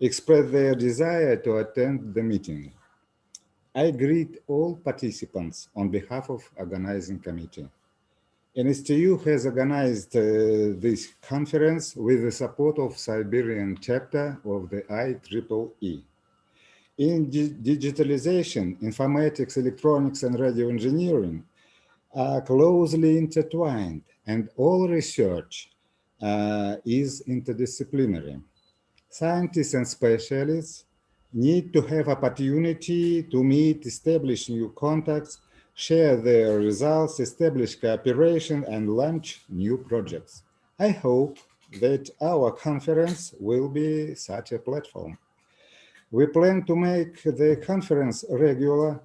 expressed their desire to attend the meeting. I greet all participants on behalf of organizing committee. NSTU has organized this conference with the support of Siberian chapter of the IEEE. In digitalization, informatics, electronics, and radio engineering are closely intertwined, and all research is interdisciplinary. Scientists and specialists need to have opportunity to meet, establish new contacts, share their results, establish cooperation, and launch new projects. I hope that our conference will be such a platform. We plan to make the conference regular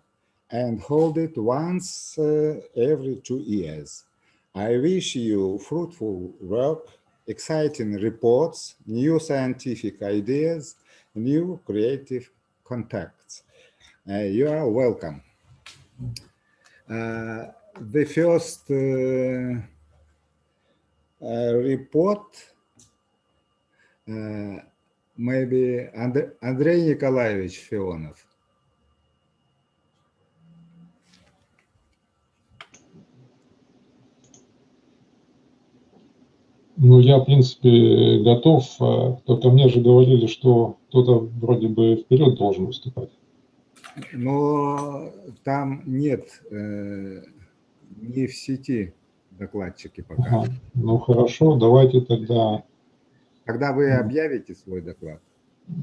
and hold it once every 2 years. I wish you fruitful work, exciting reports, new scientific ideas, new creative contacts. You are welcome. The first report, maybe Andrei Nikolaevich Fionov. Ну, я, в принципе, готов, только мне же говорили, что кто-то вроде бы вперед должен выступать. Но там нет, не в сети докладчики пока. Ага, ну, хорошо, давайте тогда... Когда вы объявите свой доклад?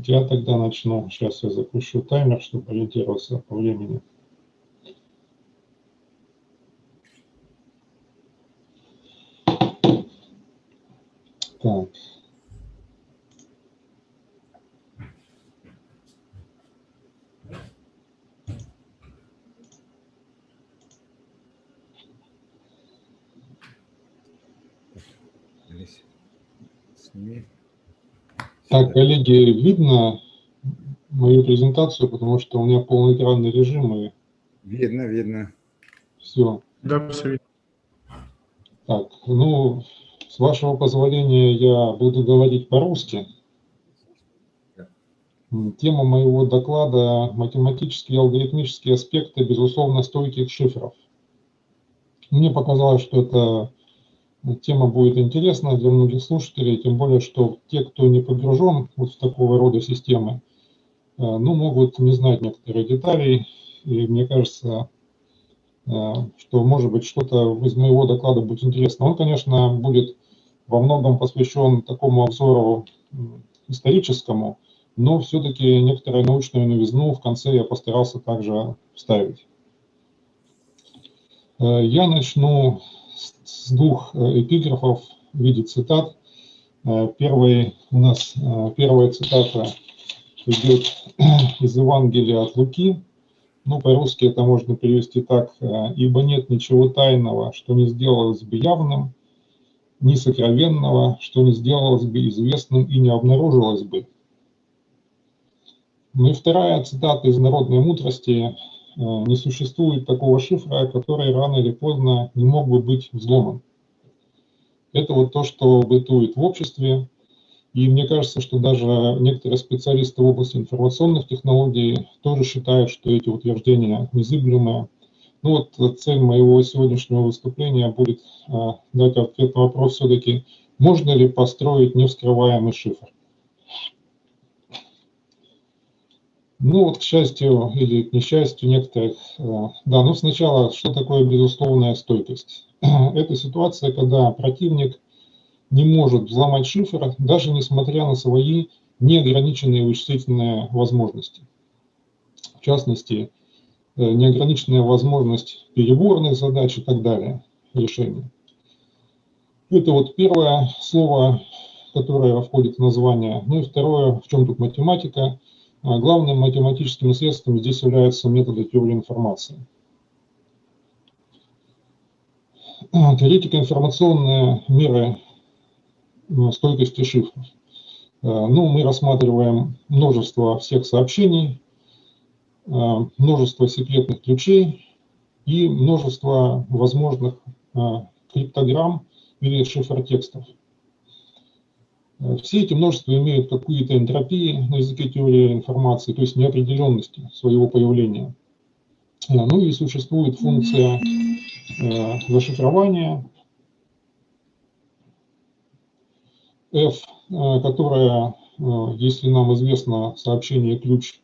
Я тогда начну. Сейчас я запущу таймер, чтобы ориентироваться по времени. Так. Так, коллеги, видно мою презентацию, потому что у меня полноэкранный режим. И... Видно, видно. Все. Да, все видно. Так, ну, с вашего позволения я буду говорить по-русски. Тема моего доклада – математические и алгоритмические аспекты, безусловно, стойких шифров. Мне показалось, что эта тема будет интересна для многих слушателей, тем более, что те, кто не погружен вот в такого рода системы, ну, могут не знать некоторых деталей, и мне кажется, что, может быть, что-то из моего доклада будет интересно. Он, конечно, будет во многом посвящен такому обзору историческому, но все-таки некоторую научную новизну в конце я постарался также вставить. Я начну с двух эпиграфов в виде цитат. Первая цитата идет из Евангелия от Луки. Ну, по-русски это можно перевести так: «Ибо нет ничего тайного, что не сделалось бы явным, ни сокровенного, что не сделалось бы известным и не обнаружилось бы». Ну и вторая цитата из народной мудрости: «Не существует такого шифра, который рано или поздно не мог бы быть взломан». Это вот то, что бытует в обществе. И мне кажется, что даже некоторые специалисты в области информационных технологий тоже считают, что эти утверждения незыблемые. Ну вот цель моего сегодняшнего выступления будет дать ответ на вопрос все-таки, можно ли построить невскрываемый шифр. Ну вот, к счастью или к несчастью некоторых, да, ну сначала, что такое безусловная стойкость? Это ситуация, когда противник не может взломать шифр, даже несмотря на свои неограниченные вычислительные возможности. В частности, неограниченная возможность переборных задач и так далее, решения. Это вот первое слово, которое входит в название. Ну и второе, в чем тут математика. Главным математическим средством здесь являются методы теории информации. Теоретико-информационные меры стойкости шифров. Ну, мы рассматриваем множество всех сообщений, множество секретных ключей и множество возможных криптограмм или шифротекстов. Все эти множества имеют какие-то энтропии на языке теории информации, то есть неопределенности своего появления. Ну и существует функция зашифрования F, которая, если нам известно сообщение ключ,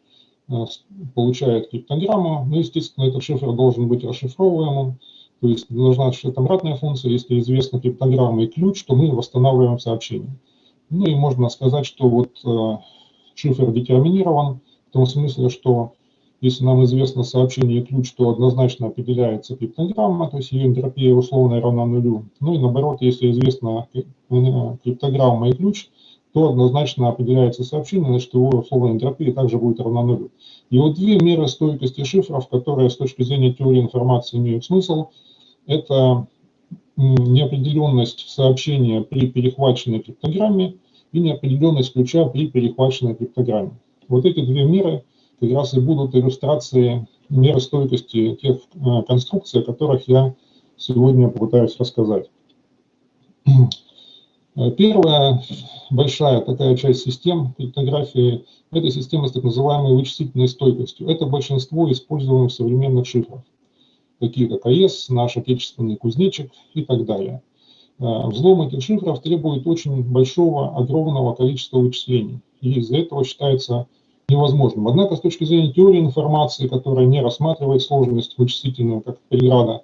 получает криптограмму, ну, естественно, этот шифр должен быть расшифровываемым, то есть должна существовать обратная функция, если известна криптограмма и ключ, то мы восстанавливаем сообщение. Ну и можно сказать, что вот шифр детерминирован, в том смысле, что если нам известно сообщение и ключ, то однозначно определяется криптограмма, то есть ее энтропия условно равна нулю. Ну и наоборот, если известна криптограмма и ключ, то однозначно определяется сообщение, значит его условная энтропия также будет равна нулю. И вот две меры стойкости шифров, которые с точки зрения теории информации имеют смысл, это неопределенность сообщения при перехваченной криптограмме и неопределенность ключа при перехваченной криптограмме. Вот эти две меры как раз и будут иллюстрацией меры стойкости тех конструкций, о которых я сегодня попытаюсь рассказать. Первая большая такая часть систем криптографии – это система с так называемой вычислительной стойкостью. Это большинство используемых современных шифров, такие как АЭС, наш отечественный кузнечик и так далее. Взлом этих шифров требует очень большого, огромного количества вычислений, и из-за этого считается невозможным. Однако с точки зрения теории информации, которая не рассматривает сложность вычислительную как преграда,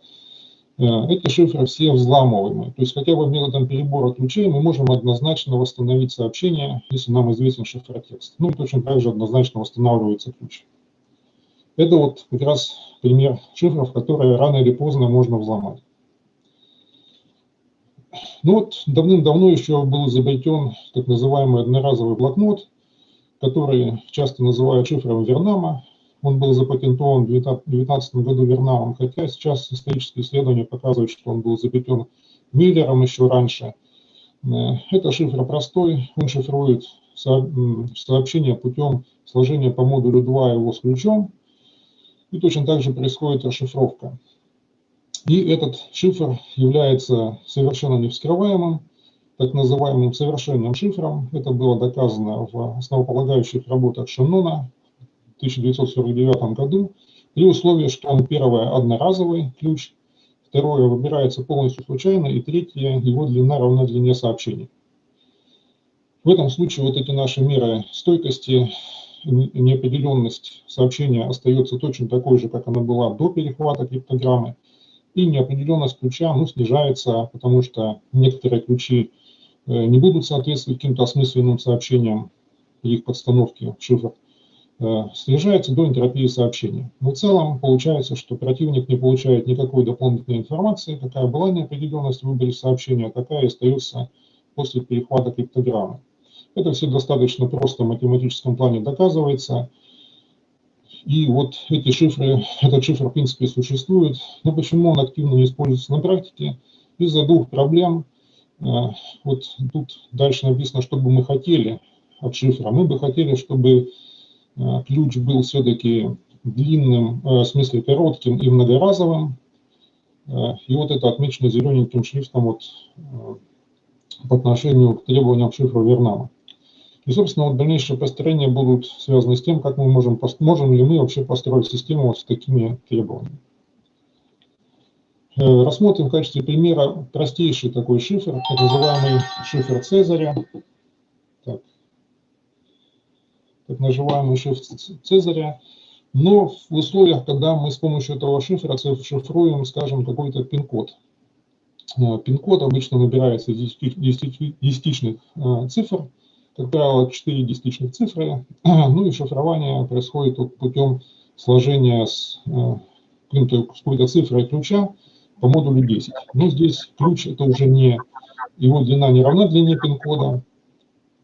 эти шифры все взламываемые. То есть хотя бы методом перебора ключей мы можем однозначно восстановить сообщение, если нам известен шифротекст. Ну и точно так же однозначно восстанавливается ключ. Это вот как раз пример шифров, которые рано или поздно можно взломать. Ну вот давным-давно еще был изобретен так называемый одноразовый блокнот, который часто называют шифром Вернама. Он был запатентован в 2019 году Вернамом, хотя сейчас исторические исследования показывают, что он был изобретен Миллером еще раньше. Это шифр простой, он шифрует сообщение путем сложения по модулю 2 его с ключом, и точно так же происходит расшифровка. И этот шифр является совершенно невскрываемым, так называемым совершенным шифром. Это было доказано в основополагающих работах Шеннона в 1949 году, при условии, что он, первое, одноразовый ключ, второе, выбирается полностью случайно, и третье, его длина равна длине сообщений. В этом случае вот эти наши меры стойкости, неопределенность сообщения остается точно такой же, как она была до перехвата криптограммы, и неопределенность ключа снижается, потому что некоторые ключи не будут соответствовать каким-то осмысленным сообщениям при их подстановке в шифр, снижается до энтропии сообщения. Но в целом получается, что противник не получает никакой дополнительной информации, какая была неопределенность в выборе сообщения, такая и остается после перехвата криптограммы. Это все достаточно просто в математическом плане доказывается. И вот эти шифры, этот шифр в принципе существует. Но почему он активно не используется на практике? Из-за двух проблем. Вот тут дальше написано, что бы мы хотели от шифра. Мы бы хотели, чтобы ключ был все-таки длинным, в смысле коротким и многоразовым. И вот это отмечено зелененьким шрифтом вот, по отношению к требованиям шифра Вернама. И, собственно, вот дальнейшие построения будут связаны с тем, как мы можем ли мы вообще построить систему вот с такими требованиями. Рассмотрим в качестве примера простейший такой шифр, так называемый шифр Цезаря. Так называемый шифр Цезаря. Но в условиях, когда мы с помощью этого шифра шифруем, скажем, какой-то пин-код. Пин-код обычно набирается из десятичных цифр, как правило, 4 десятичных цифры. Ну и шифрование происходит путем сложения с какой-то цифрой ключа по модулю 10. Но здесь ключ это уже не, его длина не равна длине пин-кода,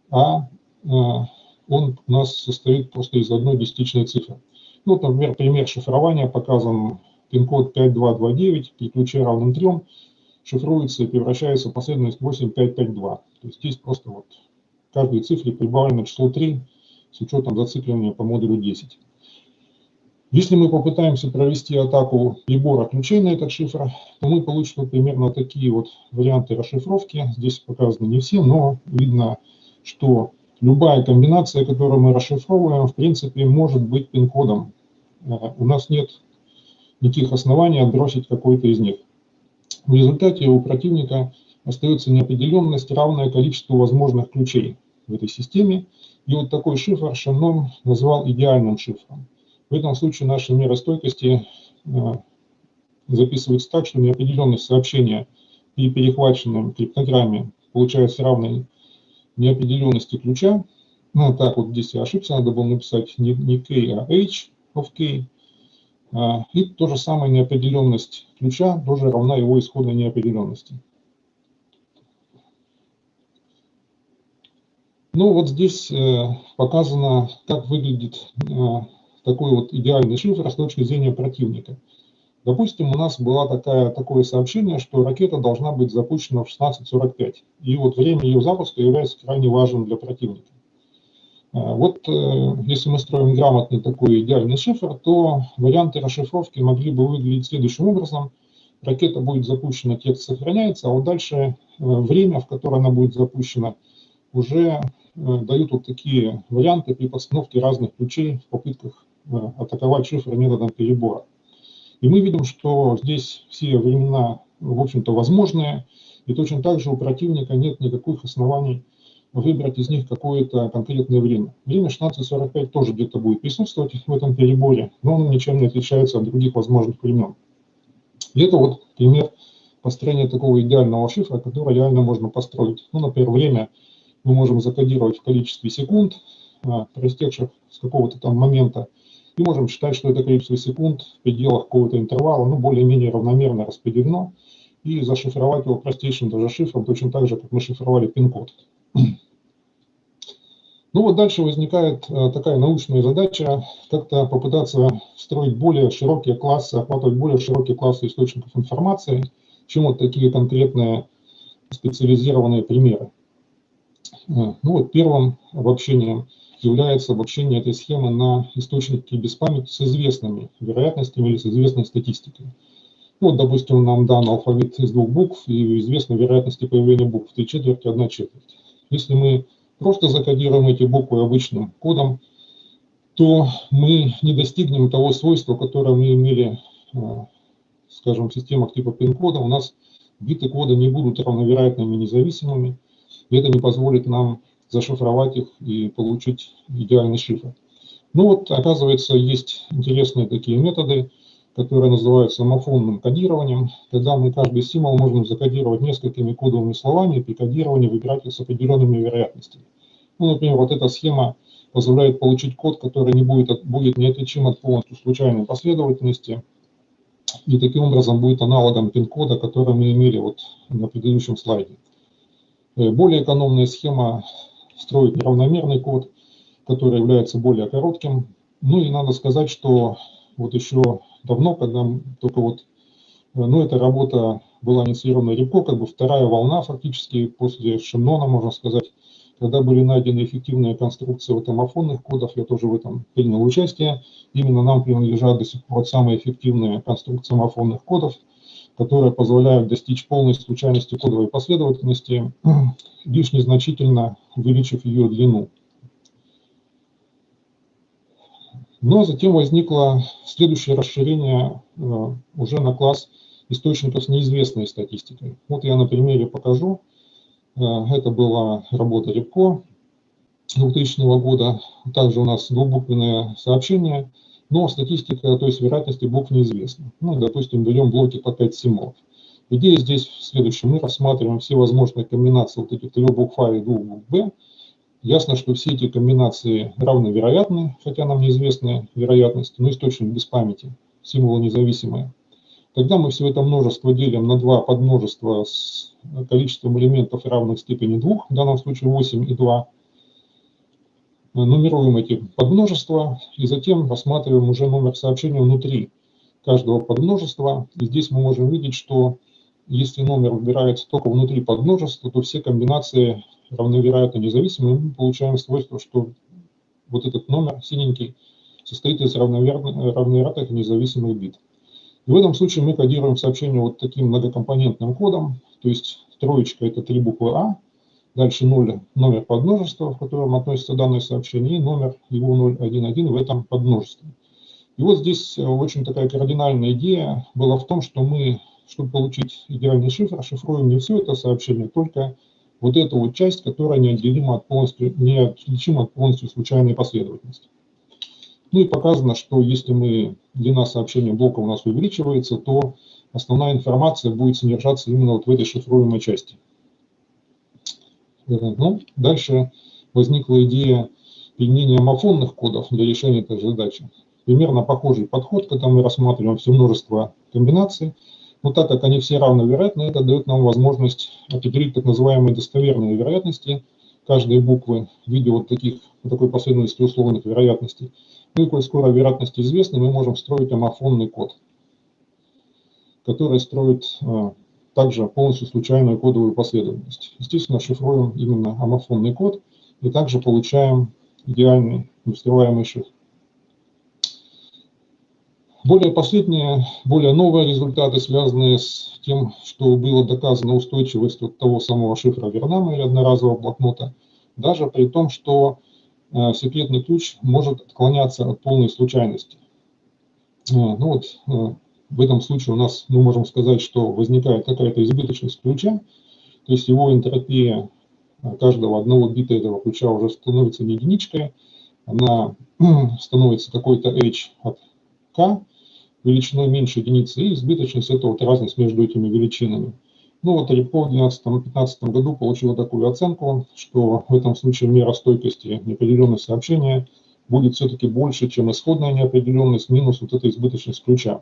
а он у нас состоит просто из одной десятичной цифры. Ну, вот, например, пример шифрования показан: пин-код 5229 при ключе равном 3 шифруется и превращается в последовательность 8552. То есть здесь просто вот каждой цифре прибавлено число 3 с учетом зацикливания по модулю 10. Если мы попытаемся провести атаку перебора ключей на этот шифр, то мы получим примерно такие вот варианты расшифровки. Здесь показаны не все, но видно что любая комбинация, которую мы расшифровываем, в принципе, может быть пин-кодом. У нас нет никаких оснований отбросить какой-то из них. В результате у противника остается неопределенность, равное количеству возможных ключей в этой системе. И вот такой шифр Шеннон назвал идеальным шифром. В этом случае наши меры стойкости записываются так, что неопределенность сообщения при перехваченном криптограмме получается равной неопределенности ключа. Ну, так вот здесь я ошибся, надо было написать не k, а h of k. И то же самое неопределенность ключа тоже равна его исходной неопределенности. Ну вот здесь показано, как выглядит такой вот идеальный шифр с точки зрения противника. Допустим, у нас было такое сообщение, что ракета должна быть запущена в 16:45. И вот время ее запуска является крайне важным для противника. Вот если мы строим грамотный такой идеальный шифр, то варианты расшифровки могли бы выглядеть следующим образом. Ракета будет запущена, текст сохраняется, а вот дальше время, в которое она будет запущена, уже дают вот такие варианты при подстановке разных ключей в попытках атаковать шифр методом перебора. И мы видим, что здесь все времена, в общем-то, возможные, и точно так же у противника нет никаких оснований выбрать из них какое-то конкретное время. Время 16:45 тоже где-то будет присутствовать в этом переборе, но оно ничем не отличается от других возможных времен. И это вот пример построения такого идеального шифра, который реально можно построить. Ну, например, время мы можем закодировать в количестве секунд, проистекших с какого-то там момента, и можем считать, что это количество секунд в пределах какого-то интервала, ну, более-менее равномерно распределено, и зашифровать его простейшим даже шифром, точно так же, как мы шифровали пин-код. Ну вот дальше возникает такая научная задача, как-то попытаться строить более широкие классы, охватывать более широкие классы источников информации, чем вот такие конкретные специализированные примеры. Ну вот первым обобщением является обобщение этой схемы на источники без памяти с известными вероятностями или с известной статистикой. Вот, допустим, нам дан алфавит из 2 букв и известны вероятности появления букв 3/4, 1/4. Если мы просто закодируем эти буквы обычным кодом, то мы не достигнем того свойства, которое мы имели, скажем, в системах типа пин-кода. У нас биты кода не будут равновероятными и независимыми, и это не позволит нам зашифровать их и получить идеальный шифр. Ну вот, оказывается, есть интересные такие методы, которые называются морфонным кодированием, когда мы каждый символ можем закодировать несколькими кодовыми словами, и при кодировании выбирать их с определенными вероятностями. Ну, например, вот эта схема позволяет получить код, который не будет неотличим от полностью случайной последовательности, и таким образом будет аналогом пин-кода, который мы имели вот на предыдущем слайде. Более экономная схема строит неравномерный код, который является более коротким. Ну и надо сказать, что вот еще давно, когда только вот, ну, эта работа была инициирована Рябко, как бы вторая волна фактически после Шеннона, можно сказать, когда были найдены эффективные конструкции автоморфонных кодов, я тоже в этом принял участие. Именно нам принадлежат до сих пор самые эффективные конструкции морфонных кодов, которые позволяют достичь полной случайности кодовой последовательности, лишь незначительно увеличив ее длину. Но затем возникло следующее расширение уже на класс источников с неизвестной статистикой. Вот я на примере покажу. Это была работа Рябко 2000 года. Также у нас двухбуквенное сообщение, но статистика, то есть вероятности букв неизвестна. Ну, допустим, берем блоки по 5 символов. Идея здесь в следующем. Мы рассматриваем все возможные комбинации вот этих 3 букв А и 2 букв Б. Ясно, что все эти комбинации равновероятны, хотя нам неизвестны вероятности, но источник без памяти, символы независимые. Тогда мы все это множество делим на 2 подмножества с количеством элементов равных степени 2, в данном случае 8 и 2. Нумеруем эти подмножества и затем рассматриваем уже номер сообщения внутри каждого подмножества. И здесь мы можем видеть, что если номер выбирается только внутри подмножества, то все комбинации равновероятно независимые. Мы получаем свойство, что вот этот номер синенький состоит из равновероятных независимых бит. И в этом случае мы кодируем сообщение вот таким многокомпонентным кодом, то есть троечка – это 3 буквы А, Дальше 0 – номер подмножества, в котором относится данное сообщение, и номер его 011 в этом подмножестве. И вот здесь очень такая кардинальная идея была в том, что мы, чтобы получить идеальный шифр, шифруем не все это сообщение, только вот эту вот часть, которая неотличима от полностью случайной последовательности. Ну и показано, что если длина сообщения блока у нас увеличивается, то основная информация будет содержаться именно вот в этой шифруемой части. Ну, дальше возникла идея применения амофонных кодов для решения этой задачи. Примерно похожий подход, когда мы рассматриваем все множество комбинаций, но так как они все равновероятны, это дает нам возможность определить так называемые достоверные вероятности каждой буквы в виде вот такой последовательности условных вероятностей. Ну и коль скоро вероятности известны, мы можем строить амофонный код, который строит также полностью случайную кодовую последовательность. Естественно, шифруем именно амофонный код и также получаем идеальный невскрываемый шифр. Более новые результаты, связанные с тем, что было доказана устойчивость вот того самого шифра Вернама или одноразового блокнота, даже при том, что секретный ключ может отклоняться от полной случайности. Ну вот, в этом случае у нас, мы можем сказать, что возникает какая-то избыточность ключа, то есть его энтропия каждого одного бита этого ключа уже становится не единичкой, она становится какой-то h от k, величиной меньше единицы, и избыточность – это вот разность между этими величинами. Ну вот Рябко в 2012-2015 году получила такую оценку, что в этом случае мера стойкости неопределенности сообщения будет все-таки больше, чем исходная неопределенность минус вот эта избыточность ключа.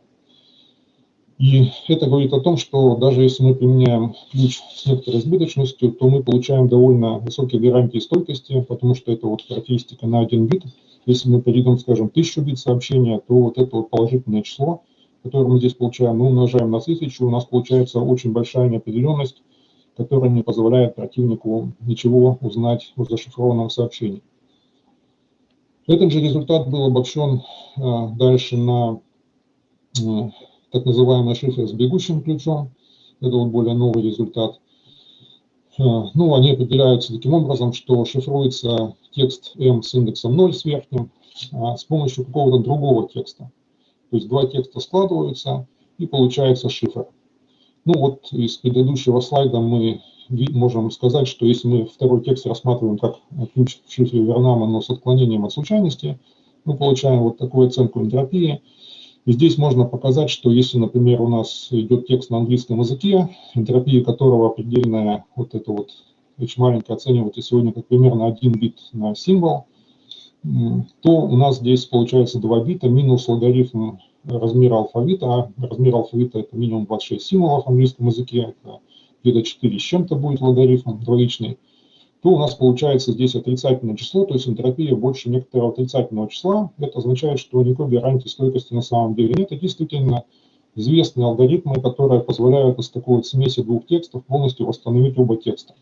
И это говорит о том, что даже если мы применяем ключ с некоторой избыточностью, то мы получаем довольно высокие гарантии стойкости, потому что это вот характеристика на 1 бит. Если мы перейдем, скажем, 1000 бит сообщения, то вот это вот положительное число, которое мы здесь получаем, мы умножаем на 1000, у нас получается очень большая неопределенность, которая не позволяет противнику ничего узнать о зашифрованном сообщении. Этот же результат был обобщен дальше на так называемый шифр с бегущим ключом. Это вот более новый результат. Ну, они определяются таким образом, что шифруется текст M с индексом 0 с верхним с помощью какого-то другого текста. То есть два текста складываются и получается шифр. Ну вот из предыдущего слайда мы можем сказать, что если мы второй текст рассматриваем как ключ в шифре Вернама, но с отклонением от случайности, мы получаем вот такую оценку энтропии. И здесь можно показать, что если, например, у нас идет текст на английском языке, энтропия которого предельная, вот это вот h маленькая оценивается сегодня как примерно 1 бит на символ, то у нас здесь получается 2 бита минус логарифм размера алфавита, а размер алфавита это минимум 26 символов в английском языке, это где-то 4 с чем-то будет логарифм двоичный, то у нас получается здесь отрицательное число, то есть энтропия больше некоторого отрицательного числа. Это означает, что никакой гарантии стойкости на самом деле нет. Это действительно известные алгоритмы, которые позволяют из такой вот смеси двух текстов полностью восстановить оба текста.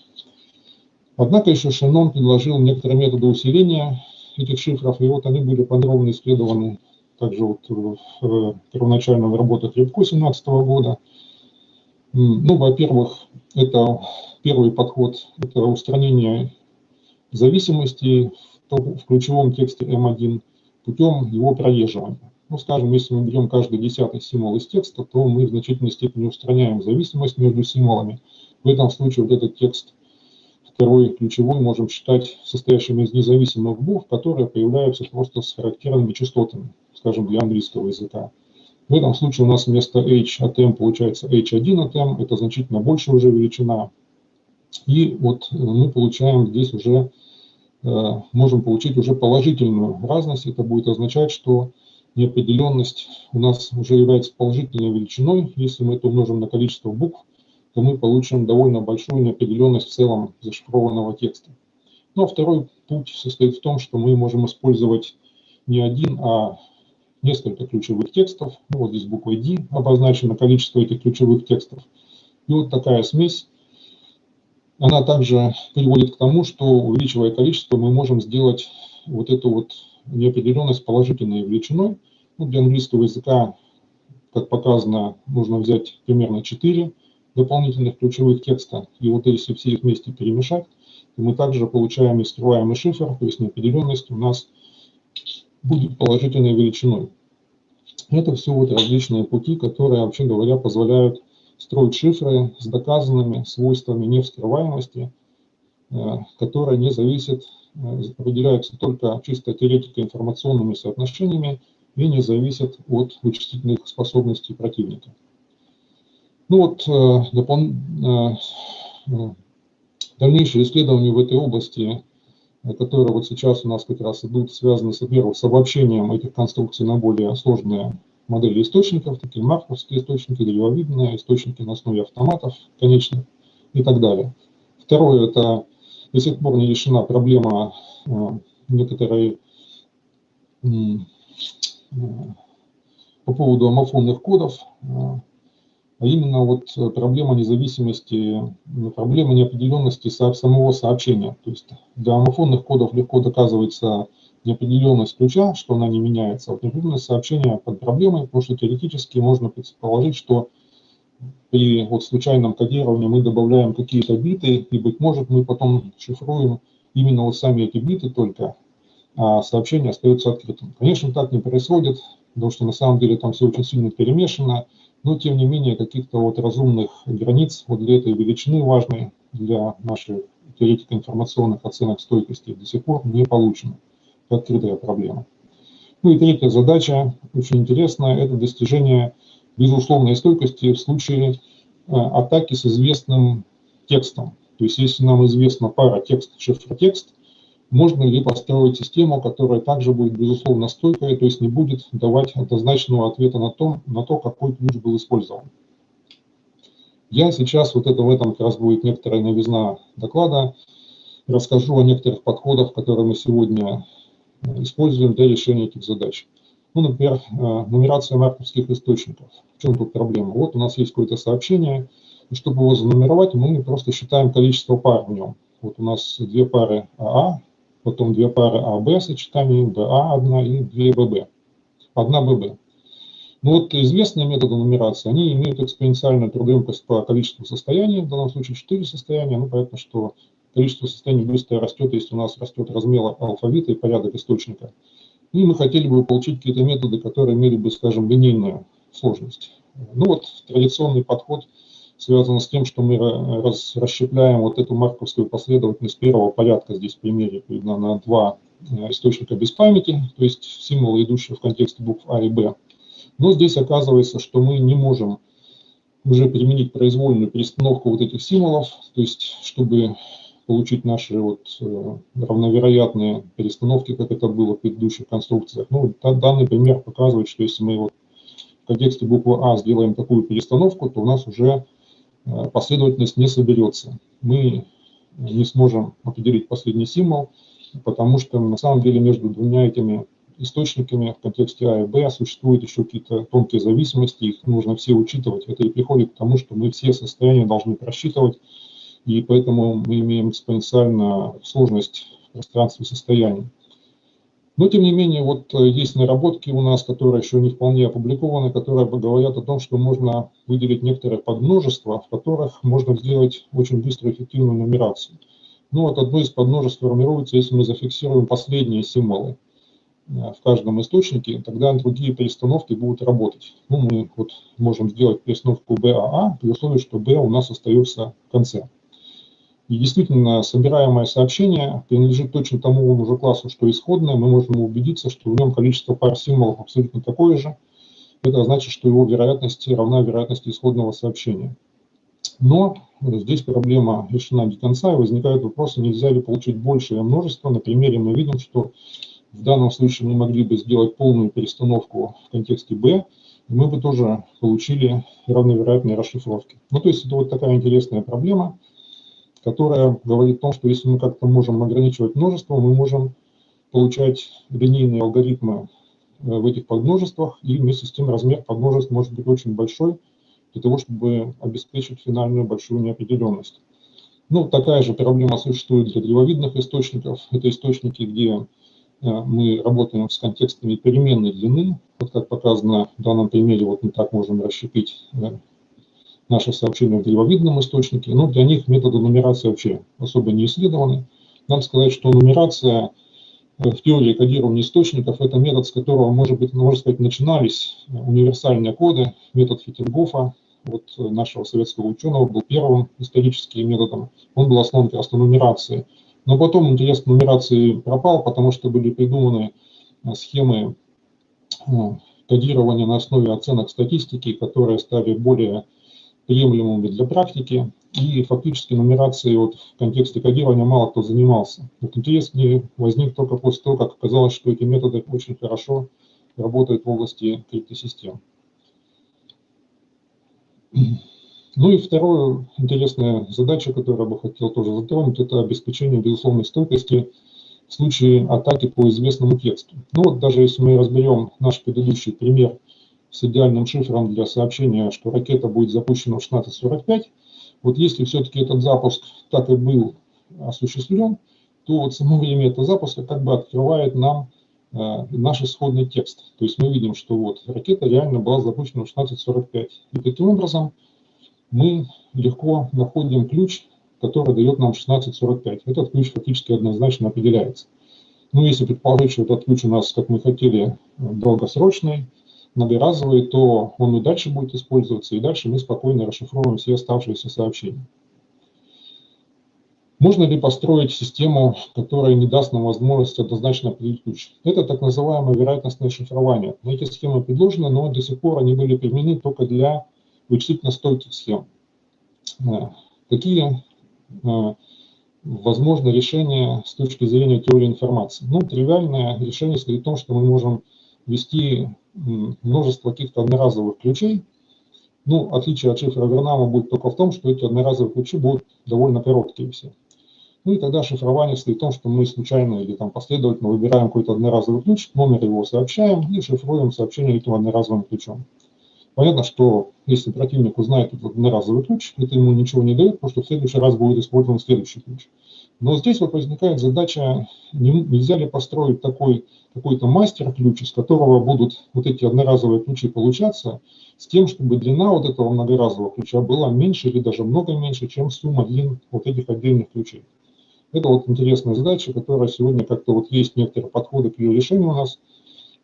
Однако еще Шеннон предложил некоторые методы усиления этих шифров, и вот они были подробно исследованы также вот в первоначальных работах Рябко 2017 года. Ну, во-первых, это первый подход, это устранение зависимостей в ключевом тексте M1 путем его проезживания. Ну, скажем, если мы берем каждый 10-й символ из текста, то мы в значительной степени устраняем зависимость между символами. В этом случае вот этот текст, второй ключевой, можем считать состоящим из независимых букв, которые появляются просто с характерными частотами, скажем, для английского языка. В этом случае у нас вместо h от m получается h1 от m, это значительно больше уже величина. И вот мы получаем здесь уже, можем получить уже положительную разность. Это будет означать, что неопределенность у нас уже является положительной величиной. Если мы это умножим на количество букв, то мы получим довольно большую неопределенность в целом зашифрованного текста. Ну а второй путь состоит в том, что мы можем использовать не один, а несколько ключевых текстов. Ну, вот здесь буквой D обозначено количество этих ключевых текстов. И вот такая смесь, она также приводит к тому, что, увеличивая количество, мы можем сделать вот эту вот неопределенность положительной величиной. Ну, для английского языка, как показано, нужно взять примерно 4 дополнительных ключевых текста. И вот если все их вместе перемешать, мы также получаем нескрываемый шифр, то есть неопределенность у нас будет положительной величиной. Это все вот различные пути, которые, вообще говоря, позволяют строить шифры с доказанными свойствами невскрываемости, которые не зависят, определяются только чисто теоретико-информационными соотношениями и не зависят от вычислительных способностей противника. Ну вот, дальнейшие исследования в этой области, которые вот сейчас у нас как раз идут, связаны, во-первых, с обобщением этих конструкций на более сложные модели источников, такие марковские источники, древовидные источники на основе автоматов конечных и так далее. Второе, это до сих пор не решена проблема некоторой по поводу амофонных кодов, а именно вот проблема независимости, проблема неопределенности самого сообщения. То есть для амофонных кодов легко доказывается неопределенность ключа, что она не меняется. Вот неопределенность сообщения под проблемой, потому что теоретически можно предположить, что при вот случайном кодировании мы добавляем какие-то биты, и, быть может, мы потом шифруем именно вот сами эти биты только, а сообщение остается открытым. Конечно, так не происходит, потому что на самом деле там все очень сильно перемешано, но тем не менее каких-то вот разумных границ вот для этой величины важной для наших теоретико-информационных оценок стойкости до сих пор не получено. Это открытая проблема. Ну и третья задача, очень интересная, это достижение безусловной стойкости в случае атаки с известным текстом. То есть если нам известна пара текст-шифр-текст, можно ли построить систему, которая также будет безусловно стойкой, то есть не будет давать однозначного ответа на то, какой ключ был использован. Я сейчас, в этом как раз будет некоторая новизна доклада, расскажу о некоторых подходах, которые мы сегодня используем для решения этих задач. Ну, например, нумерация марковских источников. В чем тут проблема? Вот у нас есть какое-то сообщение, и чтобы его занумеровать, мы просто считаем количество пар в нем. Вот у нас две пары АА, потом две пары АБ сочетаний, БА1 и две ББ. Одна ББ. Ну вот известные методы нумерации, они имеют экспоненциальную трудоемкость по количеству состояний, в данном случае 4 состояния. Ну, понятно, что количество состояний быстро растет, если у нас растет размер алфавита и порядок источника. И мы хотели бы получить какие-то методы, которые имели бы, скажем, линейную сложность. Ну вот традиционный подход связан с тем, что мы расщепляем вот эту марковскую последовательность первого порядка, здесь в примере видно на два источника без памяти, то есть символы, идущие в контексте букв А и Б. Но здесь оказывается, что мы не можем уже применить произвольную перестановку вот этих символов, то есть чтобы получить наши вот равновероятные перестановки, как это было в предыдущих конструкциях. Ну, данный пример показывает, что если мы вот в контексте буквы А сделаем такую перестановку, то у нас уже последовательность не соберется. Мы не сможем определить последний символ, потому что на самом деле между двумя этими источниками в контексте А и Б существуют еще какие-то тонкие зависимости, их нужно все учитывать. Это и приходит к тому, что мы все состояния должны просчитывать, и поэтому мы имеем экспоненциальную сложность в пространстве состояний. Но, тем не менее, вот есть наработки у нас, которые еще не вполне опубликованы, которые говорят о том, что можно выделить некоторые подмножества, в которых можно сделать очень быструю эффективную нумерацию. Ну вот одно из подмножеств формируется, если мы зафиксируем последние символы в каждом источнике, тогда другие перестановки будут работать. Ну, мы вот можем сделать перестановку БАА при условии, что Б у нас остается в конце. И действительно, собираемое сообщение принадлежит точно тому же классу, что исходное. Мы можем убедиться, что в нем количество пар символов абсолютно такое же. Это значит, что его вероятность равна вероятности исходного сообщения. Но здесь проблема решена не до конца, и возникают вопросы, нельзя ли получить большее множество. На примере мы видим, что в данном случае мы могли бы сделать полную перестановку в контексте B, и мы бы тоже получили равновероятные расшифровки. Ну, то есть это вот такая интересная проблема, которая говорит о том, что если мы как-то можем ограничивать множество, мы можем получать линейные алгоритмы в этих подмножествах, и вместе с тем размер подмножеств может быть очень большой для того, чтобы обеспечить финальную большую неопределенность. Ну, такая же проблема существует для древовидных источников. Это источники, где мы работаем с контекстами переменной длины. Вот как показано в данном примере, вот мы так можем расщепить наши сообщения в древовидном источнике, но для них методы нумерации вообще особо не исследованы. Надо сказать, что нумерация в теории кодирования источников – это метод, с которого, можно сказать, начинались универсальные коды, метод Фитингофа, вот нашего советского ученого, был первым историческим методом, он был основан как раз на нумерации. Но потом интерес к нумерации пропал, потому что были придуманы схемы кодирования на основе оценок статистики, которые стали более приемлемыми для практики, и фактически нумерацией вот в контексте кодирования мало кто занимался. Вот интерес не возник только после того, как оказалось, что эти методы очень хорошо работают в области криптосистем. Ну и вторая интересная задача, которую я бы хотел тоже затронуть, это обеспечение безусловной стойкости в случае атаки по известному тексту. Ну вот даже если мы разберем наш предыдущий пример с идеальным шифром для сообщения, что ракета будет запущена в 16:45, вот если все-таки этот запуск так и был осуществлен, то вот само время этого запуска как бы открывает нам наш исходный текст. То есть мы видим, что вот ракета реально была запущена в 16:45. И таким образом мы легко находим ключ, который дает нам 16:45. Этот ключ фактически однозначно определяется. Ну, если предположить, что этот ключ у нас, как мы хотели, долгосрочный, многоразовый, то он и дальше будет использоваться, и дальше мы спокойно расшифруем все оставшиеся сообщения. Можно ли построить систему, которая не даст нам возможность однозначно определить ключ? Это так называемое вероятностное шифрование. Эти схемы предложены, но до сих пор они были применены только для вычислительно стойких схем. Какие возможны решения с точки зрения теории информации? Ну, тривиальное решение состоит в том, что мы можем ввести множество каких-то одноразовых ключей. Ну, отличие от шифра Вернама будет только в том, что эти одноразовые ключи будут довольно короткие все. Ну и тогда шифрование состоит в том, что мы случайно или там последовательно выбираем какой-то одноразовый ключ, номер его сообщаем и шифруем сообщение этим одноразовым ключом. Понятно, что если противник узнает этот одноразовый ключ, это ему ничего не дает, потому что в следующий раз будет использован следующий ключ. Но здесь вот возникает задача, нельзя ли построить какой-то мастер-ключ, из которого будут вот эти одноразовые ключи получаться, с тем, чтобы длина вот этого многоразового ключа была меньше или даже много меньше, чем сумма длин вот этих отдельных ключей. Это вот интересная задача, которая сегодня как-то вот есть некоторые подходы к ее решению у нас.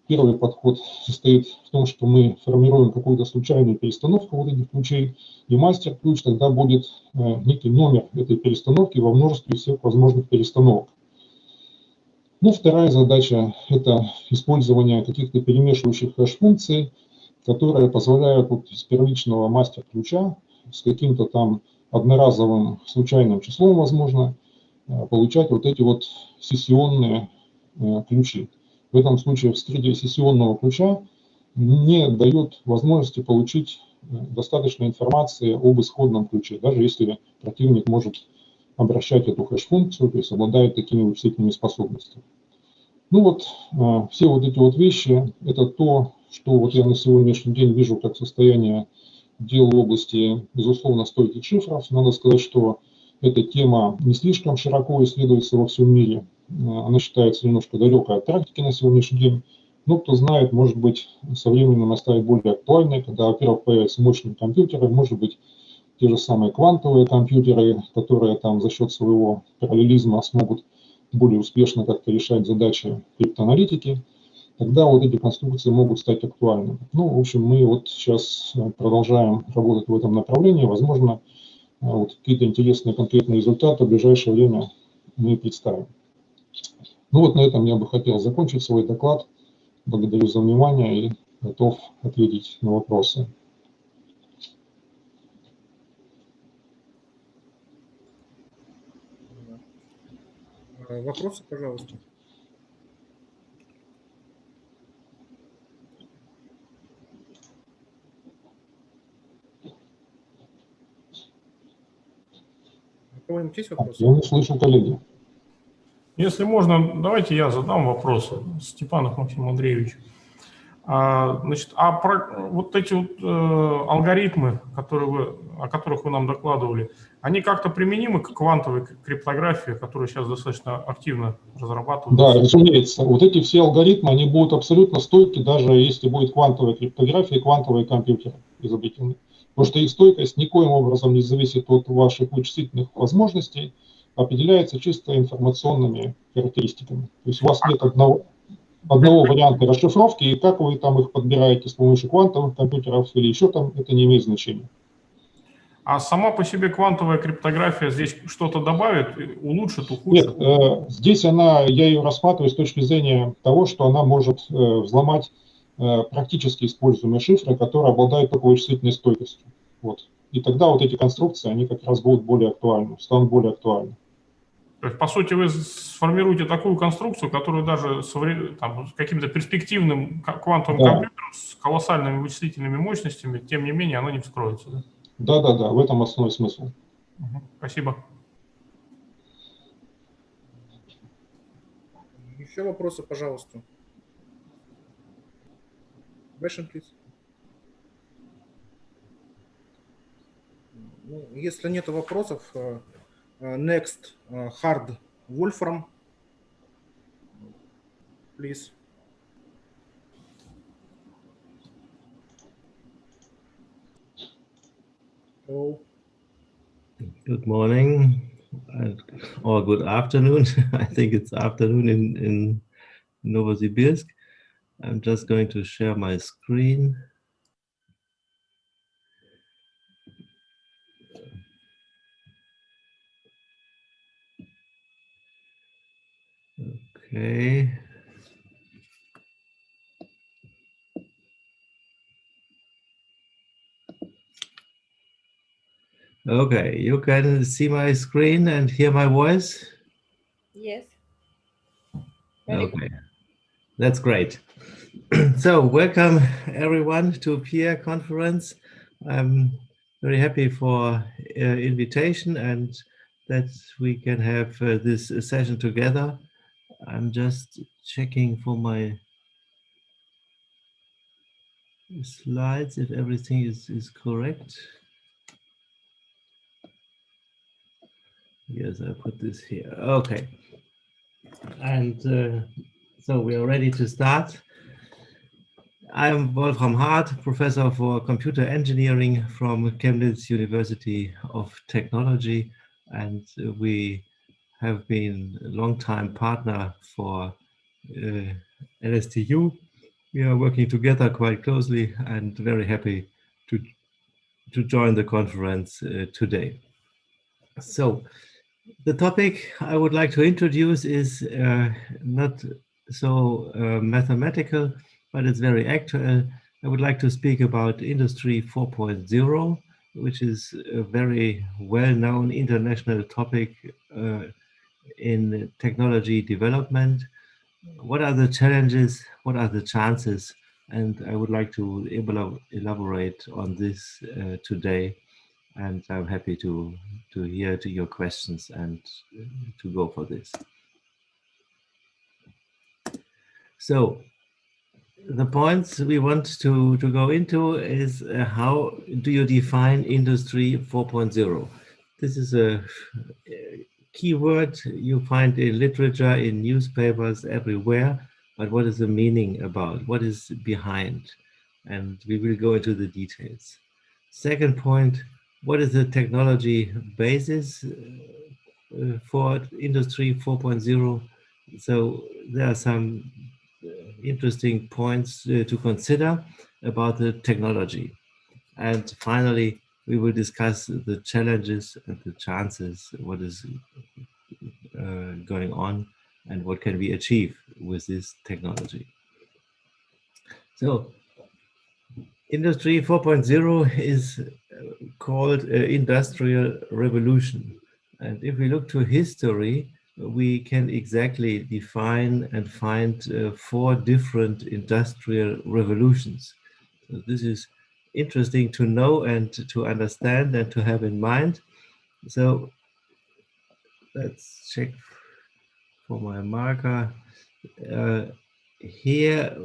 Первый подход состоит в том, что мы формируем какую-то случайную перестановку вот этих ключей, и мастер-ключ тогда будет некий номер этой перестановки во множестве всех возможных перестановок. Ну, вторая задача – это использование каких-то перемешивающих хэш-функций, которые позволяют вот из первичного мастер-ключа с каким-то там одноразовым случайным числом, возможно, получать вот эти вот сессионные ключи. В этом случае вскрытие сессионного ключа не дает возможности получить достаточно информации об исходном ключе, даже если противник может обращать эту хэш-функцию, то есть обладает такими вычислительными способностями. Ну вот, все вот эти вот вещи, это то, что вот я на сегодняшний день вижу как состояние дел в области, безусловно, стойких шифров. Надо сказать, что эта тема не слишком широко исследуется во всем мире. Она считается немножко далекой от практики на сегодняшний день. Но кто знает, может быть, со временем она станет более актуальной, когда, во-первых, появятся мощные компьютеры, может быть, те же самые квантовые компьютеры, которые там за счет своего параллелизма смогут более успешно как-то решать задачи криптоаналитики. Тогда вот эти конструкции могут стать актуальными. Ну, в общем, мы вот сейчас продолжаем работать в этом направлении. Возможно, вот какие-то интересные конкретные результаты в ближайшее время мы представим. Ну вот на этом я бы хотел закончить свой доклад. Благодарю за внимание и готов ответить на вопросы. Вопросы, пожалуйста. У кого-нибудь есть вопросы? Я не слышу, коллеги. Если можно, давайте я задам вопрос. Степанов Максим Андреевич. Значит, вот эти вот алгоритмы, о которых вы нам докладывали, они как-то применимы к квантовой криптографии, которая сейчас достаточно активно разрабатывается? Да, разумеется. Вот эти все алгоритмы, они будут абсолютно стойки, даже если будет квантовая криптография и квантовые компьютеры изобретены. Потому что их стойкость никоим образом не зависит от ваших вычислительных возможностей, определяется чисто информационными характеристиками. То есть у вас нет одного варианта расшифровки, и как вы там их подбираете с помощью квантовых компьютеров или еще там, это не имеет значения. А сама по себе квантовая криптография здесь что-то добавит, улучшит, ухудшит? Нет, здесь я ее рассматриваю с точки зрения того, что она может взломать практически используемые шифры, которые обладают только вычислительной стойкостью. Вот. И тогда вот эти конструкции, они как раз будут более актуальны, станут более актуальны. То есть, по сути, вы сформируете такую конструкцию, которую даже с каким-то перспективным квантовым компьютером с колоссальными вычислительными мощностями, тем не менее, оно не вскроется. Да? Да, в этом основной смысл. Спасибо. Еще вопросы, пожалуйста. Question, please. Ну, если нет вопросов, next, hard Wolfram, please. Hello. Good morning or good afternoon. I think it's afternoon in Novosibirsk. I'm just going to share my screen. Okay. Okay, you can see my screen and hear my voice? Yes. Okay, that's great. So welcome everyone to PIERE conference. I'm very happy for invitation and that we can have this session together. I'm just checking for my slides if everything is correct. Yes, I put this here. Okay. And so we are ready to start. I'm Wolfram Hart, professor for computer engineering from Chemnitz University of Technology, and we have been a long-time partner for LSTU. We are working together quite closely and very happy to join the conference today. So the topic I would like to introduce is not so mathematical, but it's very actual. I would like to speak about Industry 4.0, which is a very well-known international topic in technology development. What are the challenges? What are the chances? And I would like to elaborate on this today. And I'm happy to hear your questions and to go for this. So the points we want to go into is how do you define Industry 4.0? This is a keyword you find in literature, in newspapers, everywhere, but what is the meaning about? What is behind? And we will go into the details. Second point, what is the technology basis for Industry 4.0? So there are some interesting points to consider about the technology. And finally, we will discuss the challenges and the chances, what is going on and what can we achieve with this technology. So Industry 4.0 is called industrial revolution. And if we look to history, we can exactly define and find 4 different industrial revolutions. So this is interesting to know and to understand and to have in mind. So let's check for my marker. Here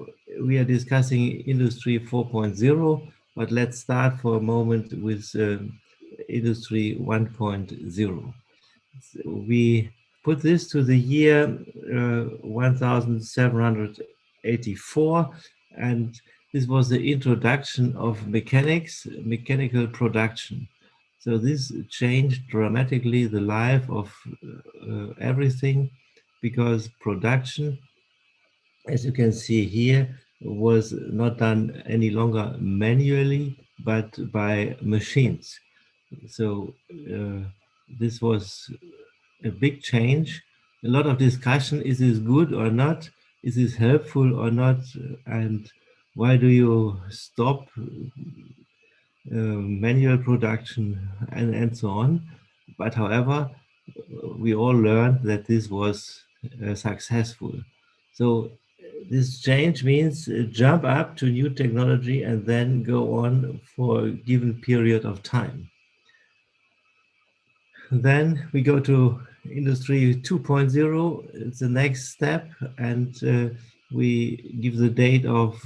we are discussing Industry 4.0, but let's start for a moment with Industry 1.0. So we put this to the year 1784, and this was the introduction of mechanical production. So this changed dramatically the life of everything, because production, as you can see here, was not done any longer manually, but by machines. So this was a big change. A lot of discussion, is this good or not? Is this helpful or not? And why do you stop manual production and so on? But however, we all learned that this was successful. So this change means jump up to new technology and then go on for a given period of time. Then we go to Industry 2.0. It's the next step, and we give the date of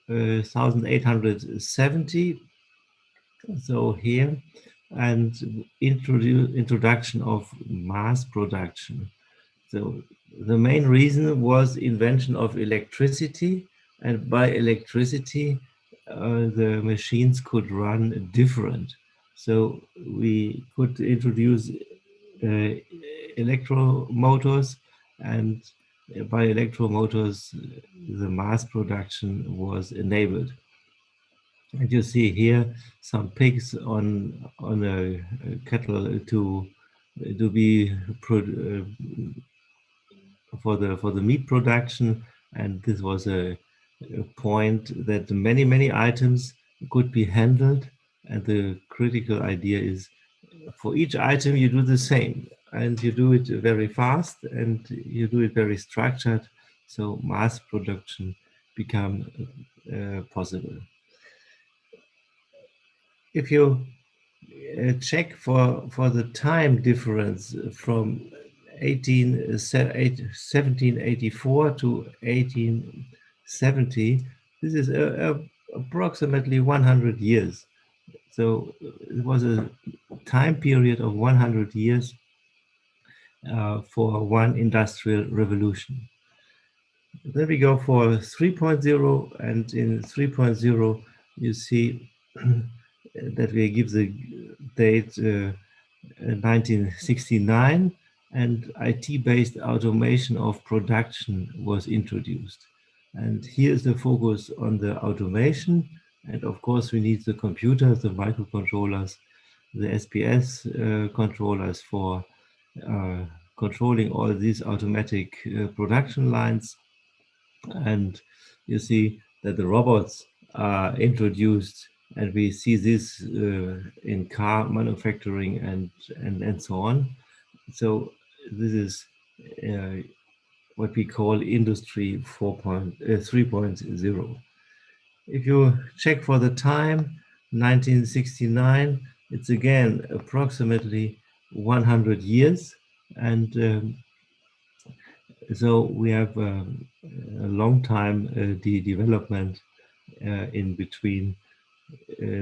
1870. So here, and introduction of mass production. So the main reason was invention of electricity, and by electricity, the machines could run different. So we could introduce electromotors, and by electromotors, the mass production was enabled. And you see here some pigs on a cattle to be for the meat production, and this was a point that many items could be handled, and the critical idea is for each item you do the same, and you do it very fast, and you do it very structured, so mass production become possible. If you check for the time difference from 1784 to 1870, this is approximately 100 years. So it was a time period of 100 years for one industrial revolution. Then we go for 3.0, and in 3.0 you see that we give the date 1969, and IT-based automation of production was introduced. And here is the focus on the automation, and of course we need the computers, the microcontrollers, the SPS controllers for controlling all these automatic production lines. And you see that the robots are introduced, and we see this in car manufacturing and so on. So this is what we call Industry 3.0. If you check for the time, 1969, it's again approximately 100 years, and so we have a long time the development in between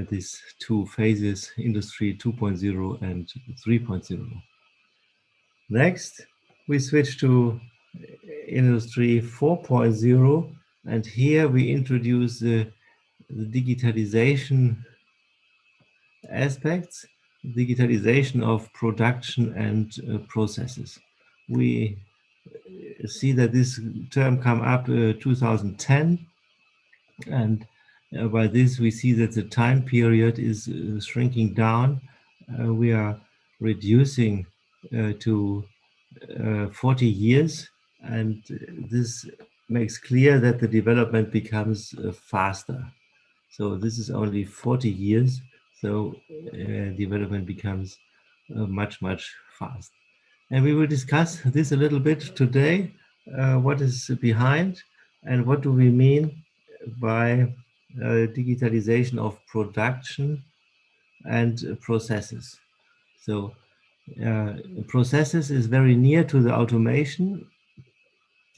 these two phases, Industry 2.0 and 3.0. Next, we switch to Industry 4.0, and here we introduce the digitalization aspects, digitalization of production and processes. We see that this term come up 2010, and by this we see that the time period is shrinking down. We are reducing to 40 years, and this makes clear that the development becomes faster. So this is only 40 years, so development becomes much fast. And we will discuss this a little bit today, what is behind and what do we mean by digitalization of production and processes. So processes is very near to the automation,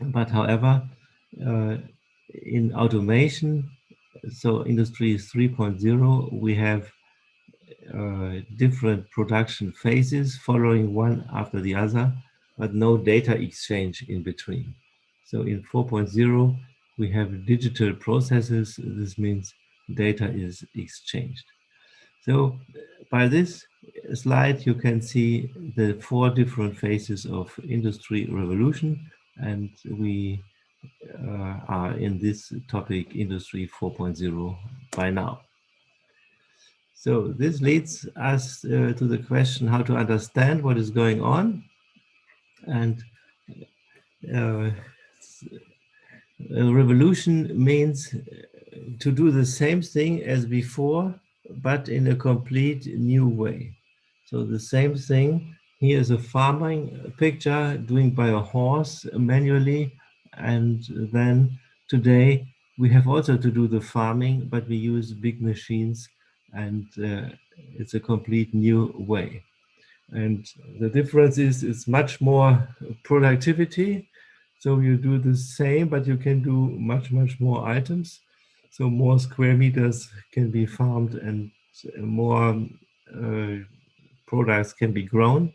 but however, in automation, so Industry 3.0, we have different production phases following one after the other, but no data exchange in between. So in 4.0, we have digital processes. This means data is exchanged. So by this slide, you can see the 4 different phases of industry revolution, and we are in this topic, Industry 4.0 by now. So this leads us to the question how to understand what is going on. And a revolution means to do the same thing as before, but in a complete new way. So the same thing, here is a farming picture doing by a horse manually, and then today we have also to do the farming, but we use big machines, and it's a complete new way. And the difference is it's much more productivity. So you do the same, but you can do much more items. So more square meters can be farmed and more products can be grown.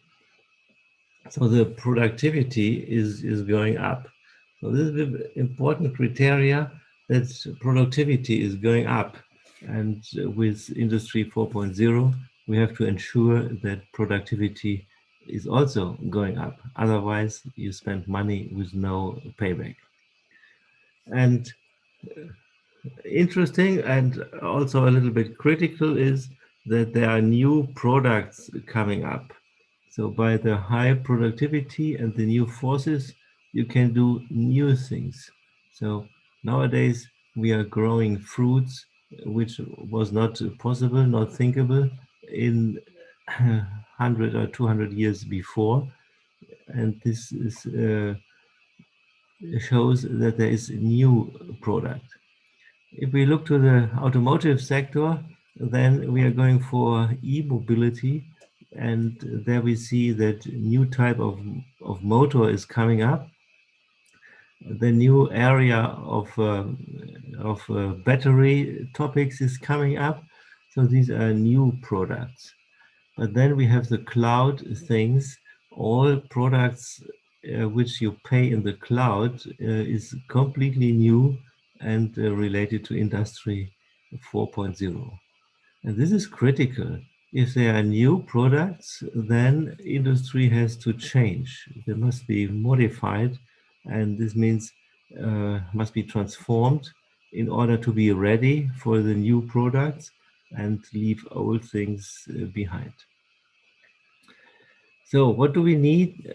So the productivity is going up. So this is an important criteria that productivity is going up. And with Industry 4.0, we have to ensure that productivity is also going up. Otherwise, you spend money with no payback. And interesting and also a little bit critical is that there are new products coming up. So by the high productivity and the new forces, you can do new things. So nowadays we are growing fruits, which was not possible, not thinkable in 100 or 200 years before. And this is, shows that there is a new product. If we look to the automotive sector, then we are going for e-mobility, and there we see that new type of motor is coming up. The new area of battery topics is coming up. So these are new products. But then we have the cloud things. All products which you pay in the cloud is completely new and related to Industry 4.0. And this is critical. If there are new products, then industry has to change. They must be modified, and this means must be transformed in order to be ready for the new products and leave old things behind. So what do we need?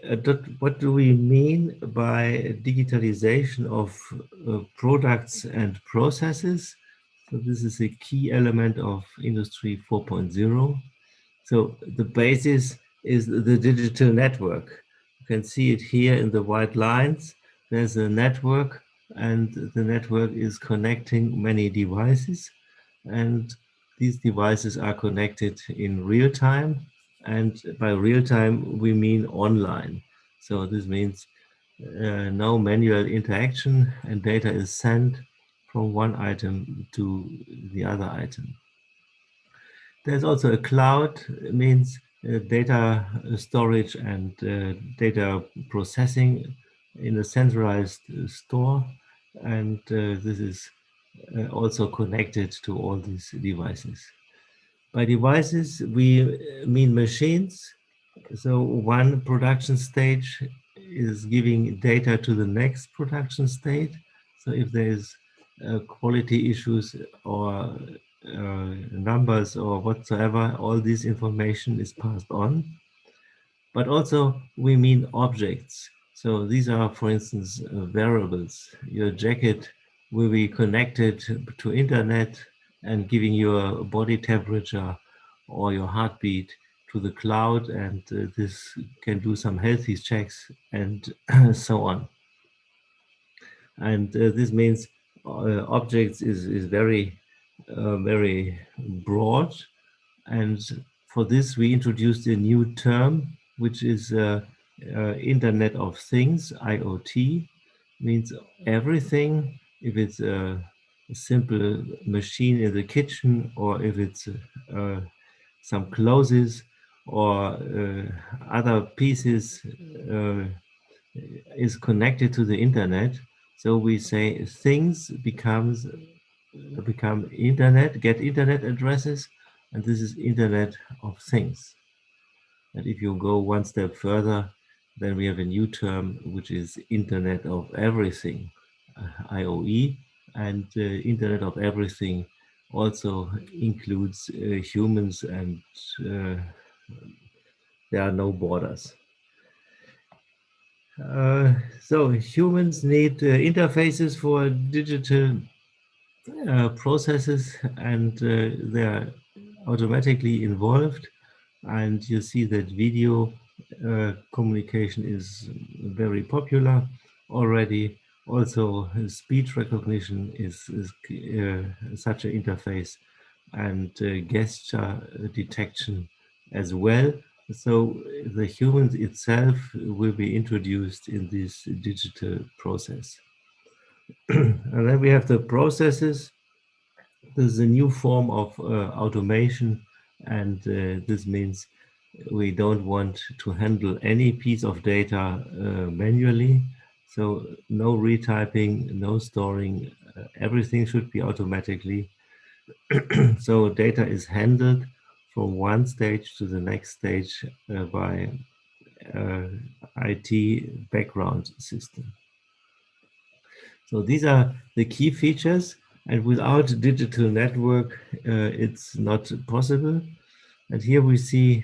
What do we mean by digitalization of products and processes? So this is a key element of Industry 4.0. So the basis is the digital network. You can see it here in the white lines. There's a network, and the network is connecting many devices. And these devices are connected in real time. And by real time, we mean online. So this means no manual interaction, and data is sent from one item to the other item. There's also a cloud. It means data storage and data processing in a centralized store. And this is also connected to all these devices. By devices, we mean machines. So one production stage is giving data to the next production state. So if there's quality issues or numbers or whatsoever, all this information is passed on. But also we mean objects. So these are, for instance, variables. Your jacket will be connected to internet and giving your body temperature or your heartbeat to the cloud, and this can do some healthy checks and so on. And this means objects is very broad, and for this we introduced a new term, which is Internet of Things, IoT. Means everything. If it's a simple machine in the kitchen, or if it's some clothes or other pieces is connected to the internet, So we say things become internet, get internet addresses, and this is Internet of Things. And if you go one step further, then we have a new term, which is Internet of Everything, IoE, and Internet of Everything also includes humans, and there are no borders. So humans need interfaces for digital processes, and they are automatically involved. And you see that video communication is very popular already. Also, speech recognition is such an interface, and gesture detection as well. So the humans itself will be introduced in this digital process. And then we have the processes. This is a new form of automation, and this means we don't want to handle any piece of data manually. So no retyping, no storing, everything should be automatically. So data is handled from one stage to the next stage by IT background system. So these are the key features, and without digital network, it's not possible. And here we see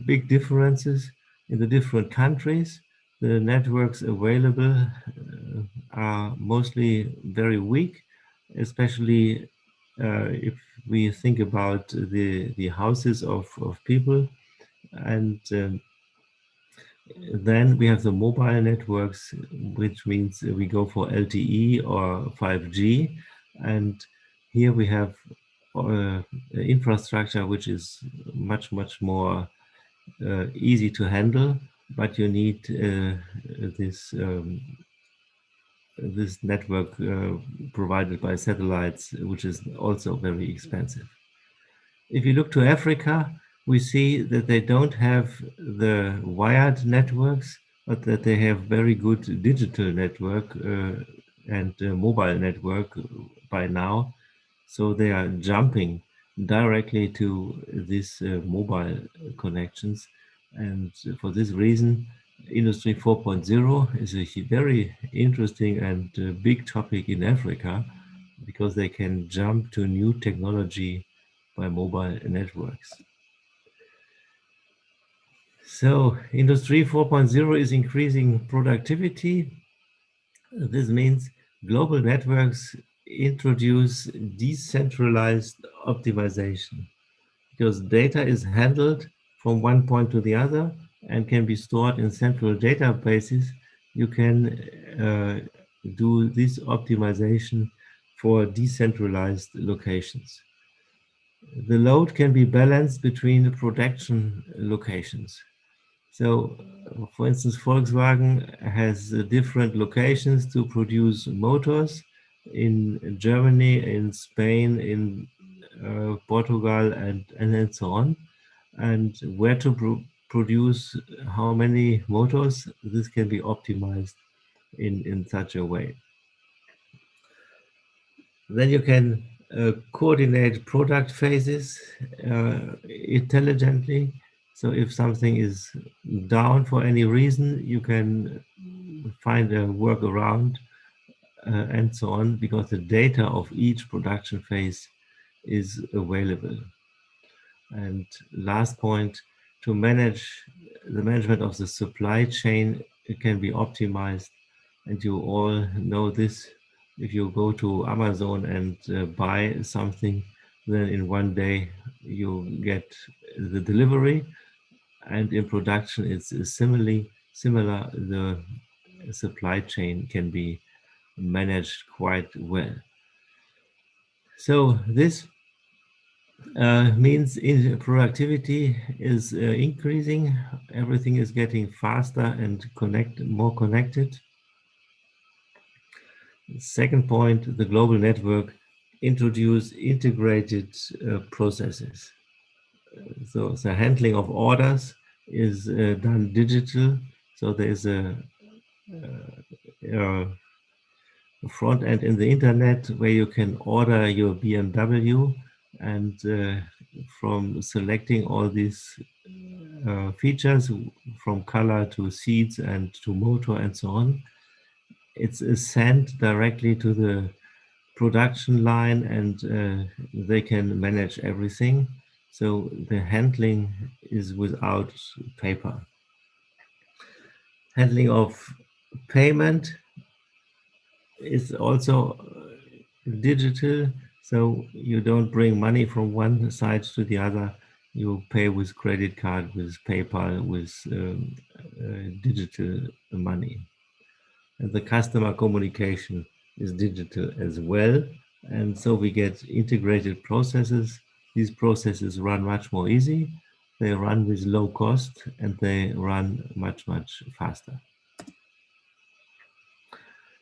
big differences in the different countries. The networks available are mostly very weak, especially if we think about the houses of people. And then we have the mobile networks, which means we go for LTE or 5G. And here we have infrastructure which is much more easy to handle, but you need this network provided by satellites, which is also very expensive. If you look to Africa, we see that they don't have the wired networks, but that they have very good digital network and mobile network by now. So they are jumping directly to these mobile connections. And for this reason, Industry 4.0 is a very interesting and big topic in Africa, because they can jump to new technology by mobile networks. So Industry 4.0 is increasing productivity. This means global networks introduce decentralized optimization, because data is handled from one point to the other and can be stored in central databases. You can do this optimization for decentralized locations. The load can be balanced between production locations. So, for instance, Volkswagen has different locations to produce motors in Germany, in Spain, in Portugal, and so on. And where to produce how many motors, this can be optimized in such a way. Then you can coordinate product phases intelligently. So if something is down for any reason, you can find a workaround and so on, because the data of each production phase is available. And last point, to manage the management of the supply chain, it can be optimized. And you all know this. If you go to Amazon and buy something, then in one day you get the delivery. And in production, it's similar. The supply chain can be managed quite well. So this means productivity is increasing. Everything is getting faster and more connected. Second point, the global network introduce integrated processes. So the handling of orders is done digital. So there is a front end in the internet where you can order your BMW, and from selecting all these features, from color to seats and to motor and so on, it's sent directly to the production line, and they can manage everything. So the handling is without paper. Handling of payment is also digital, so you don't bring money from one side to the other. You pay with credit card, with PayPal, with digital money. And the customer communication is digital as well. And so we get integrated processes. These processes run much more easy. They run with low cost, and they run much, much faster.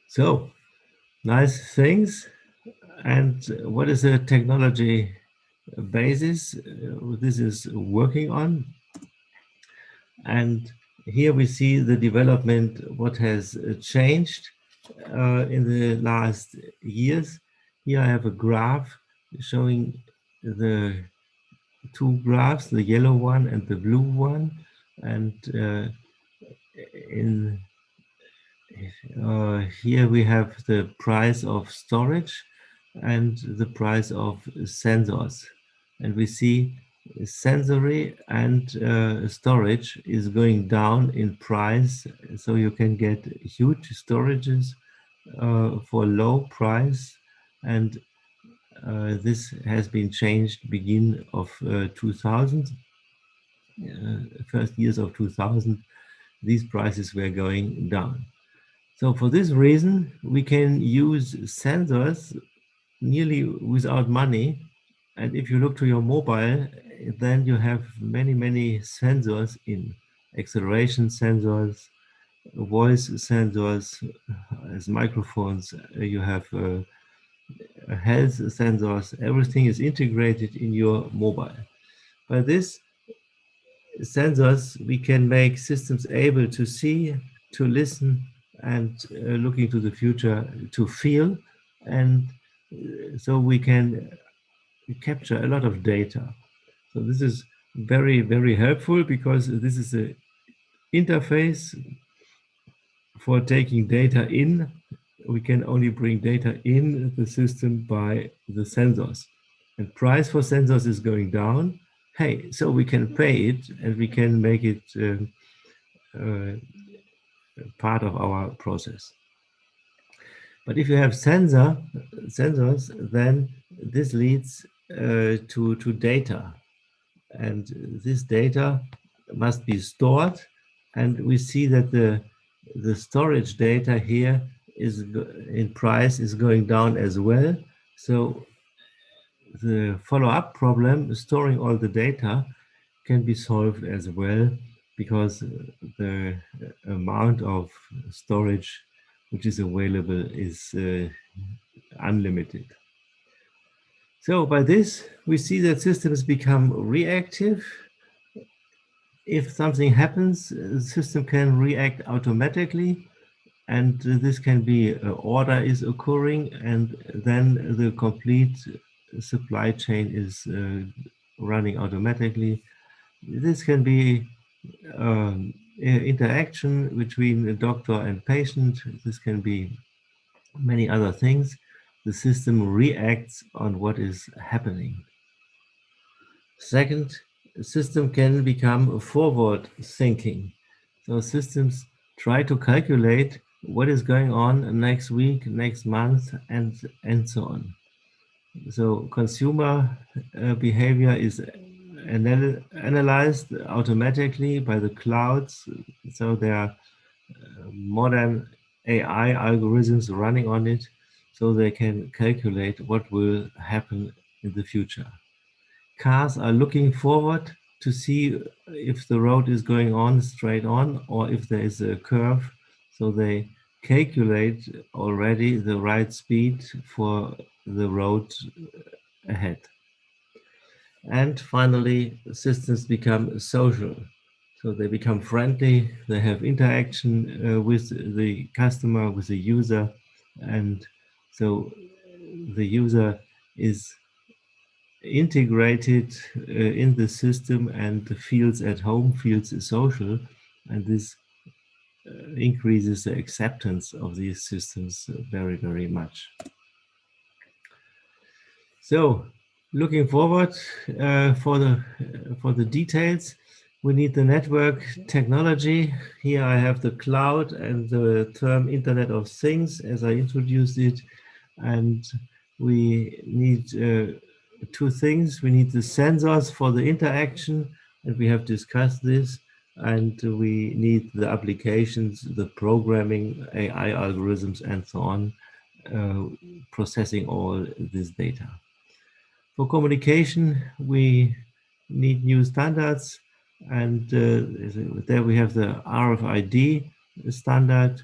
So, nice things. And what is the technology basis this is working on? And here we see the development, what has changed in the last years. Here I have a graph showing the two graphs, the yellow one and the blue one. And here we have the price of storage and the price of sensors. And we see sensory and storage is going down in price. So you can get huge storages for low price. And this has been changed beginning of 2000. First years of 2000, these prices were going down. So for this reason, we can use sensors nearly without money. And if you look to your mobile, then you have many, many sensors in acceleration sensors, voice sensors, as microphones, you have health sensors, everything is integrated in your mobile. By this sensors, we can make systems able to see, to listen, and looking to the future, to feel. And so we can capture a lot of data. So this is very, very helpful, because this is an interface for taking data in. We can only bring data in the system by the sensors. And price for sensors is going down. Hey, so we can pay it, and we can make it part of our process. But if you have sensors, then this leads to data. And this data must be stored. And we see that the storage data here is in price is going down as well. So the follow-up problem, storing all the data, can be solved as well, because the amount of storage which is available is unlimited. So by this, we see that systems become reactive. If something happens, the system can react automatically, and this can be an order is occurring, and then the complete supply chain is running automatically. This can be interaction between a doctor and patient. This can be many other things. The system reacts on what is happening. Second, the system can become forward thinking. So systems try to calculate what is going on next week, next month, and so on. So consumer behavior is analyzed automatically by the clouds. So there are modern AI algorithms running on it, so they can calculate what will happen in the future. Cars are looking forward to see if the road is going on straight on, or if there is a curve. So they calculate already the right speed for the road ahead. And finally, systems become social. So they become friendly, they have interaction with the customer, with the user, And so the user is integrated in the system and feels at home, feels social, and this increases the acceptance of these systems very, very much. So, looking forward for the details, we need the network technology. Here I have the cloud and the term Internet of Things as I introduced it, and we need two things. We need the sensors for the interaction, and we have discussed this, and we need the applications, the programming, AI algorithms, and so on, processing all this data. For communication, we need new standards, and there we have the RFID standard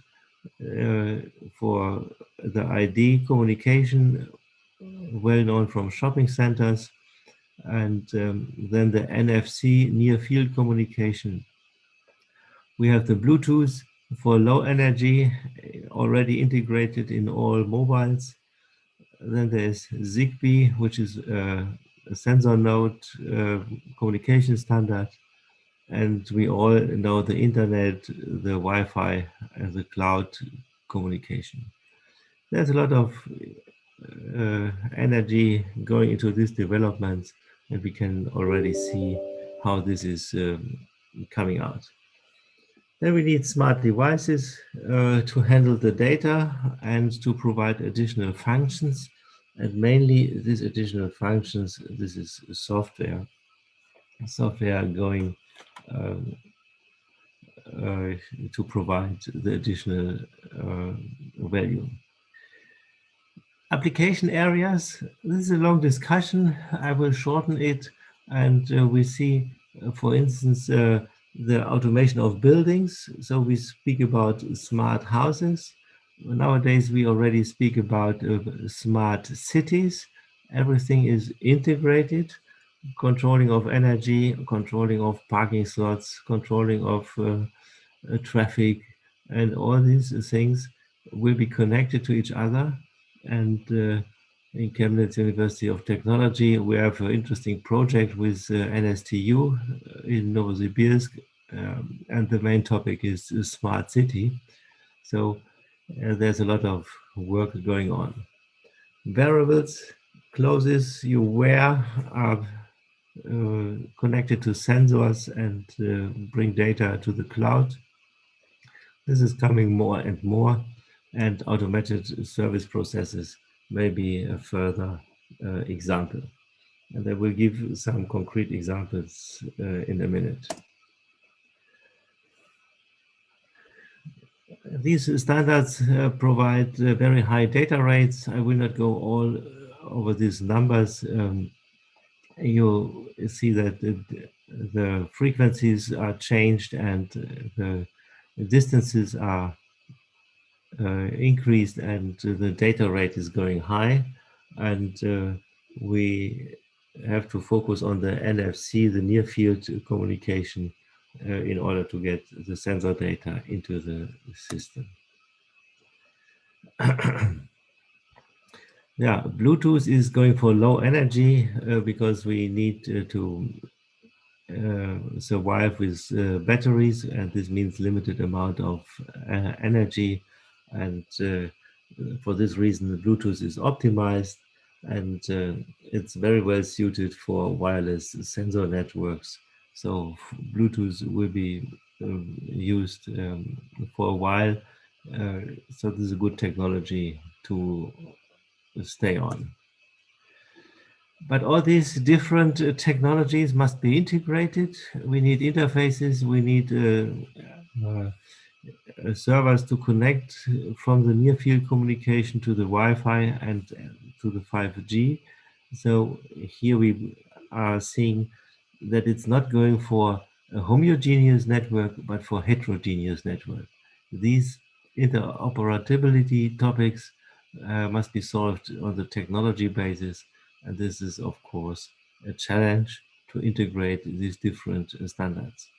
for the ID communication, well known from shopping centers, and then the NFC near field communication. We have the Bluetooth for low energy, already integrated in all mobiles. Then there's Zigbee, which is a sensor node communication standard. And we all know the internet, the Wi-Fi, and the cloud communication. There's a lot of energy going into these developments, and we can already see how this is coming out. Then we need smart devices to handle the data and to provide additional functions. And mainly these additional functions, this is software going to provide the additional value. Application areas, this is a long discussion. I will shorten it, and we see, for instance, the automation of buildings. So we speak about smart houses. Nowadays, we already speak about smart cities. Everything is integrated, controlling of energy, controlling of parking slots, controlling of traffic, and all these things will be connected to each other. And in Chemnitz University of Technology, we have an interesting project with NSTU in Novosibirsk, and the main topic is smart city. So there's a lot of work going on. Wearables, clothes you wear are connected to sensors and bring data to the cloud. This is coming more and more, and automated service processes may be a further example. And I will give some concrete examples in a minute. These standards provide very high data rates. I will not go all over these numbers. You see that the frequencies are changed and the distances are increased, and the data rate is going high, and we have to focus on the NFC, the near field communication, in order to get the sensor data into the system. Yeah, Bluetooth is going for low energy because we need to survive with batteries, and this means limited amount of energy, and for this reason the Bluetooth is optimized, and it's very well suited for wireless sensor networks. So Bluetooth will be used for a while, so this is a good technology to stay on. But all these different technologies must be integrated. We need interfaces, we need servers to connect from the near field communication to the Wi-Fi and to the 5G. So here we are seeing that it's not going for a homogeneous network, but for heterogeneous network. These interoperability topics must be solved on the technology basis. And this is, of course, a challenge to integrate these different standards.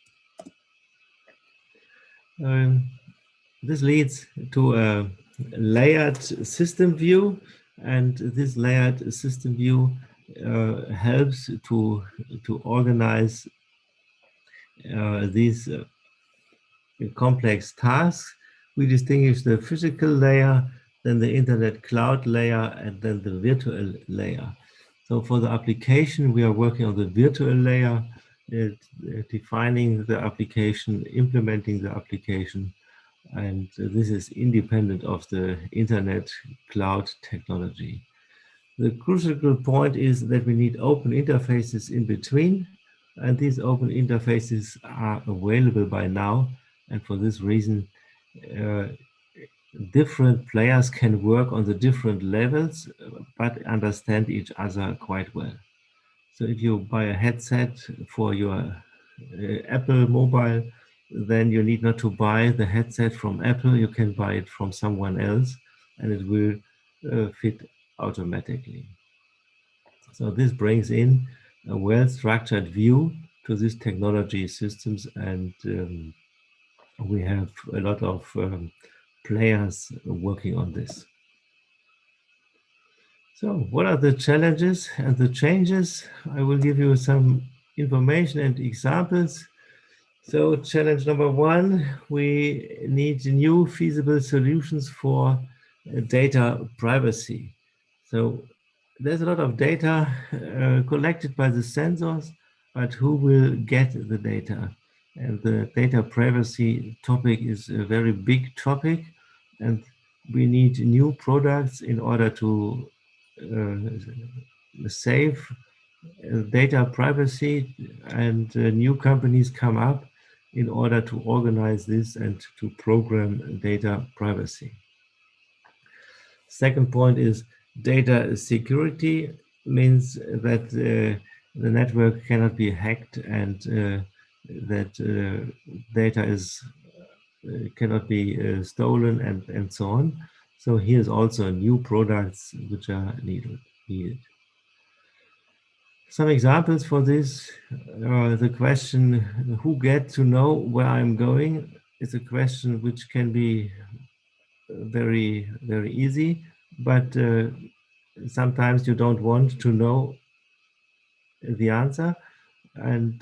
This leads to a layered system view, and this layered system view helps to organize these complex tasks. We distinguish the physical layer, then the internet cloud layer, and then the virtual layer. So for the application, we are working on the virtual layer, defining the application, implementing the application, and this is independent of the internet cloud technology. The crucial point is that we need open interfaces in between, and these open interfaces are available by now, and for this reason different players can work on the different levels but understand each other quite well. So if you buy a headset for your Apple mobile, then you need not to buy the headset from Apple, you can buy it from someone else and it will fit automatically. So this brings in a well-structured view to these technology systems, and we have a lot of players working on this. So what are the challenges and the changes? I will give you some information and examples. So challenge number one, we need new feasible solutions for data privacy. So there's a lot of data collected by the sensors, but who will get the data? And the data privacy topic is a very big topic, and we need new products in order to save data privacy, and new companies come up in order to organize this and to program data privacy. Second point is data security, means that the network cannot be hacked and that data is cannot be stolen and so on. So here's also new products which are needed. Some examples for this, the question, who gets to know where I'm going, is a question which can be very, very easy, but sometimes you don't want to know the answer. And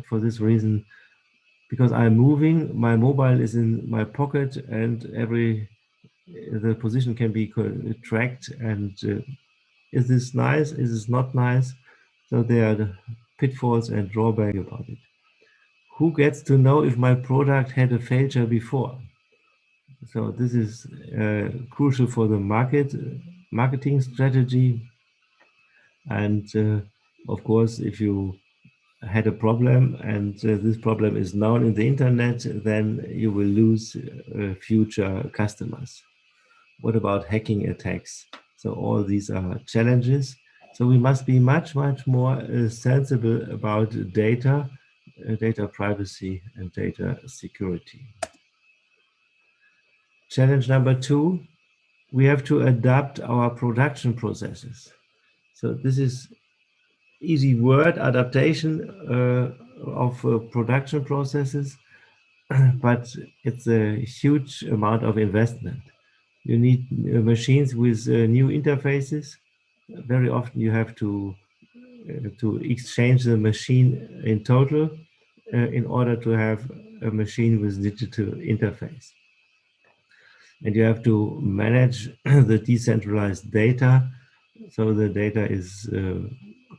for this reason, because I'm moving, my mobile is in my pocket and the position can be tracked, and is this nice, is this not nice? So there are the pitfalls and drawbacks about it. Who gets to know if my product had a failure before? So this is crucial for the marketing strategy. And of course, if you had a problem and this problem is known in the internet, then you will lose future customers. What about hacking attacks? So all these are challenges. So we must be much, much more sensible about data, data privacy and data security. Challenge number two, we have to adapt our production processes. So this is easy word, adaptation of production processes, but it's a huge amount of investment. You need machines with new interfaces. Very often you have to exchange the machine in total in order to have a machine with digital interface. And you have to manage the decentralized data. So the data is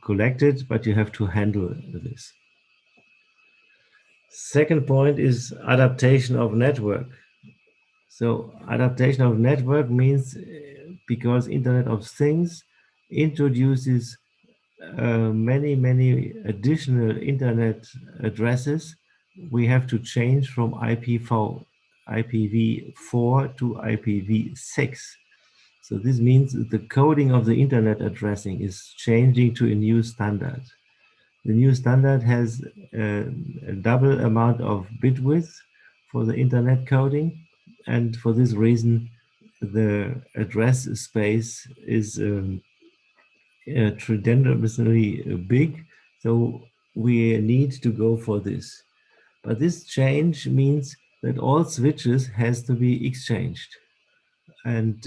collected, but you have to handle this. Second point is adaptation of network. So adaptation of network means because Internet of Things introduces many additional internet addresses, we have to change from IPv4 to IPv6. So this means the coding of the internet addressing is changing to a new standard. The new standard has a double amount of bit width for the internet coding, and for this reason the address space is tremendously big, so we need to go for this. But this change means that all switches has to be exchanged. and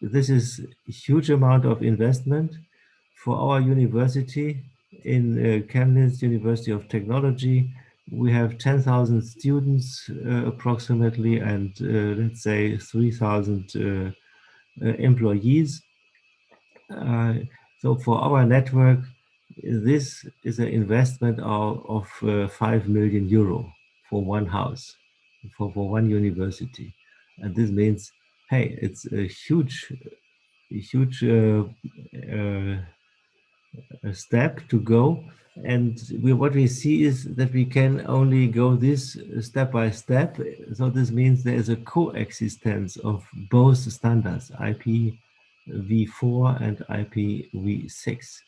this is a huge amount of investment for our university. In Chemnitz University of Technology, we have 10,000 students approximately, and let's say 3,000 employees. So for our network, this is an investment of 5 million euro for one house, for one university. And this means, hey, it's a huge step to go. And what we see is that we can only go this step by step. So this means there is a coexistence of both standards, IPv4 and IPv6.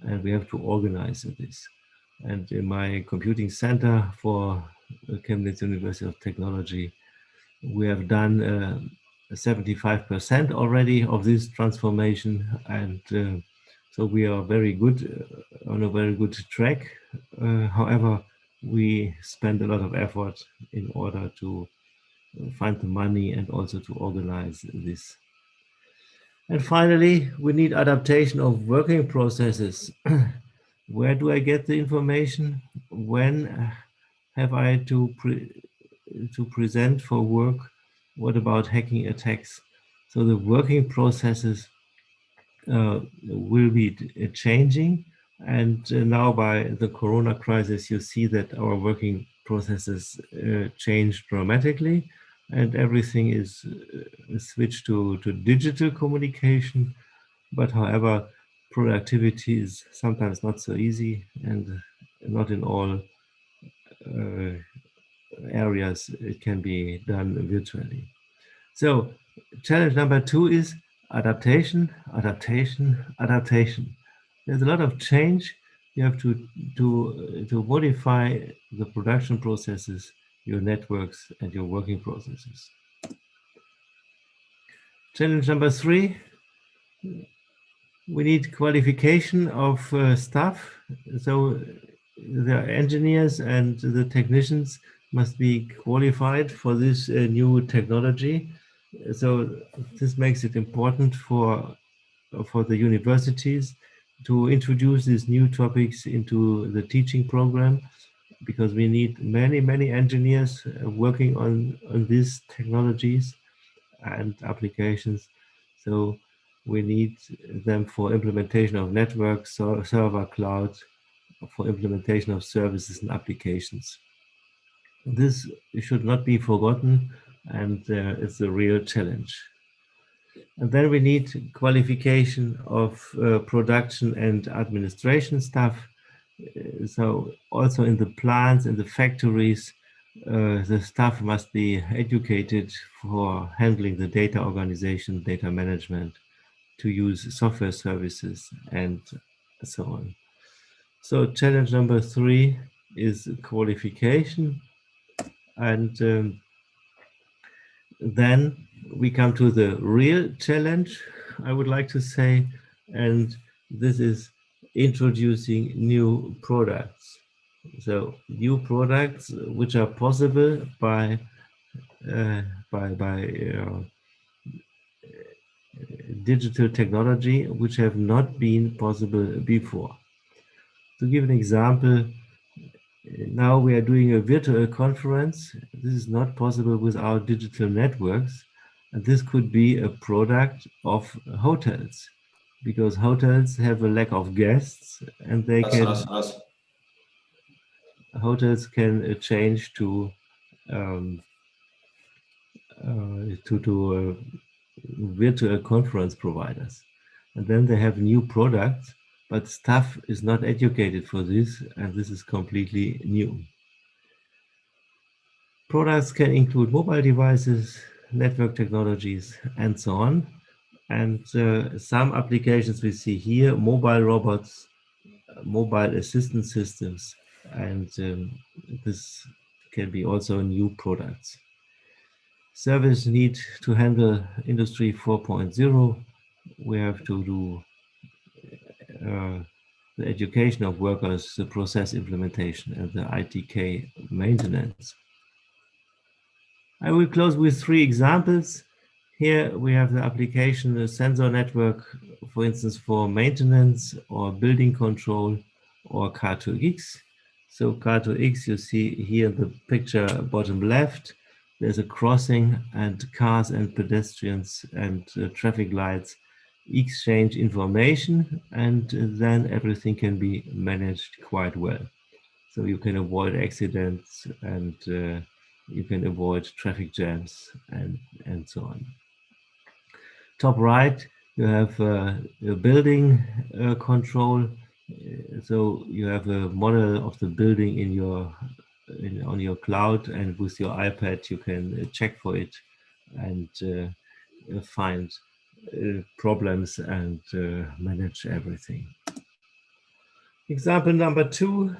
And we have to organize this. And in my computing center for Chemnitz University of Technology, we have done 75% already of this transformation, and so we are very good, on a very good track. However, we spend a lot of effort in order to find the money and also to organize this. And finally, we need adaptation of working processes. Where do I get the information? When have I to present for work? What about hacking attacks? So the working processes will be changing, and now by the Corona crisis, you see that our working processes change dramatically, and everything is switched to digital communication. But however, productivity is sometimes not so easy, and not in all areas it can be done virtually. So challenge number 2 is adaptation, adaptation, adaptation. There's a lot of change. You have to modify the production processes, your networks, and your working processes. Challenge number 3, we need qualification of staff. So the engineers and the technicians must be qualified for this new technology. So this makes it important for the universities to introduce these new topics into the teaching program, because we need many engineers working on these technologies and applications. So we need them for implementation of networks, server, cloud, for implementation of services and applications. This should not be forgotten, and it's a real challenge. And then we need qualification of production and administration staff. So also in the plants, in the factories, the staff must be educated for handling the data organization, data management, to use software services, and so on. So challenge number 3 is qualification. And then we come to the real challenge, I would like to say, and this is introducing new products. So new products which are possible by digital technology, which have not been possible before. To give an example, now we are doing a virtual conference. This is not possible without digital networks. And this could be a product of hotels, because hotels have a lack of guests, and they can, hotels can change to virtual conference providers. And then they have new products, but staff is not educated for this, and this is completely new. Products can include mobile devices, network technologies, and so on. And some applications we see here: mobile robots, mobile assistance systems, and this can be also new products. Service need to handle Industry 4.0. We have to do the education of workers, the process implementation, and the ITK maintenance. I will close with 3 examples. Here we have the application, a sensor network, for instance, for maintenance or building control or Car2X. So Car2X, you see here in the picture bottom left, there's a crossing and cars and pedestrians and traffic lights exchange information, and then everything can be managed quite well. So you can avoid accidents and you can avoid traffic jams and so on. Top right, you have a building control. So you have a model of the building in your on your cloud, and with your iPad you can check for it and find problems and manage everything. Example number 2,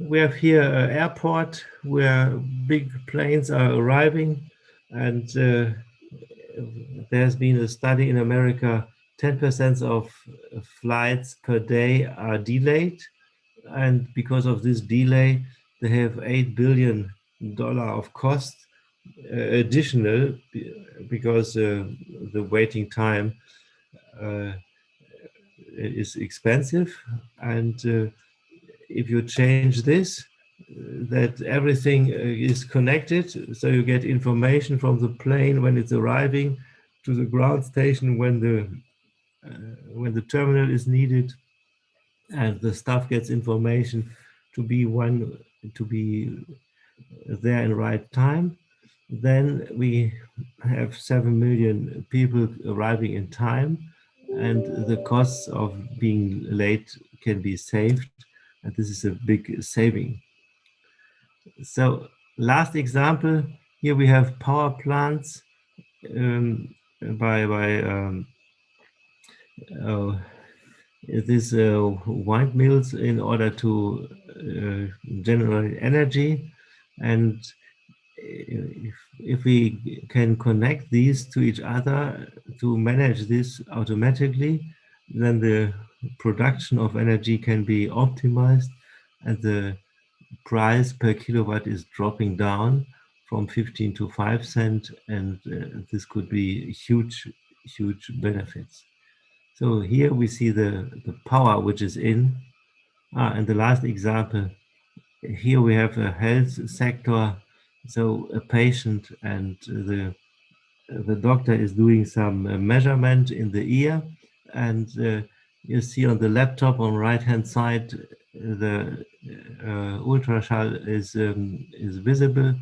we have here an airport where big planes are arriving, and there's been a study in America, 10% of flights per day are delayed, and because of this delay, they have $8 billion of cost additional, because the waiting time is expensive. And if you change this, that everything is connected, so you get information from the plane when it's arriving to the ground station when the terminal is needed, and the staff gets information to be there in right time. Then we have 7 million people arriving in time, and the costs of being late can be saved, and this is a big saving. So last example, here we have power plants these windmills in order to generate energy, and if we can connect these to each other to manage this automatically, then the production of energy can be optimized, and the price per kilowatt is dropping down from 15 to 5 cents, and this could be huge benefits. So here we see the power which is in. And the last example, here we have a health sector. So a patient and the doctor is doing some measurement in the ear, and you see on the laptop on right hand side the ultrasound is visible,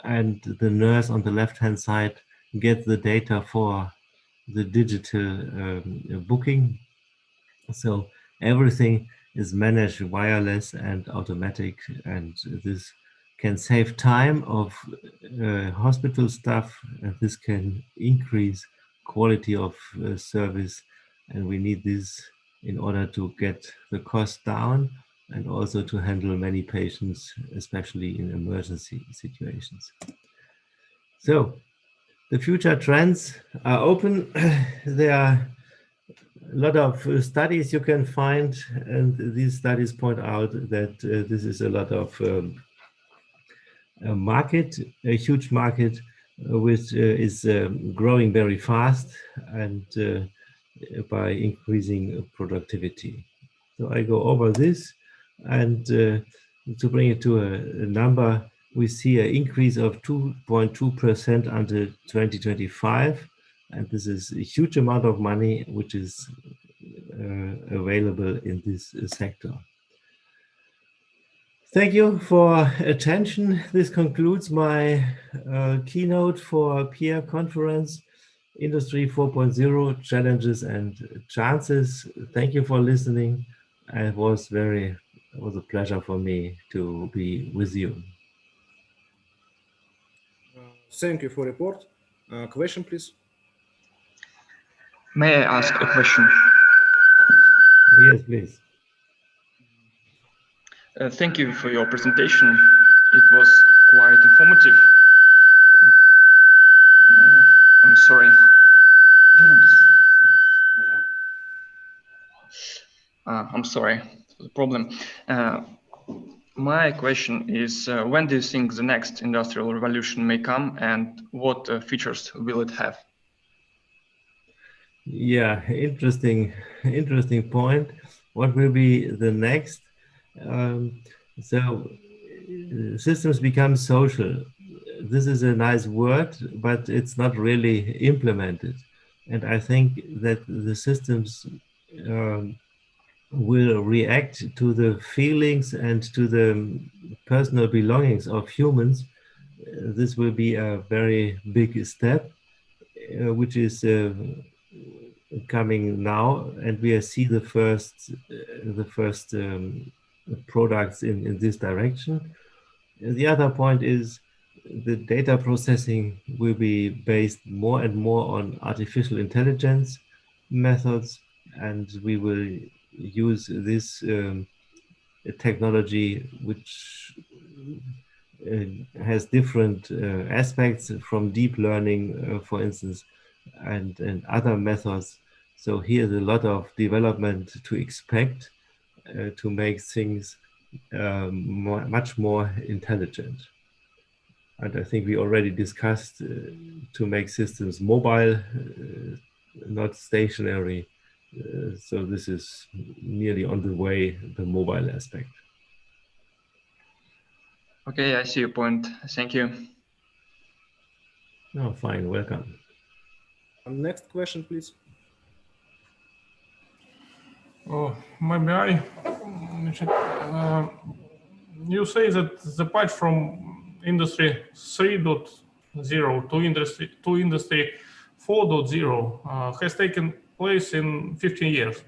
and the nurse on the left hand side gets the data for the digital booking. So everything is managed wireless and automatic, and this can save time of hospital staff, and this can increase quality of service, and we need this in order to get the cost down and also to handle many patients, especially in emergency situations. So the future trends are open. There are a lot of studies you can find, and these studies point out that this is a lot of a huge market, which is growing very fast and by increasing productivity. So I go over this, and to bring it to a number, we see an increase of 2.2% until 2025. And this is a huge amount of money which is available in this sector. Thank you for attention. This concludes my keynote for PIERE conference, Industry 4.0 Challenges and Chances. Thank you for listening. It was a pleasure for me to be with you. Thank you for report. Question, please. May I ask a question? Yes, please. Thank you for your presentation. It was quite informative. I'm sorry. I'm sorry for the problem. My question is, when do you think the next industrial revolution may come, and what features will it have? Yeah, interesting point. What will be the next? So systems become social. This is a nice word, but it's not really implemented. And I think that the systems will react to the feelings and to the personal belongings of humans. This will be a very big step, which is coming now, and we see the first products in this direction. The other point is the data processing will be based more and more on artificial intelligence methods, and we will use this technology, which has different aspects from deep learning, for instance, and other methods. So here's a lot of development to expect to make things much more intelligent. And I think we already discussed to make systems mobile, not stationary. So this is nearly on the way, the mobile aspect. Okay, I see your point. Thank you. Oh, fine, welcome. Next question, please. Maybe I. You say that the patch from industry 3.0 to industry 4.0 has taken place in 15 years.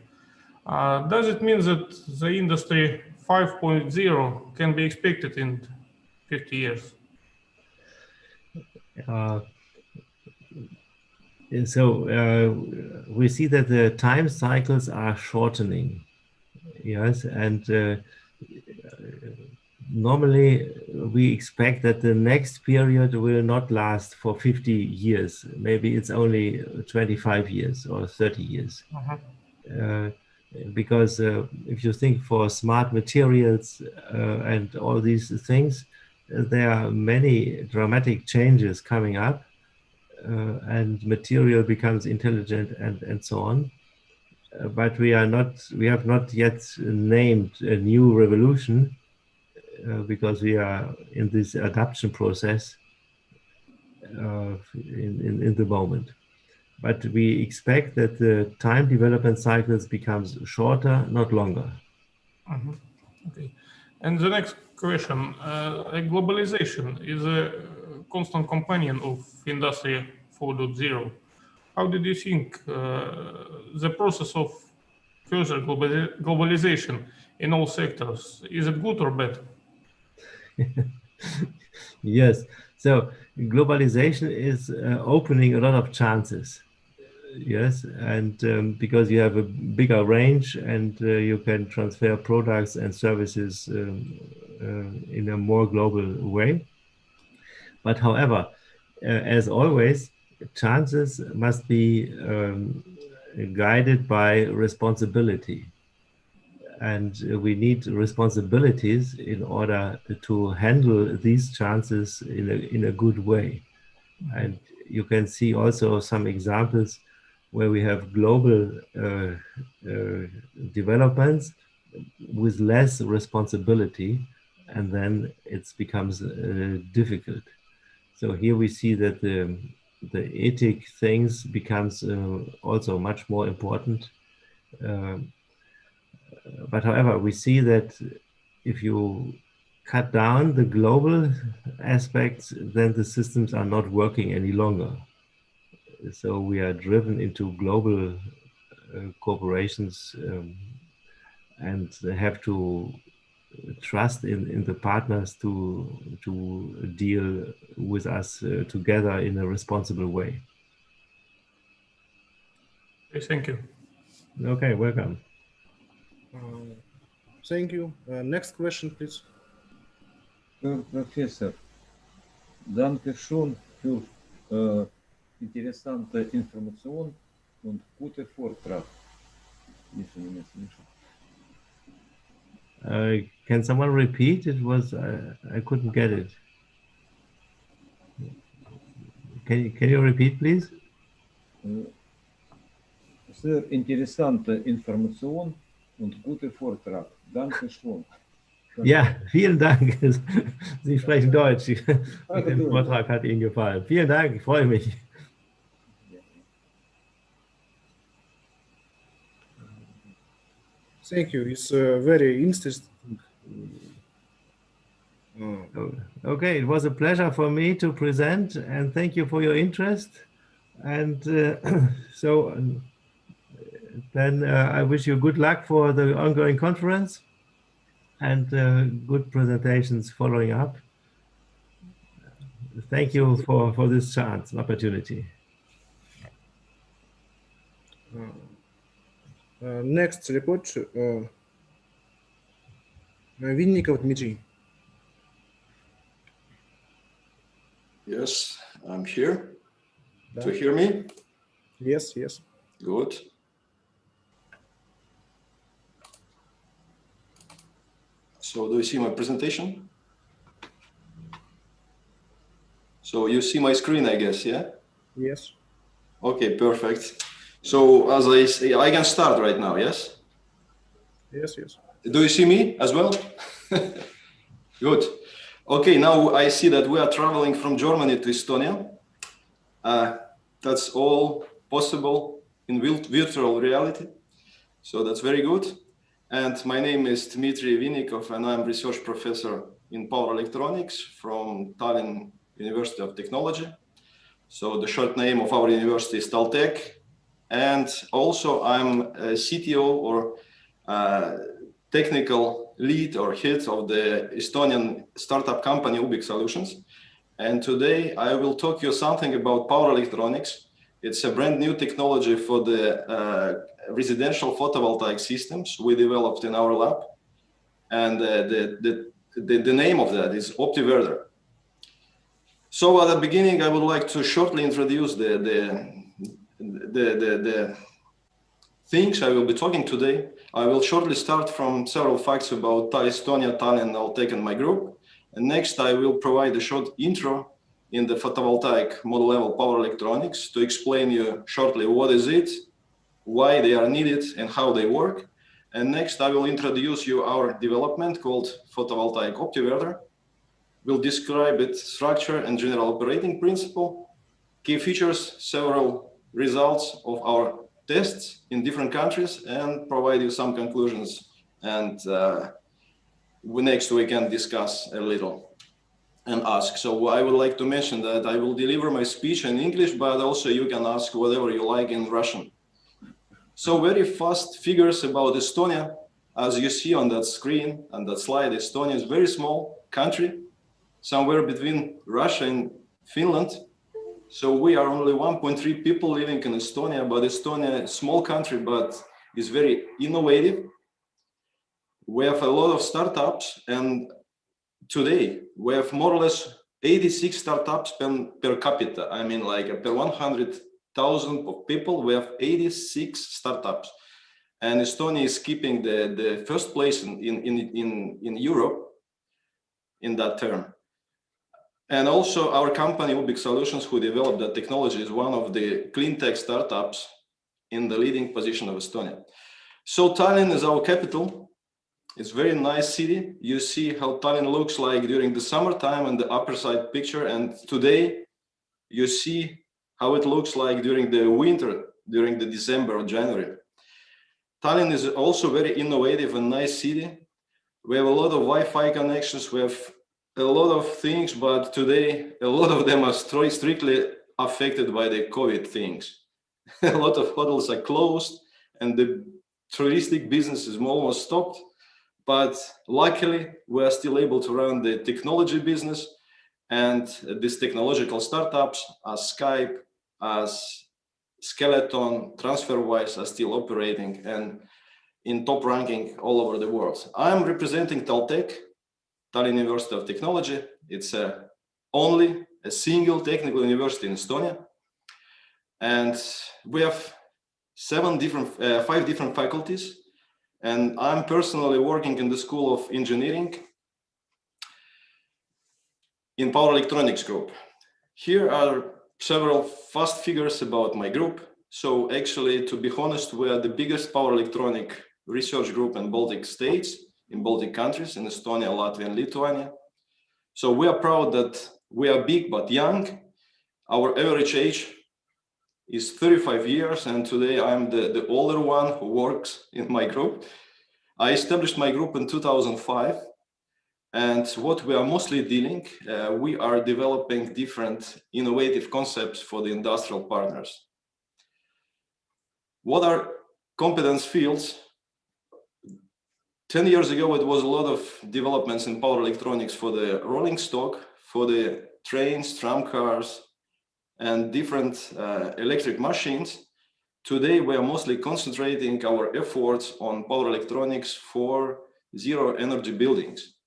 Does it mean that the industry 5.0 can be expected in 50 years? So we see that the time cycles are shortening. Yes, and normally we expect that the next period will not last for 50 years. Maybe it's only 25 years or 30 years. Because if you think for smart materials and all these things, there are many dramatic changes coming up, and material becomes intelligent and so on. But we have not yet named a new revolution because we are in this adaptation process in the moment. But we expect that the time development cycles becomes shorter, not longer. Okay. And the next question, globalization is a constant companion of Industry 4.0. How did you think the process of further globalization in all sectors, is it good or bad? Yes, so globalization is opening a lot of chances. Yes, and because you have a bigger range and you can transfer products and services in a more global way. But however, as always, chances must be guided by responsibility. And we need responsibilities in order to handle these chances in a good way. And you can see also some examples where we have global developments with less responsibility, and then it becomes difficult. So here we see that the ethic things becomes also much more important. But however, we see that if you cut down the global aspects, then the systems are not working any longer. So we are driven into global corporations and have to trust in the partners to deal with us together in a responsible way. Okay, thank you. Okay, welcome. Thank you. Next question, please. Professor, danke schön für interessante Information und gute Vortrag. Can someone repeat? It was I couldn't get it. Can you repeat, please? Sehr interessanter Information und guter Vortrag. Danke schön. Ja, vielen Dank. Sie sprechen Deutsch. Der Vortrag hat Ihnen gefallen. Vielen Dank, ich freue mich. Thank you. It's very interesting. Okay, it was a pleasure for me to present, and thank you for your interest. And so then I wish you good luck for the ongoing conference and good presentations following up. Thank you for this chance, opportunity. Next report, Vinnikov Dmitry. Yes, I'm here. Do you hear me? Yes, yes. Good. So do you see my presentation? So you see my screen, I guess, yeah? Yes. Okay, perfect. So as I say, I can start right now, yes? Yes, yes. Do you see me as well? Good. Okay, now I see that we are traveling from Germany to Estonia. That's all possible in virtual reality. So that's very good. And my name is Dmitry Vinnikov, and I'm research professor in power electronics from Tallinn University of Technology. So the short name of our university is TalTech. And also I'm a CTO or technical lead or head of the Estonian startup company Ubik Solutions. And today I will talk you something about power electronics. It's a brand new technology for the residential photovoltaic systems we developed in our lab. And the name of that is OptiVerter. So at the beginning, I would like to shortly introduce the things I will be talking today. I will shortly start from several facts about Estonia, Tallinn, Altec, and my group. And next, I will provide a short intro in the photovoltaic model level power electronics to explain you shortly what is it, why they are needed, and how they work. And next, I will introduce you our development called photovoltaic OptiVerter. We'll describe its structure and general operating principle, key features, several results of our tests in different countries, and provide you some conclusions. And next we can discuss a little and ask. So I would like to mention that I will deliver my speech in English, but also you can ask whatever you like in Russian. So very fast figures about Estonia. As you see on that screen, on that slide, Estonia is a very small country, somewhere between Russia and Finland. So we are only 1.3 people living in Estonia, but Estonia is a small country, but is very innovative. We have a lot of startups, and today we have more or less 86 startups per capita. I mean, like per 100,000 of people, we have 86 startups. And Estonia is keeping the first place in Europe in that term. And also our company, Ubik Solutions, who developed that technology, is one of the clean tech startups in the leading position of Estonia. So Tallinn is our capital. It's a very nice city. You see how Tallinn looks like during the summertime on the upper side picture. And today you see how it looks like during the winter, during the December or January. Tallinn is also very innovative and nice city. We have a lot of Wi-Fi connections. We have a lot of things, but today a lot of them are strictly affected by the COVID things. A lot of hotels are closed and the touristic business is almost stopped. But luckily, we are still able to run the technology business, and these technological startups as Skype, as Skeleton, TransferWise are still operating and in top ranking all over the world. I'm representing TalTech, Tallinn University of Technology. It's only a single technical university in Estonia. And we have 5 different faculties. And I'm personally working in the School of Engineering in Power Electronics group. Here are several fast figures about my group. So actually, to be honest, we are the biggest power electronic research group in Baltic states, in Baltic countries, in Estonia, Latvia, and Lithuania. So we are proud that we are big but young. Our average age is 35 years, and today I'm the older one who works in my group. I established my group in 2005, and what we are mostly dealing, we are developing different innovative concepts for the industrial partners. What are competence fields? 10 years ago, it was a lot of developments in power electronics for the rolling stock, for the trains, tram cars, and different electric machines. Today, we are mostly concentrating our efforts on power electronics for zero energy buildings.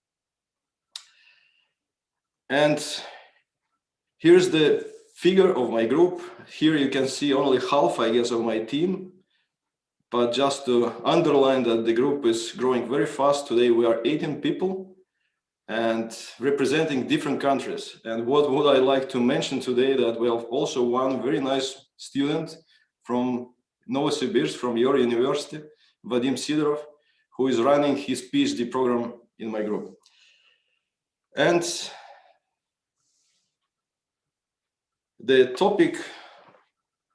And here's the figure of my group. Here you can see only half, I guess, of my team. But just to underline that the group is growing very fast. Today, we are 18 people and representing different countries. And what would I like to mention today, that we have also one very nice student from Novosibirsk, from your university, Vadim Sidorov, who is running his PhD program in my group. And the topic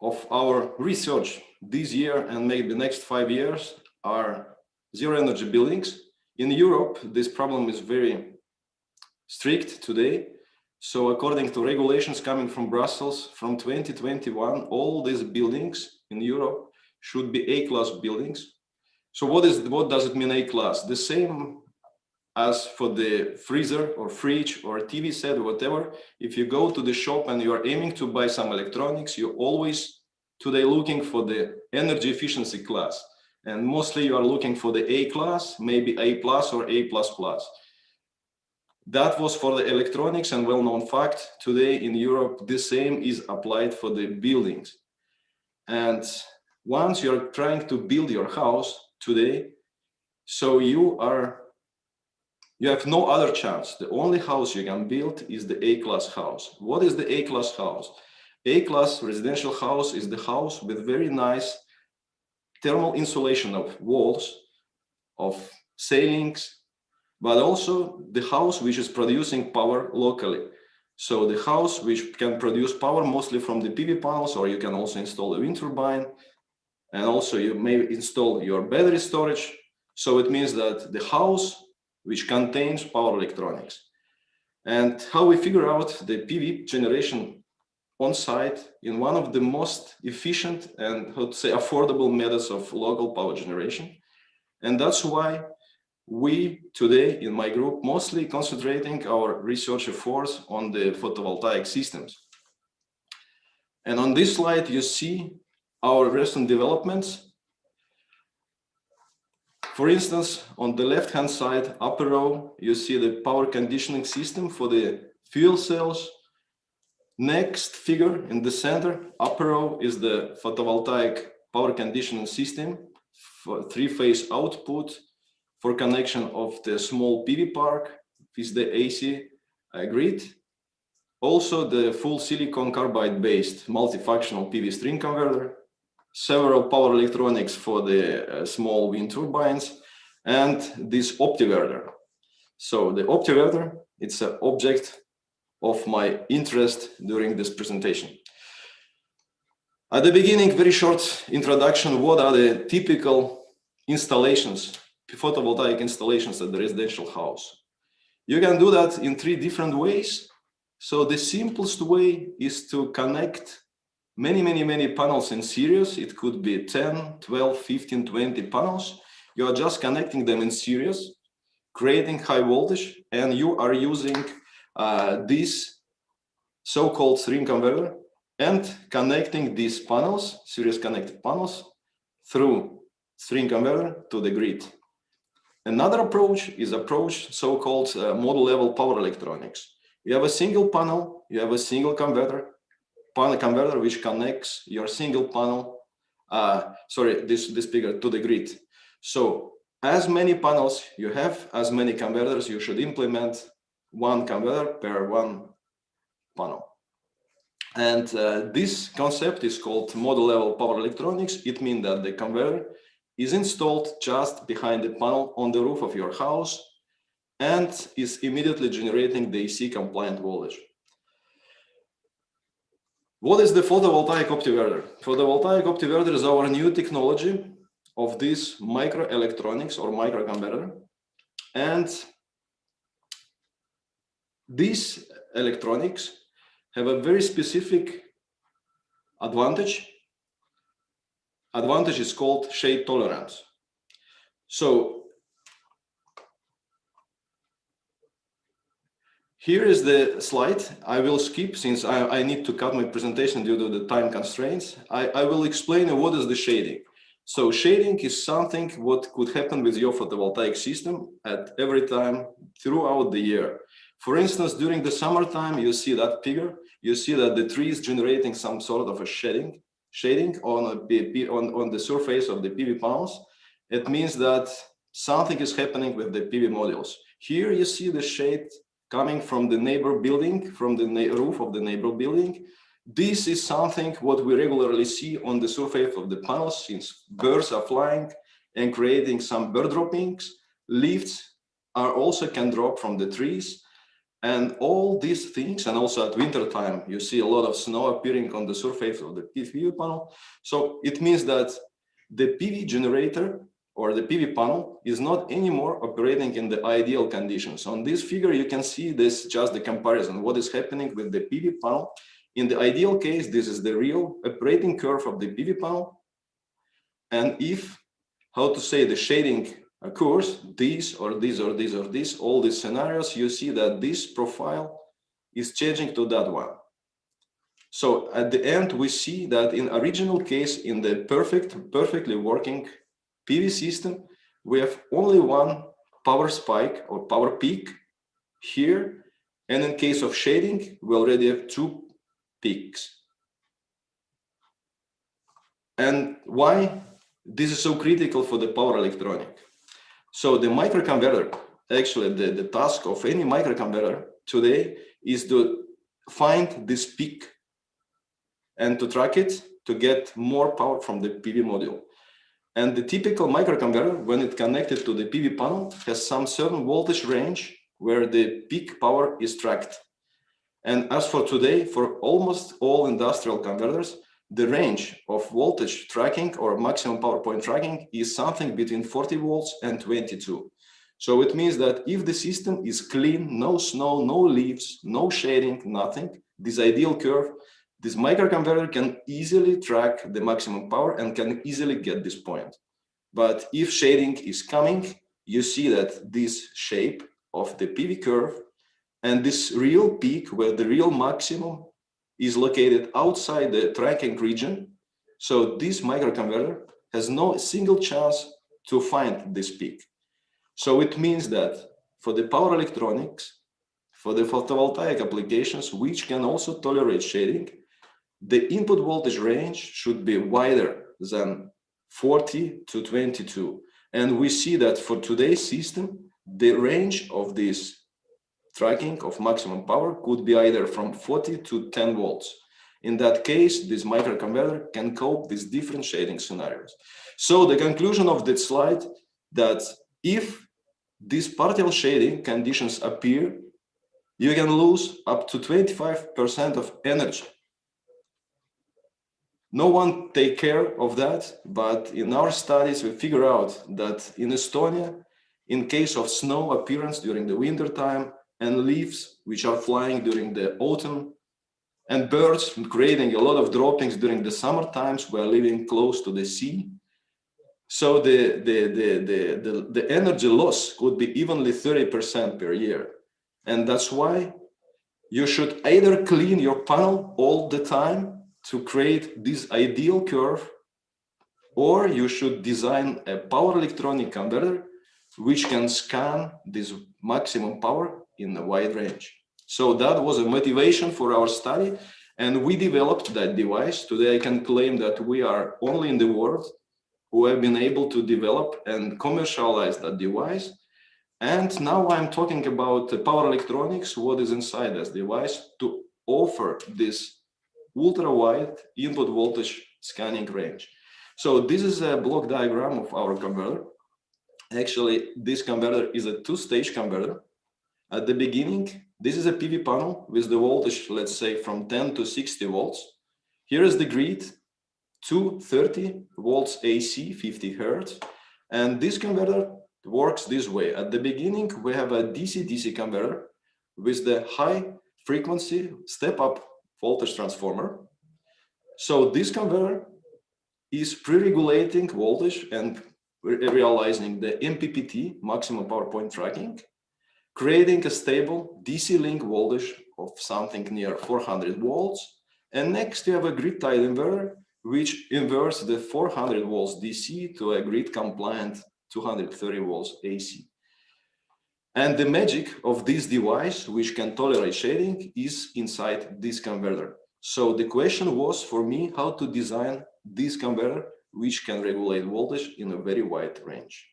of our research this year and maybe the next 5 years are zero energy buildings. In Europe, this problem is very strict today. So according to regulations coming from Brussels, from 2021, all these buildings in Europe should be A-class buildings. So what does it mean A-class? The same as for the freezer or fridge or TV set or whatever. If you go to the shop and you are aiming to buy some electronics, you're always today looking for the energy efficiency class. And mostly you are looking for the A class, maybe A plus or A++. That was for the electronics, and well-known fact, today in Europe, the same is applied for the buildings. And once you're trying to build your house today, so you have no other chance. The only house you can build is the A-class house. What is the A-class house? A-class residential house is the house with very nice thermal insulation of walls, of ceilings, but also the house which is producing power locally. So the house which can produce power mostly from the PV panels, or you can also install a wind turbine, and also you may install your battery storage. So it means that the house which contains power electronics. And how we figure out the PV generation on site in one of the most efficient and, how to say, affordable methods of local power generation. And that's why we today in my group mostly concentrating our research efforts on the photovoltaic systems. And on this slide, you see our recent developments. For instance, on the left-hand side, upper row, you see the power conditioning system for the fuel cells. Next figure in the center, upper row, is the photovoltaic power conditioning system for three-phase output for connection of the small PV park with the AC grid. Also, the full silicon carbide-based multifunctional PV string converter, several power electronics for the small wind turbines, and this optiverter. So the optiverter, it's an object of my interest during this presentation. At the beginning, very short introduction, what are the typical installations, photovoltaic installations at the residential house? You can do that in 3 different ways. So the simplest way is to connect many panels in series. It could be 10, 12, 15, 20 panels. You are just connecting them in series, creating high voltage, and you are using this so-called string converter and connecting these panels, series connected panels, through string converter to the grid. Another approach is so-called module level power electronics. You have a single panel, you have a single converter which connects your single panel, this figure to the grid. So as many panels you have, as many converters you should implement, one converter per one panel. And this concept is called model level power electronics. It means that the converter is installed just behind the panel on the roof of your house and is immediately generating the AC compliant voltage. What is the photovoltaic optiverter? Photovoltaic optiverter is our new technology of this microelectronics or microconverter. And these electronics have a very specific advantage. Advantage is called shade tolerance. So here is the slide. I will skip since I need to cut my presentation due to the time constraints. I will explain what is the shading. So shading is something what could happen with your photovoltaic system at every time throughout the year. For instance, during the summertime, you see that figure. You see that the tree is generating some sort of a shading on the surface of the PV panels. It means that something is happening with the PV modules. Here you see the shade coming from the neighbor building, from the roof of the neighbor building. This is something what we regularly see on the surface of the panels, since birds are flying and creating some bird droppings. Leaves are also can drop from the trees. And all these things, and also at winter time, you see a lot of snow appearing on the surface of the PV panel. So it means that the PV generator or the PV panel is not anymore operating in the ideal conditions. On this figure, you can see this just the comparison, what is happening with the PV panel. In the ideal case, this is the real operating curve of the PV panel. And if, how to say, the shading occurs, this or this or this or this, all these scenarios, you see that this profile is changing to that one. So at the end, we see that in original case, in the perfectly working PV system, we have only one power spike or power peak here. And in case of shading, we already have two peaks. And why this is so critical for the power electronic? So the microconverter, actually the task of any microconverter today is to find this peak and to track it to get more power from the PV module. And the typical microconverter, when it connected to the PV panel, has some certain voltage range where the peak power is tracked. And as for today, for almost all industrial converters, the range of voltage tracking or maximum power point tracking is something between 40 volts and 22. So it means that if the system is clean, no snow, no leaves, no shading, nothing, this ideal curve, this microconverter can easily track the maximum power and can easily get this point. But if shading is coming, you see that this shape of the PV curve and this real peak where the real maximum is located outside the tracking region. So this microconverter has no single chance to find this peak. So it means that for the power electronics, for the photovoltaic applications, which can also tolerate shading, the input voltage range should be wider than 40 to 22. And we see that for today's system, the range of this tracking of maximum power could be either from 40 to 10 volts. In that case, this microconverter can cope with different shading scenarios. So the conclusion of that slide, that if these partial shading conditions appear, you can lose up to 25% of energy. No one take care of that, but in our studies, we figure out that in Estonia, in case of snow appearance during the winter time and leaves which are flying during the autumn and birds creating a lot of droppings during the summer times, we are living close to the sea. So the energy loss could be evenly 30% per year. And that's why you should either clean your panel all the time to create this ideal curve, or you should design a power electronic converter which can scan this maximum power in a wide range. So that was a motivation for our study, and we developed that device. Today I can claim that we are only in the world who have been able to develop and commercialize that device. And now I'm talking about the power electronics, what is inside this device, to offer this ultra-wide input voltage scanning range. So this is a block diagram of our converter. Actually, this converter is a two-stage converter. At the beginning, this is a PV panel with the voltage, let's say, from 10 to 60 volts. Here is the grid, 230 volts AC, 50 hertz. And this converter works this way. At the beginning, we have a DC-DC converter with the high frequency step-up voltage transformer. So this converter is pre-regulating voltage and realizing the MPPT, maximum power point tracking, creating a stable DC link voltage of something near 400 volts. And next you have a grid-tied inverter, which inverts the 400 volts DC to a grid-compliant 230 volts AC. And the magic of this device, which can tolerate shading, is inside this converter. So the question was for me how to design this converter, which can regulate voltage in a very wide range.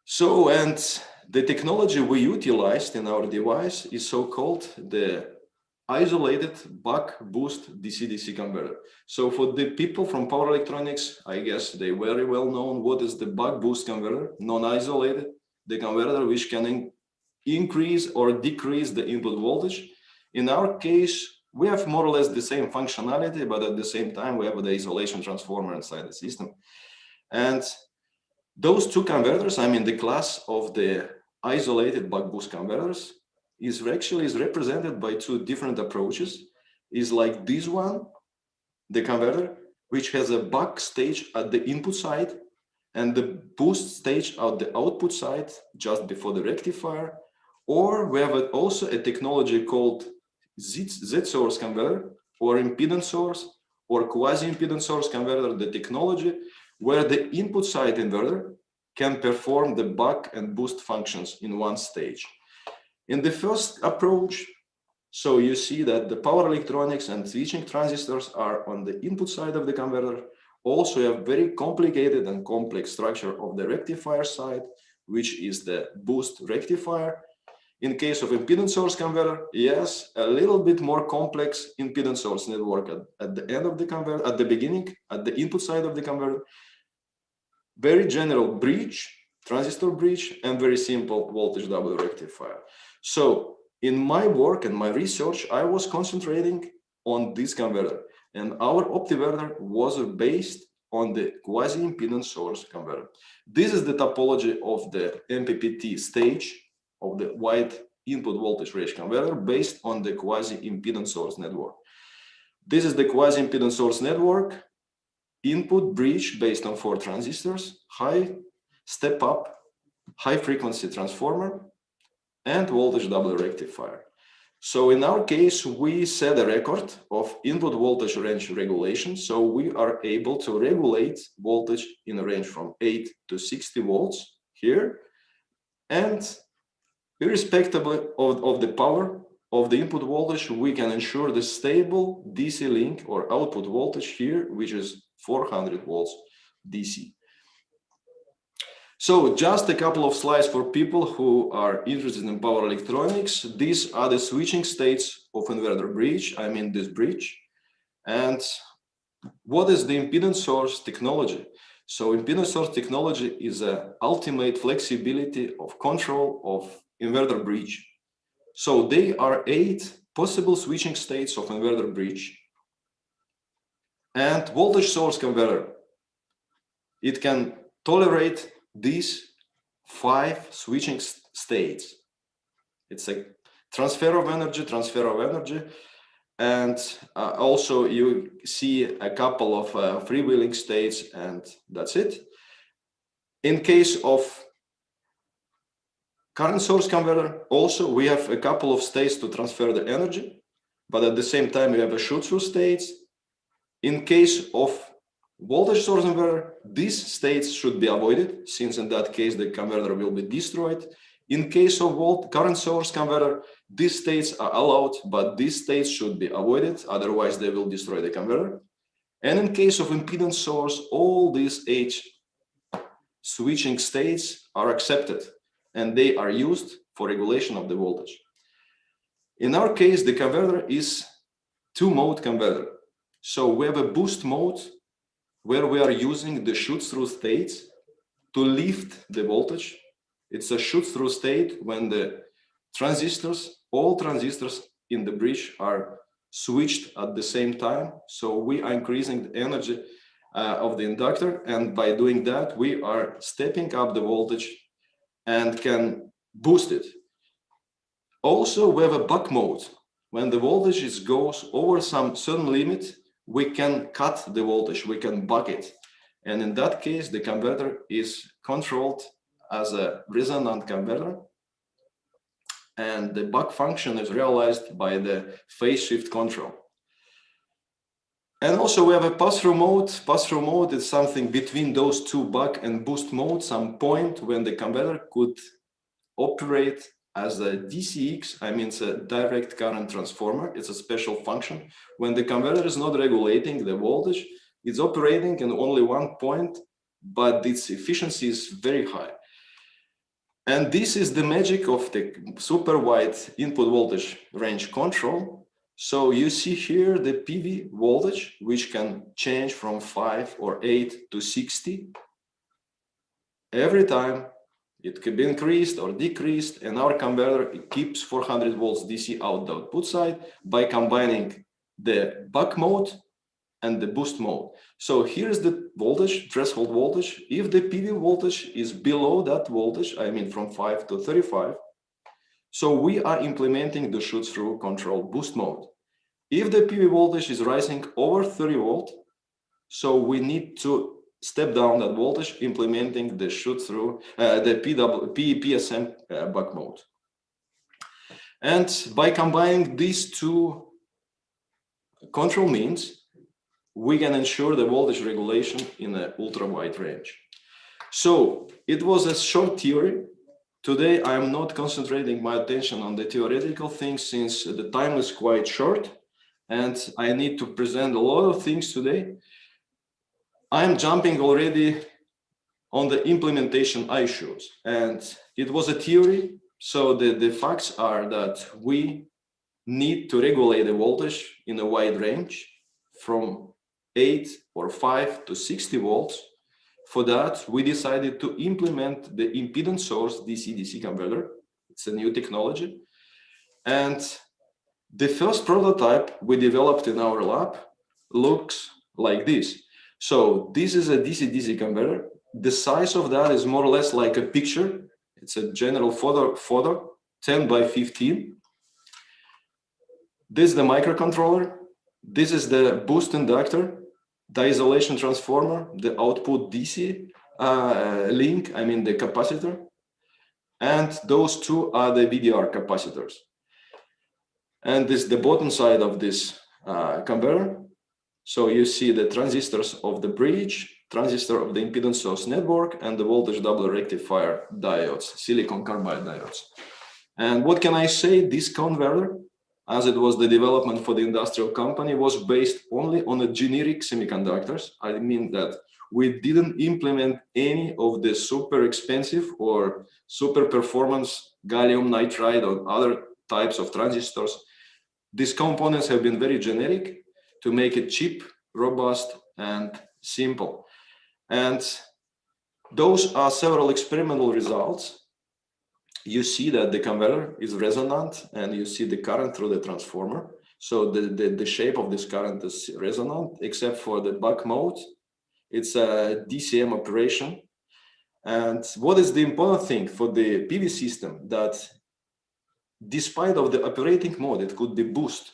So, and the technology we utilized in our device is so-called the isolated buck boost DC-DC converter. So for the people from power electronics, I guess they very well know what is the buck boost converter, non-isolated, the converter which can increase or decrease the input voltage. In our case, we have more or less the same functionality, but at the same time, we have the isolation transformer inside the system. And those two converters, I'm in the class of the isolated buck boost converters, is represented by two different approaches. Is like this one, the converter, which has a buck stage at the input side and the boost stage at the output side just before the rectifier. Or we have also a technology called Z-source converter or impedance source or quasi-impedance source converter, the technology where the input side inverter can perform the buck and boost functions in one stage. In the first approach, so you see that the power electronics and switching transistors are on the input side of the converter. Also, you have very complicated and complex structure of the rectifier side, which is the boost rectifier. In case of impedance source converter, yes, a little bit more complex impedance source network at the end of the converter, at the beginning, at the input side of the converter. Very general bridge, transistor bridge, and very simple voltage double rectifier. So in my work and my research, I was concentrating on this converter, and our optiverter was based on the quasi-impedance source converter. This is the topology of the MPPT stage of the wide input voltage range converter based on the quasi-impedance source network. This is the quasi-impedance source network, input bridge based on 4 transistors, high step up, high frequency transformer, and voltage double rectifier. So in our case, we set a record of input voltage range regulation. So we are able to regulate voltage in a range from 8 to 60 volts here. And irrespective of the power of the input voltage, we can ensure the stable DC link or output voltage here, which is 400 volts DC. So just a couple of slides for people who are interested in power electronics. These are the switching states of inverter bridge. I mean this bridge. And what is the impedance source technology? So impedance source technology is an ultimate flexibility of control of inverter bridge. So they are 8 possible switching states of inverter bridge. And voltage source converter, it can tolerate these 5 switching states. It's a transfer of energy, and also you see a couple of freewheeling states, and that's it. In case of current source converter, also we have a couple of states to transfer the energy, but at the same time we have a shoot-through states. In case of voltage source inverter, these states should be avoided, since in that case the converter will be destroyed. In case of current source converter, these states are allowed, but these states should be avoided, otherwise they will destroy the converter. And in case of impedance source, all these 8 switching states are accepted, and they are used for regulation of the voltage. In our case, the converter is two-mode converter. So we have a boost mode where we are using the shoot-through states to lift the voltage. It's a shoot-through state when the transistors, all transistors in the bridge are switched at the same time. So we are increasing the energy of the inductor, and by doing that, we are stepping up the voltage and can boost it. Also, we have a buck mode. When the voltage goes over some certain limit, we can cut the voltage, we can buck it. And in that case, the converter is controlled as a resonant converter. And the buck function is realized by the phase shift control. And also we have a pass-through mode. Pass-through mode is something between those two buck and boost modes, some point when the converter could operate as a DCX, I mean, it's a direct current transformer. It's a special function. When the converter is not regulating the voltage, it's operating in only one point, but its efficiency is very high. And this is the magic of the super wide input voltage range control. So you see here the PV voltage, which can change from 5 or 8 to 60 every time. It can be increased or decreased, and our converter keeps 400 volts DC output side by combining the buck mode and the boost mode. So here's the voltage, threshold voltage. If the PV voltage is below that voltage, I mean from 5 to 35, so we are implementing the shoot-through control boost mode. If the PV voltage is rising over 30 volt, so we need to step down that voltage, implementing the shoot-through, the PSM buck mode. And by combining these two control means, we can ensure the voltage regulation in an ultra-wide range. So it was a short theory. Today, I am not concentrating my attention on the theoretical things since the time is quite short and I need to present a lot of things today. I'm jumping already on the implementation issues, and it was a theory. So the facts are that we need to regulate the voltage in a wide range from 8 or 5 to 60 volts. For that, we decided to implement the impedance source DC-DC converter. It's a new technology. And the first prototype we developed in our lab looks like this. So this is a DC-DC converter. The size of that is more or less like a picture. It's a general photo 10 by 15. This is the microcontroller. This is the boost inductor, the isolation transformer, the output DC link, I mean the capacitor. And those two are the VDR capacitors. And this is the bottom side of this converter. So you see the transistors of the bridge, transistor of the impedance source network, and the voltage double rectifier diodes, silicon carbide diodes. And what can I say? This converter, as it was the development for the industrial company, was based only on the generic semiconductors. I mean that we didn't implement any of the super expensive or super performance gallium nitride or other types of transistors. These components have been very generic to make it cheap, robust, and simple. And those are several experimental results. You see that the converter is resonant, and you see the current through the transformer. So the shape of this current is resonant, except for the buck mode. It's a DCM operation. And what is the important thing for the PV system, that despite of the operating mode, it could be boost,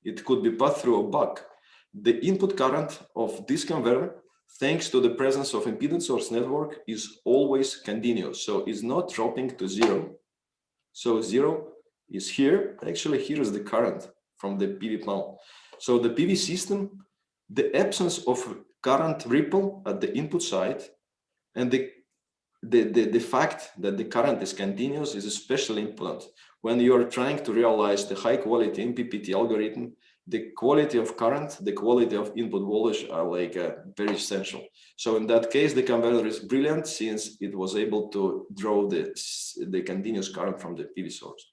it could be pass through a buck. The input current of this converter, thanks to the presence of impedance source network, is always continuous. So it's not dropping to zero. So zero is here. Actually, here is the current from the PV panel. So the PV system, the absence of current ripple at the input side and the fact that the current is continuous is especially important when you are trying to realize the high quality MPPT algorithm. The quality of current, the quality of input voltage are like very essential. So in that case, the converter is brilliant since it was able to draw the continuous current from the PV source.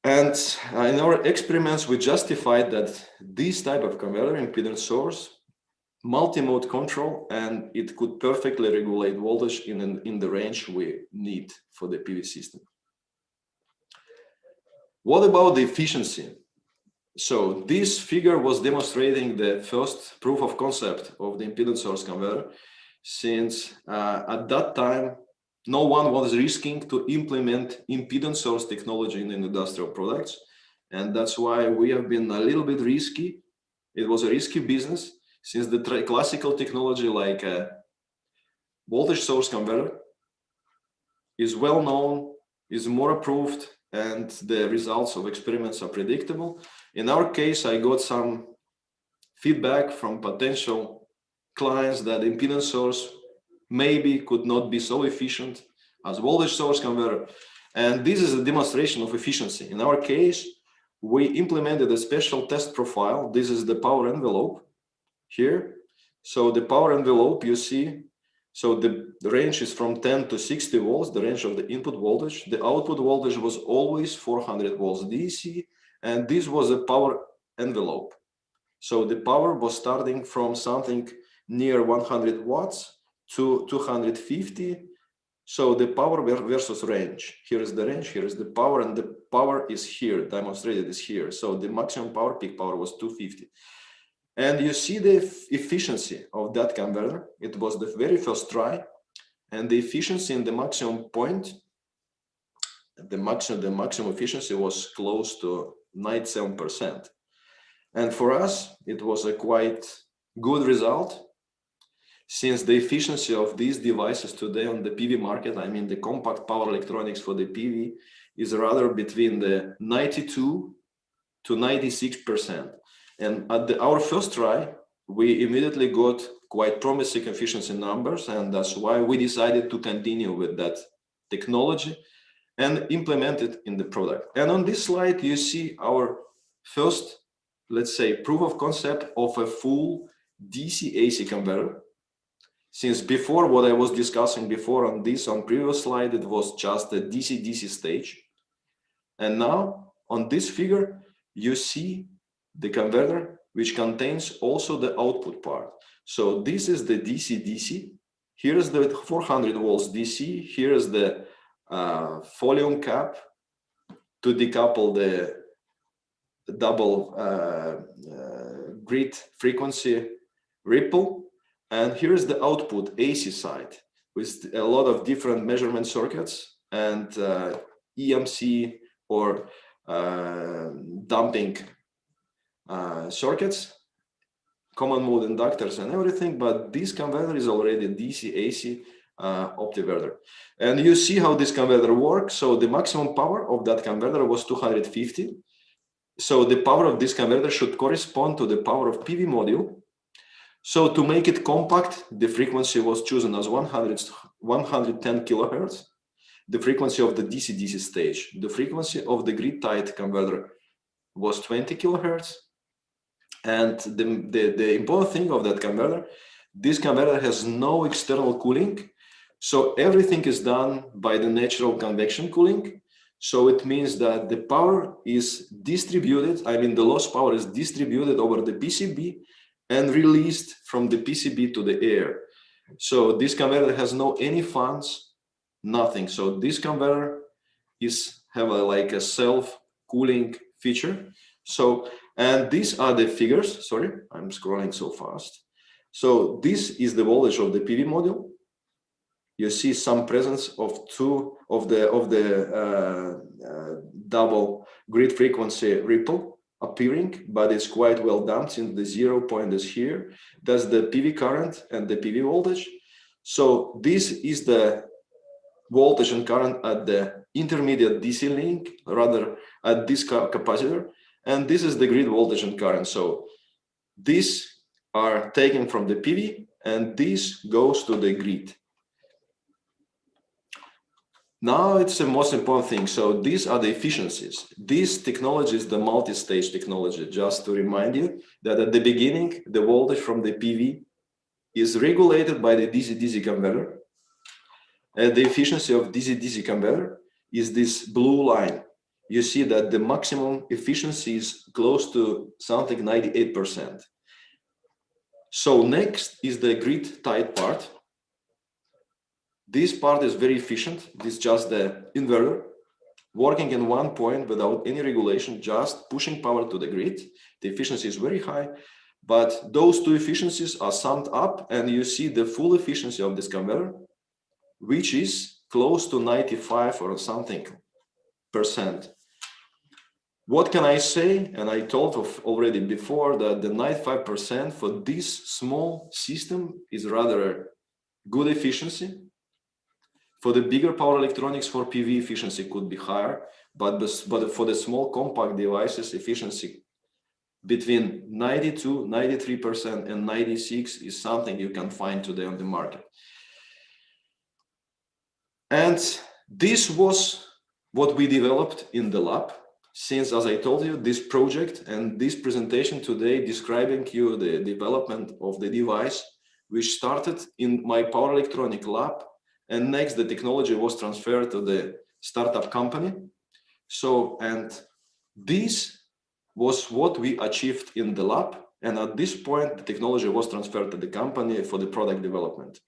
And in our experiments, we justified that this type of converter, impedance source, multi-mode control, and it could perfectly regulate voltage in the range we need for the PV system. What about the efficiency? So this figure was demonstrating the first proof of concept of the impedance source converter, since at that time, no one was risking to implement impedance source technology in industrial products. And that's why we have been a little bit risky. It was a risky business, since the classical technology like a voltage source converter is well known, is more approved, and the results of experiments are predictable. In our case, I got some feedback from potential clients that impedance source maybe could not be so efficient as voltage source converter. And this is a demonstration of efficiency. In our case, we implemented a special test profile. This is the power envelope here. So the power envelope, you see, so the range is from 10 to 60 volts, the range of the input voltage. The output voltage was always 400 volts DC, and this was a power envelope. So the power was starting from something near 100 watts to 250. So the power versus range. Here is the range, here is the power, and the power is here, demonstrated is here. So the maximum power, peak power was 250. And you see the efficiency of that converter. It was the very first try, and the efficiency in the maximum point, the maximum efficiency was close to 97%. And for us, it was a quite good result, since the efficiency of these devices today on the PV market, I mean the compact power electronics for the PV, is rather between the 92 to 96%. And at our first try, we immediately got quite promising efficiency numbers, and that's why we decided to continue with that technology and implement it in the product. And on this slide, you see our first, let's say, proof of concept of a full DC-AC converter. Since before, what I was discussing before on previous slide, it was just a DC-DC stage. And now on this figure, you see the converter, which contains also the output part. So this is the DC-DC. Here is the 400 volts DC. Here is the volume cap to decouple the double grid frequency ripple. And here is the output AC side with a lot of different measurement circuits and EMC or damping circuits, common mode inductors and everything, but this converter is already DC-AC optiverter. And you see how this converter works. So the maximum power of that converter was 250. So the power of this converter should correspond to the power of PV module. So to make it compact, the frequency was chosen as 110 kilohertz, the frequency of the DC-DC stage. The frequency of the grid-tied converter was 20 kilohertz. And the important thing of that converter, this converter has no external cooling. So everything is done by the natural convection cooling. So it means that the power is distributed, I mean the loss power is distributed over the PCB and released from the PCB to the air. So this converter has no any fans, nothing. So this converter have like a self-cooling feature. So, and these are the figures. Sorry, I'm scrolling so fast. So this is the voltage of the PV module. You see some presence of two of the double grid frequency ripple appearing, but it's quite well damped since the 0 point is here. That's the PV current and the PV voltage. So this is the voltage and current at the intermediate DC link, rather at this capacitor. And this is the grid voltage and current. So these are taken from the PV and this goes to the grid. Now it's the most important thing. So these are the efficiencies. This technology is the multi-stage technology. Just to remind you that at the beginning, the voltage from the PV is regulated by the DC-DC converter. And the efficiency of DC-DC converter is this blue line. you see that the maximum efficiency is close to something 98%. So next is the grid tied part. This part is very efficient. This is just the inverter working in one point without any regulation, just pushing power to the grid. The efficiency is very high, but those two efficiencies are summed up and you see the full efficiency of this converter, which is close to 95 or something %. What can I say? And I told already before that the 95% for this small system is rather good efficiency. For the bigger power electronics, for PV, efficiency could be higher, but for the small compact devices, efficiency between 92, 93% and 96 is something you can find today on the market. And this was what we developed in the lab. Since, as I told you, this project and this presentation today describing you the development of the device, which started in my power electronic lab, and next the technology was transferred to the startup company. So, and this was what we achieved in the lab. And at this point, the technology was transferred to the company for the product development.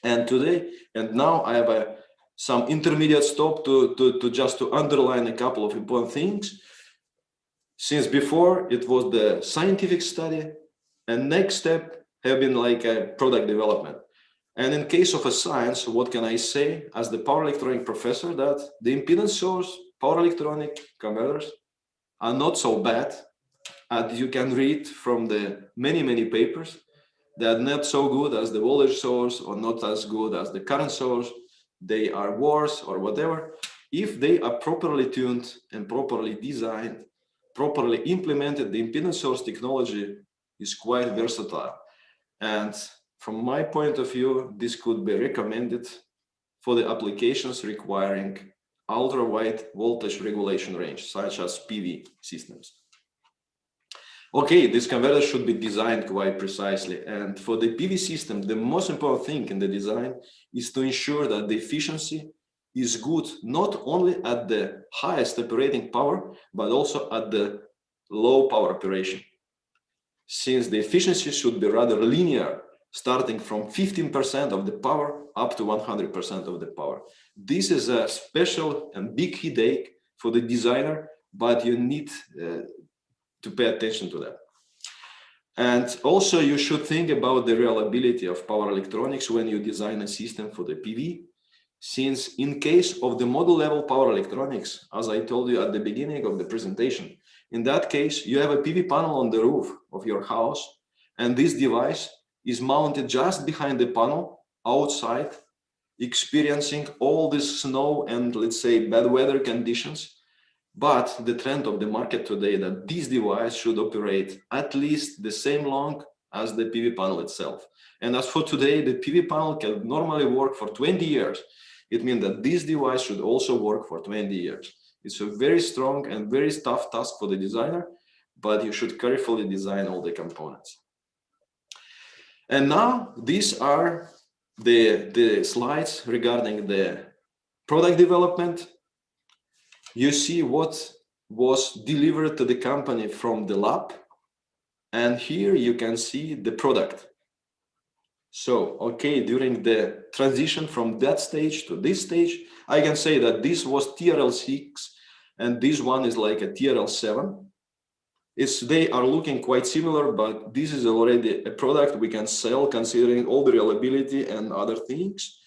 And today, and now I have some intermediate stop to just to underline a couple of important things. Since before it was the scientific study, and next step have been like a product development. And in case of a science, what can I say as the power electronic professor, that the impedance source power electronic converters are not so bad, as you can read from the many papers. They are not so good as the voltage source or not as good as the current source. They are worse or whatever. If they are properly tuned and properly designed, properly implemented, the impedance source technology is quite versatile. And from my point of view, this could be recommended for the applications requiring ultra-wide voltage regulation range, such as PV systems. Okay, this converter should be designed quite precisely. And for the PV system, the most important thing in the design is to ensure that the efficiency is good, not only at the highest operating power, but also at the low power operation. Since the efficiency should be rather linear, starting from 15% of the power up to 100% of the power. This is a special and big headache for the designer, but you need to pay attention to that. And also you should think about the reliability of power electronics when you design a system for the PV, since in case of the model level power electronics, as I told you at the beginning of the presentation, in that case, you have a PV panel on the roof of your house, and this device is mounted just behind the panel outside, experiencing all this snow and, let's say, bad weather conditions. But the trend of the market today that this device should operate at least the same long as the PV panel itself. And as for today, the PV panel can normally work for 20 years. It means that this device should also work for 20 years. It's a very strong and very tough task for the designer, but you should carefully design all the components. And now these are the slides regarding the product development. You see what was delivered to the company from the lab. And here you can see the product. So, okay, during the transition from that stage to this stage, I can say that this was TRL6 and this one is like a TRL7. They are looking quite similar, but this is already a product we can sell considering all the reliability and other things.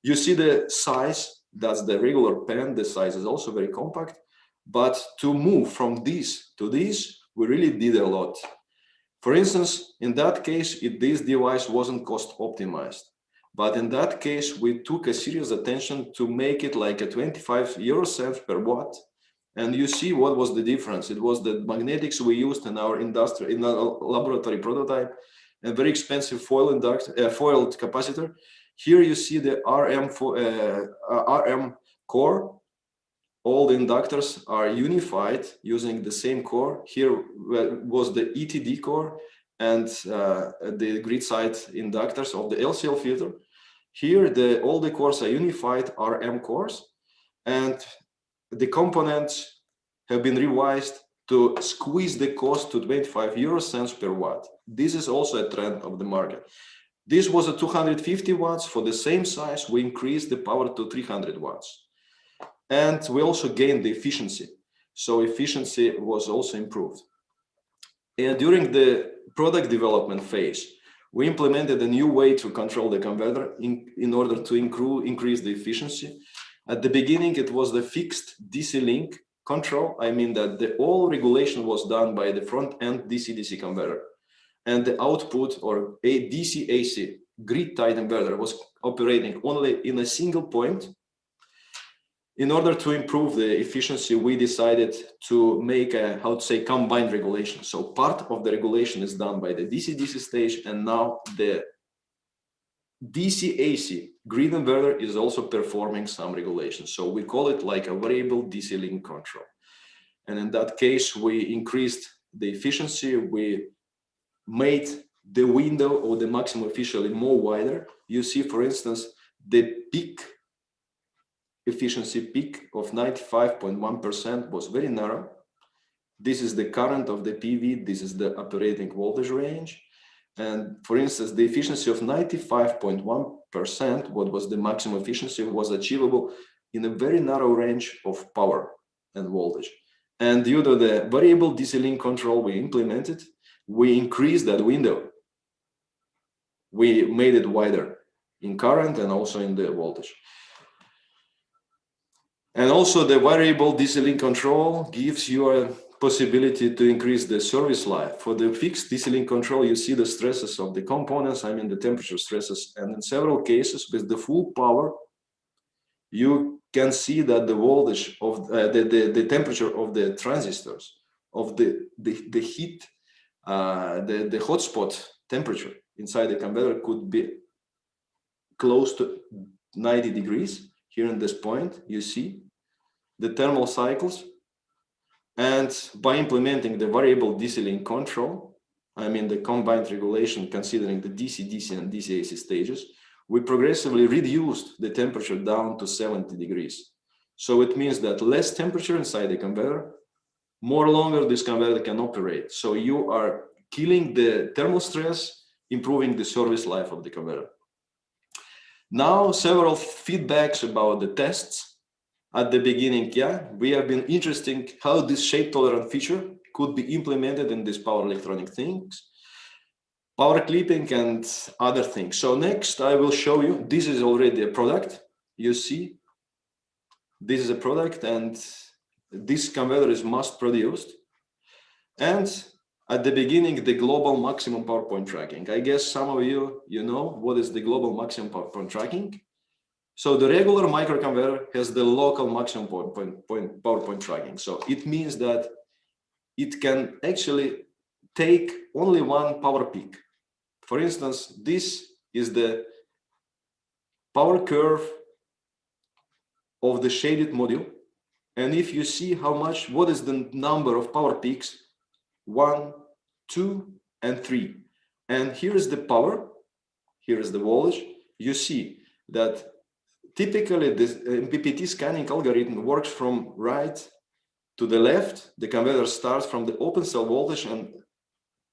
You see the size, that's the regular pen. The size is also very compact, but to move from this to this, we really did a lot. For instance, in that case, this device wasn't cost optimized, but in that case, we took a serious attention to make it like a 25 euro cents per watt. And you see what was the difference. It was the magnetics we used in our industry, in our laboratory prototype, a very expensive foiled capacitor. Here you see the RM core. All the inductors are unified using the same core. Here was the ETD core and the grid side inductors of the LCL filter. Here all the cores are unified RM cores. And the components have been revised to squeeze the cost to 25 euro cents per watt. This is also a trend of the market. This was a 250 watts. For the same size, we increased the power to 300 watts. And we also gained the efficiency. So efficiency was also improved. And during the product development phase, we implemented a new way to control the converter in order to increase the efficiency. At the beginning, it was the fixed DC link control. I mean that the all regulation was done by the front-end DC-DC converter. And the output, or a DC-AC grid-tied inverter, was operating only in a single point. In order to improve the efficiency, we decided to make a, how to say, combined regulation. So part of the regulation is done by the DC-DC stage, and now the DC-AC grid inverter is also performing some regulation. So we call it like a variable DC link control. And in that case, we increased the efficiency. We made the window or the maximum efficiency more wider. You see, for instance, the peak efficiency peak of 95.1% was very narrow. This is the current of the PV. This is the operating voltage range. And for instance, the efficiency of 95.1%, what was the maximum efficiency, was achievable in a very narrow range of power and voltage. And due to the variable DC link control we implemented, we increased that window. We made it wider in current and also in the voltage. And also the variable DC link control gives you a possibility to increase the service life. For the fixed DC link control, you see the stresses of the components, I mean the temperature stresses. And in several cases with the full power, you can see that the voltage of the temperature of the transistors, of the heat, the hotspot temperature inside the converter could be close to 90 degrees. Here in this point, you see the thermal cycles. And by implementing the variable DC link control, I mean the combined regulation considering the DC-DC and DC-AC stages, we progressively reduced the temperature down to 70 degrees. So it means that less temperature inside the converter, more longer this converter can operate. So you are killing the thermal stress, improving the service life of the converter. Now, several feedbacks about the tests. At the beginning, we have been interested how this shape tolerant feature could be implemented in these power electronic things, power clipping and other things. So next I will show you, this is already a product. You see, this is a product and this converter is mass produced. And at the beginning, the global maximum power point tracking. I guess some of you know what is the global maximum power point tracking. So the regular microconverter has the local maximum power point tracking. So it means that it can actually take only one power peak. For instance, this is the power curve of the shaded module. And if you see how much, what is the number of power peaks, 1, 2, and 3. And here is the power, here is the voltage. You see that typically this MPPT scanning algorithm works from right to the left. The converter starts from the open cell voltage and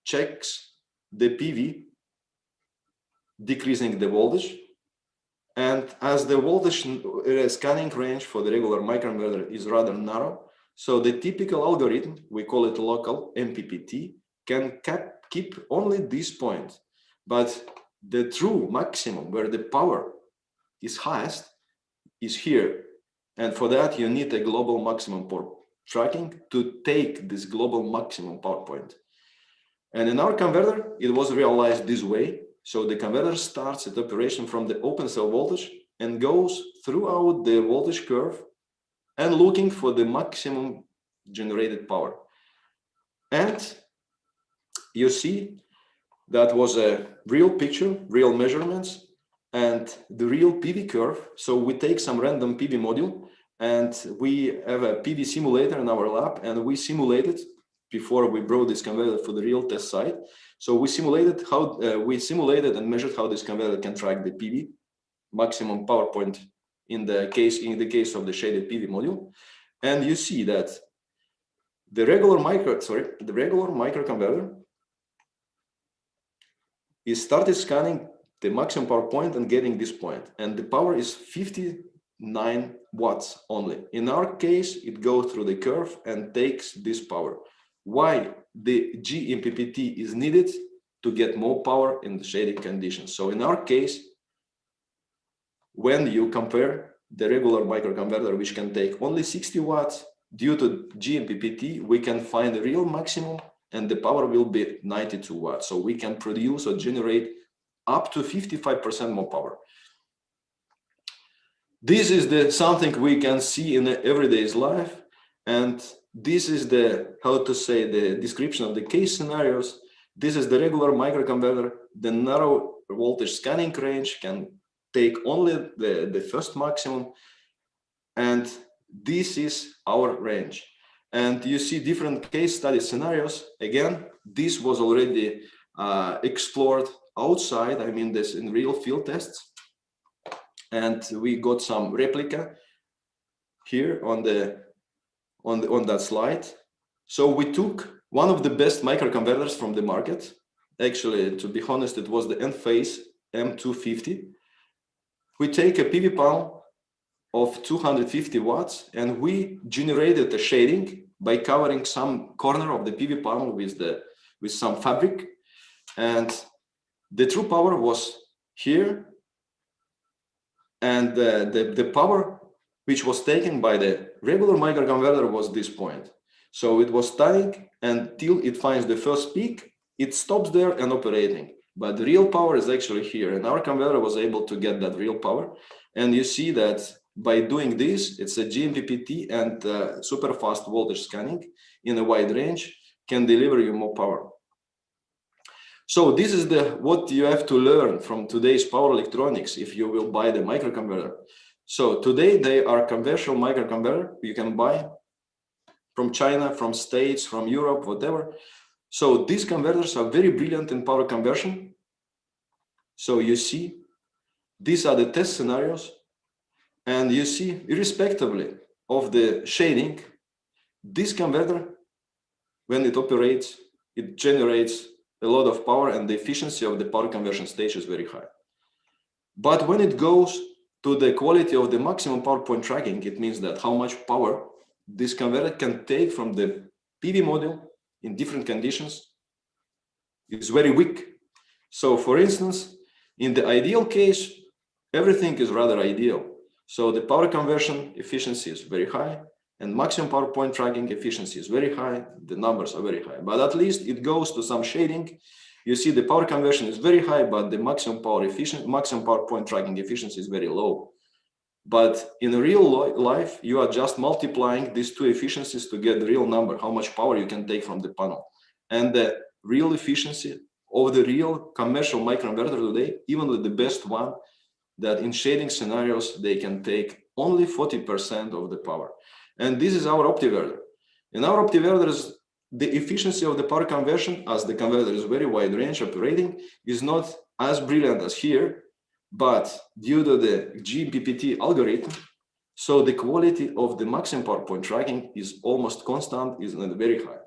checks the PV, decreasing the voltage. And as the voltage scanning range for the regular microinverter is rather narrow, so the typical algorithm, we call it local MPPT, can keep only this point. But the true maximum where the power is highest is here. And for that, you need a global maximum power tracking to take this global maximum power point. And in our converter, it was realized this way. So the converter starts its operation from the open cell voltage and goes throughout the voltage curve and looking for the maximum generated power. And you see that was a real picture, real measurements, and the real PV curve. So we take some random PV module and we have a PV simulator in our lab, and we simulated before we brought this converter for the real test site. So we simulated how and measured how this converter can track the PV maximum power point in the case of the shaded PV module. And you see that the regular microconverter is started scanning the maximum power point and getting this point, and the power is 59 watts only. In our case, it goes through the curve and takes this power. Why the GMPPT is needed? To get more power in the shading conditions. So in our case, when you compare the regular microconverter, which can take only 60 watts, due to GMPPT, we can find the real maximum and the power will be 92 watts. So we can produce or generate up to 55% more power. This is something we can see in the everyday's life. And this is the description of the case scenarios. This is the regular microconverter. The narrow voltage scanning range can take only the first maximum. And this is our range. And you see different case study scenarios. Again, this was already explored outside. I mean, this in real field tests. And we got some replica here on that slide. So we took one of the best microconverters from the market. Actually, to be honest, it was the Enphase M250. We take a PV panel of 250 watts and we generated a shading by covering some corner of the PV panel with some fabric. And the true power was here. And the power which was taken by the regular microconverter was this point. So it was studying until it finds the first peak, it stops there and operating. But the real power is actually here. And our converter was able to get that real power. And you see that by doing this, it's a GMPPT and super fast voltage scanning in a wide range can deliver you more power. So this is what you have to learn from today's power electronics if you will buy the microconverter. So today they are conventional microconverter you can buy from China, from States, from Europe, whatever. So these converters are very brilliant in power conversion. So you see, these are the test scenarios. And you see, irrespectively of the shading, this converter, when it operates, it generates a lot of power and the efficiency of the power conversion stage is very high. But when it goes to the quality of the maximum power point tracking, it means that how much power this converter can take from the PV module in different conditions is very weak. So for instance, in the ideal case, everything is rather ideal. So the power conversion efficiency is very high and maximum power point tracking efficiency is very high. The numbers are very high, but at least it goes to some shading. You see the power conversion is very high, but the maximum power point tracking efficiency is very low. But in real life, you are just multiplying these two efficiencies to get the real number, how much power you can take from the panel. And the real efficiency of the real commercial microinverter today, even with the best one, that in shading scenarios, they can take only 40% of the power. And this is our OptiVerter. In our OptiVerters, the efficiency of the power conversion, as the converter is very wide range operating, is not as brilliant as here, but due to the GMPPT algorithm, so the quality of the maximum power point tracking is almost constant, is not very high.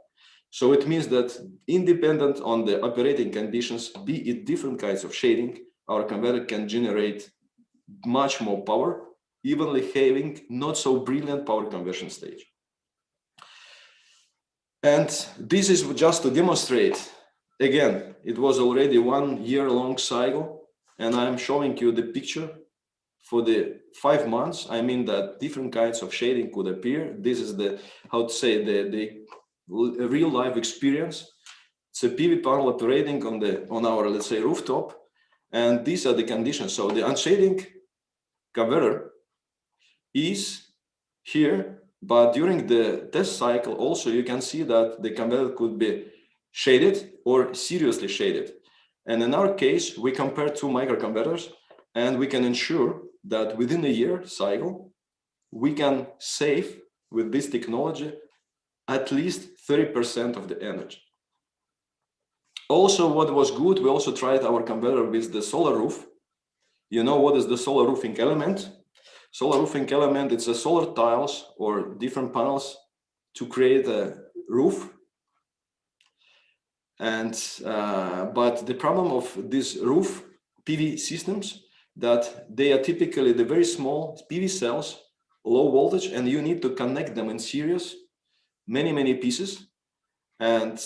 So it means that independent on the operating conditions, be it different kinds of shading, our converter can generate much more power, evenly having not so brilliant power conversion stage. And this is just to demonstrate, again, it was already 1 year-long cycle, and I'm showing you the picture for the 5 months. I mean that different kinds of shading could appear. This is the real life experience. It's a PV panel operating on our, let's say, rooftop, and these are the conditions. So the unshading converter is here, but during the test cycle also you can see that the converter could be shaded or seriously shaded. And in our case, we compare two microconverters and we can ensure that within a year cycle, we can save with this technology at least 30% of the energy. Also, what was good, we also tried our converter with the solar roof. You know what is the solar roofing element? Solar roofing element, it's a solar tiles or different panels to create a roof. And but the problem of this roof PV systems, that they are typically the very small PV cells, low voltage, and you need to connect them in series, many pieces. And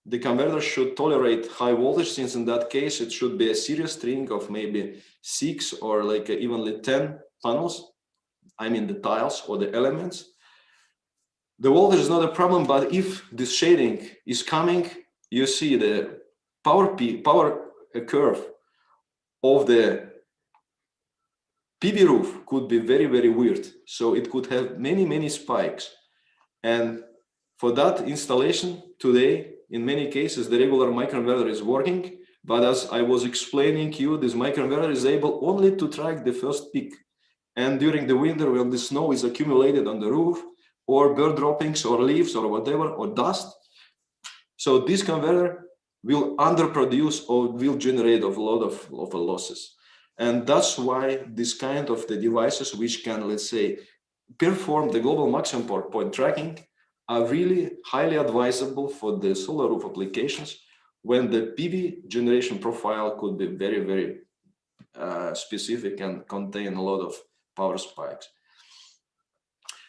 the converter should tolerate high voltage, since in that case it should be a series string of maybe 6 or like evenly 10 panels. I mean the tiles or the elements. The voltage is not a problem, but if this shading is coming, you see the power curve of the PV roof could be very weird. So it could have many spikes. And for that installation today, in many cases, the regular microinverter is working. But as I was explaining to you, this microinverter is able only to track the first peak. And during the winter, when the snow is accumulated on the roof, or bird droppings, or leaves, or whatever, or dust, so this converter will underproduce or will generate a lot of losses. And that's why this kind of the devices which can, let's say, perform the global maximum power point tracking are really highly advisable for the solar roof applications, when the PV generation profile could be very specific and contain a lot of power spikes.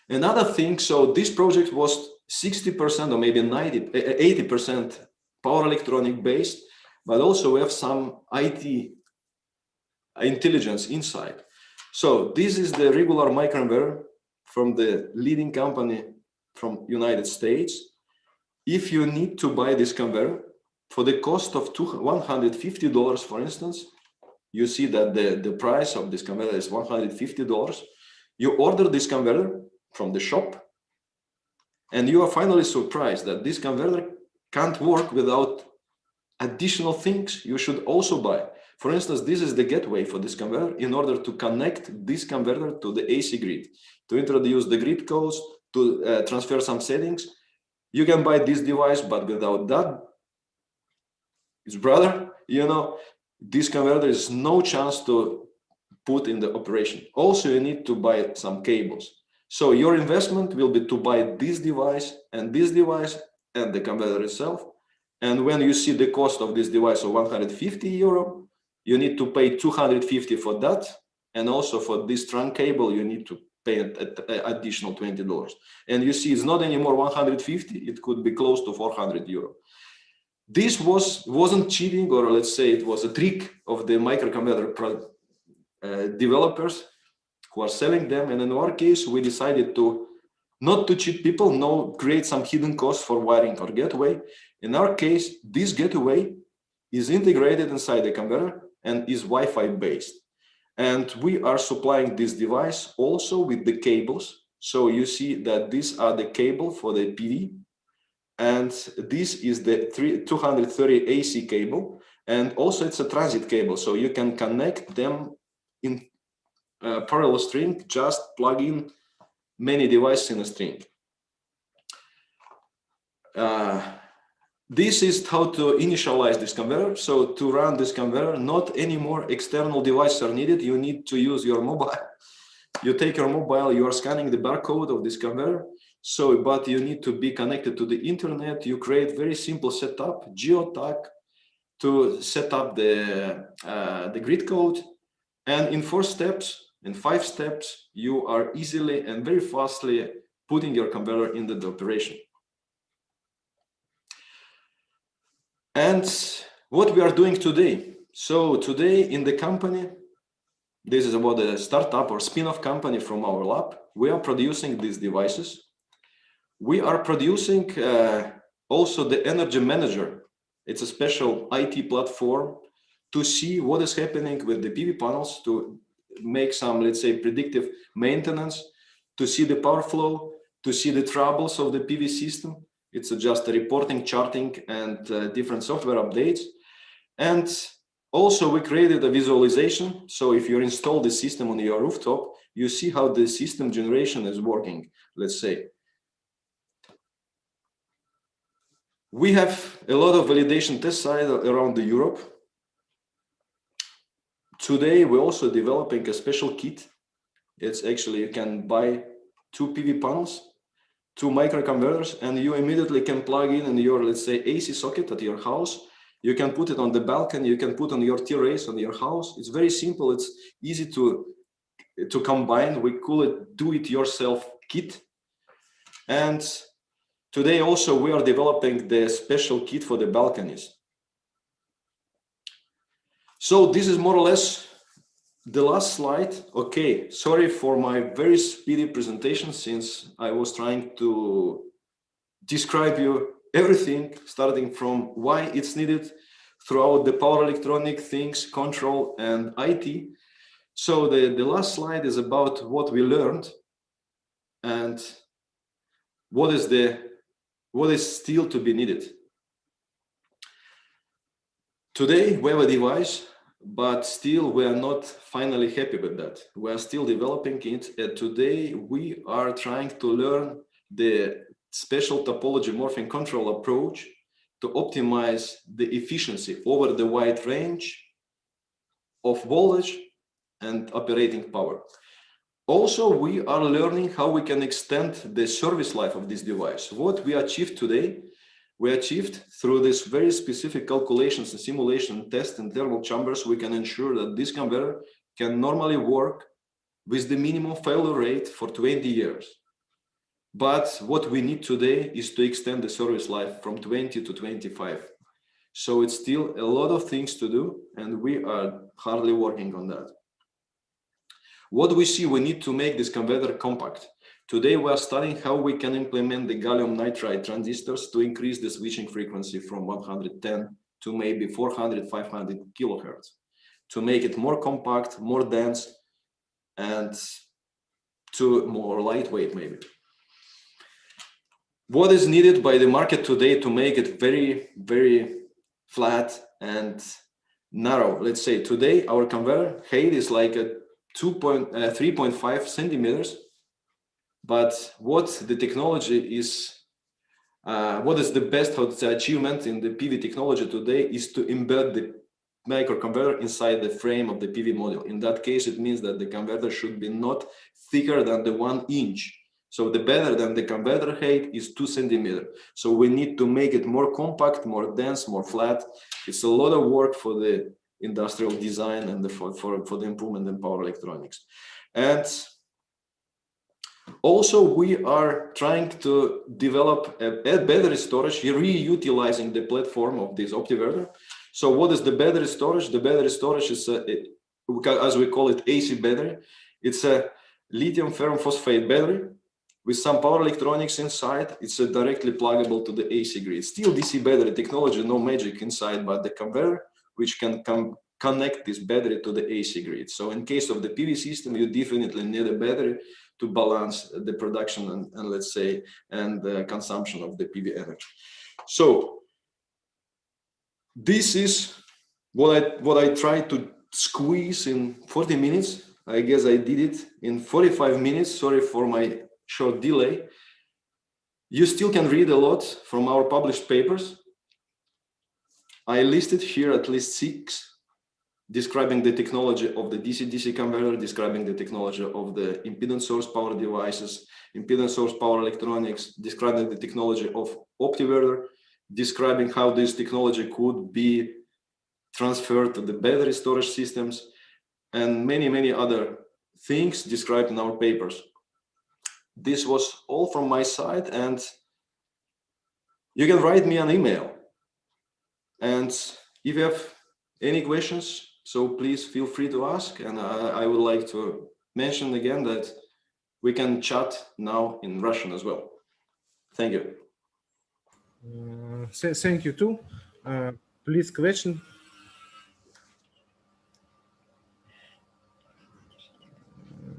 Another thing, so this project was 60% or maybe 80% power electronic based, but also we have some IT intelligence inside. So this is the regular microinverter from the leading company from United States. If you need to buy this converter for the cost of $150, for instance, you see that the price of this converter is $150. You order this converter from the shop, and you are finally surprised that this converter can't work without additional things you should also buy. For instance, this is the gateway for this converter in order to connect this converter to the AC grid, to introduce the grid codes, to transfer some settings. You can buy this device, but without that, it's brother, you know, this converter is no chance to put in the operation. Also, you need to buy some cables. So your investment will be to buy this device and the converter itself. And when you see the cost of this device of 150 euro, you need to pay 250 for that. And also for this trunk cable, you need to pay an additional $20. And you see, it's not anymore 150, it could be close to 400 euro. This wasn't cheating, or let's say it was a trick of the microconverter developers who are selling them. And in our case, we decided to not to cheat people, no, create some hidden costs for wiring or gateway. In our case, this gateway is integrated inside the converter and is Wi-Fi based. And we are supplying this device also with the cables. So you see that these are the cable for the PV. And this is the 230 AC cable. And also it's a transit cable. So you can connect them in parallel string, just plug in many devices in a string. This is how to initialize this converter. So to run this converter, not any more external devices are needed. You need to use your mobile. You take your mobile, you are scanning the barcode of this converter. So, but you need to be connected to the internet. You create very simple setup, geotag, to set up the grid code. And in 4 steps, in 5 steps, you are easily and very fastly putting your converter into the operation. And what we are doing today. So today in the company, this is about a startup or spin-off company from our lab. We are producing these devices. We are producing also the Energy Manager. It's a special IT platform to see what is happening with the PV panels, to make some, let's say, predictive maintenance, to see the power flow, to see the troubles of the PV system. It's just a reporting, charting, and different software updates. And also we created a visualization. So if you install the system on your rooftop, you see how the system generation is working, let's say. We have a lot of validation test sites around Europe. Today, we're also developing a special kit It's actually, you can buy 2 PV panels, 2 microconverters, and you immediately can plug in your, let's say, AC socket at your house. You can put it on the balcony, you can put on your terrace on your house. It's very simple, it's easy to combine. We call it do-it-yourself kit. And today also we are developing the special kit for the balconies. So this is more or less the last slide. Okay, sorry for my very speedy presentation, since I was trying to describe you everything, starting from why it's needed throughout the power electronic things, control, and IT. So the last slide is about what we learned and what is still to be needed. Today we have a device, but still we are not finally happy with that. We are still developing it, and today we are trying to learn the special topology morphing control approach to optimize the efficiency over the wide range of voltage and operating power. Also, we are learning how we can extend the service life of this device. What we achieved today, we achieved through this very specific calculations and simulation test in thermal chambers. We can ensure that this converter can normally work with the minimum failure rate for 20 years. But what we need today is to extend the service life from 20 to 25. So it's still a lot of things to do, and we are hardly working on that. What we see, we need to make this converter compact. Today we are studying how we can implement the gallium nitride transistors to increase the switching frequency from 110 to maybe 400, 500 kilohertz, to make it more compact, more dense, and to more lightweight maybe. What is needed by the market today to make it very, very flat and narrow? Let's say today our converter height is like a 3.5 centimeters. But what the technology is, what is the best achievement in the PV technology today is to embed the microconverter inside the frame of the PV module. In that case, it means that the converter should be not thicker than the 1 inch. So the better than the converter height is 2 centimeters. So we need to make it more compact, more dense, more flat. It's a lot of work for the industrial design and for the improvement in power electronics. And also, we are trying to develop a battery storage, reutilizing the platform of this OptiVerter. So what is the battery storage? The battery storage is, as we call it, AC battery. It's a lithium ferrum phosphate battery with some power electronics inside. It's directly pluggable to the AC grid. Still DC battery technology, no magic inside, but the converter, which can connect this battery to the AC grid. So in case of the PV system, you definitely need a battery to balance the production and let's say, and the consumption of the PV energy. So this is what I tried to squeeze in 40 minutes. I guess I did it in 45 minutes. Sorry for my short delay. You still can read a lot from our published papers. I listed here at least 6, describing the technology of the DC-DC converter, describing the technology of the impedance source power devices, impedance source power electronics, describing the technology of OptiVerter, describing how this technology could be transferred to the battery storage systems, and many, many other things described in our papers. This was all from my side, and you can write me an email. And if you have any questions, so please feel free to ask, and I would like to mention again that we can chat now in Russian as well. Thank you. Thank you too. Please question.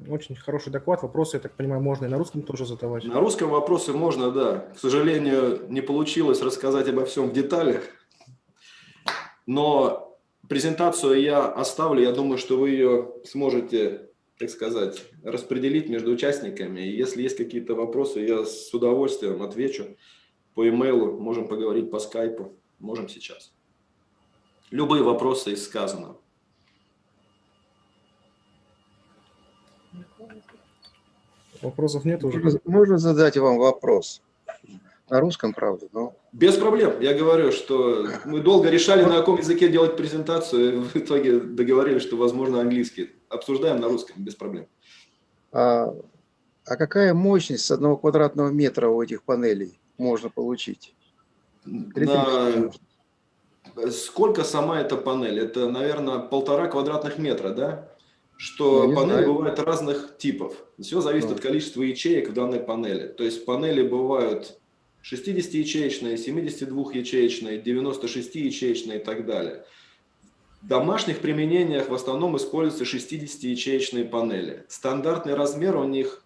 Очень хороший доклад. Вопросы, я так понимаю, можно и на русском тоже задавать. На русском вопросы можно, да. К сожалению, не получилось рассказать обо всем в деталях, но презентацию я оставлю, я думаю, что вы ее сможете, так сказать, распределить между участниками. И если есть какие-то вопросы, я с удовольствием отвечу по имейлу, можем поговорить по скайпу, можем сейчас. Любые вопросы из сказанного. Вопросов нет уже? Можно задать вам вопрос? На русском, правда, но... Без проблем. Я говорю, что мы долго решали, на каком языке делать презентацию, и в итоге договорились, что, возможно, английский. Обсуждаем на русском, без проблем. А какая мощность с 1 квадратного метра у этих панелей можно получить? Сколько сама эта панель? Это, наверное, 1,5 квадратных метра, да? Что Я панели знаю. бывают разных типов. Все зависит от количества ячеек в данной панели. То есть панели бывают 60-ячеечные, 72-ячеечные, 96-ячеечные и так далее. В домашних применениях в основном используются 60-ячеечные панели. Стандартный размер у них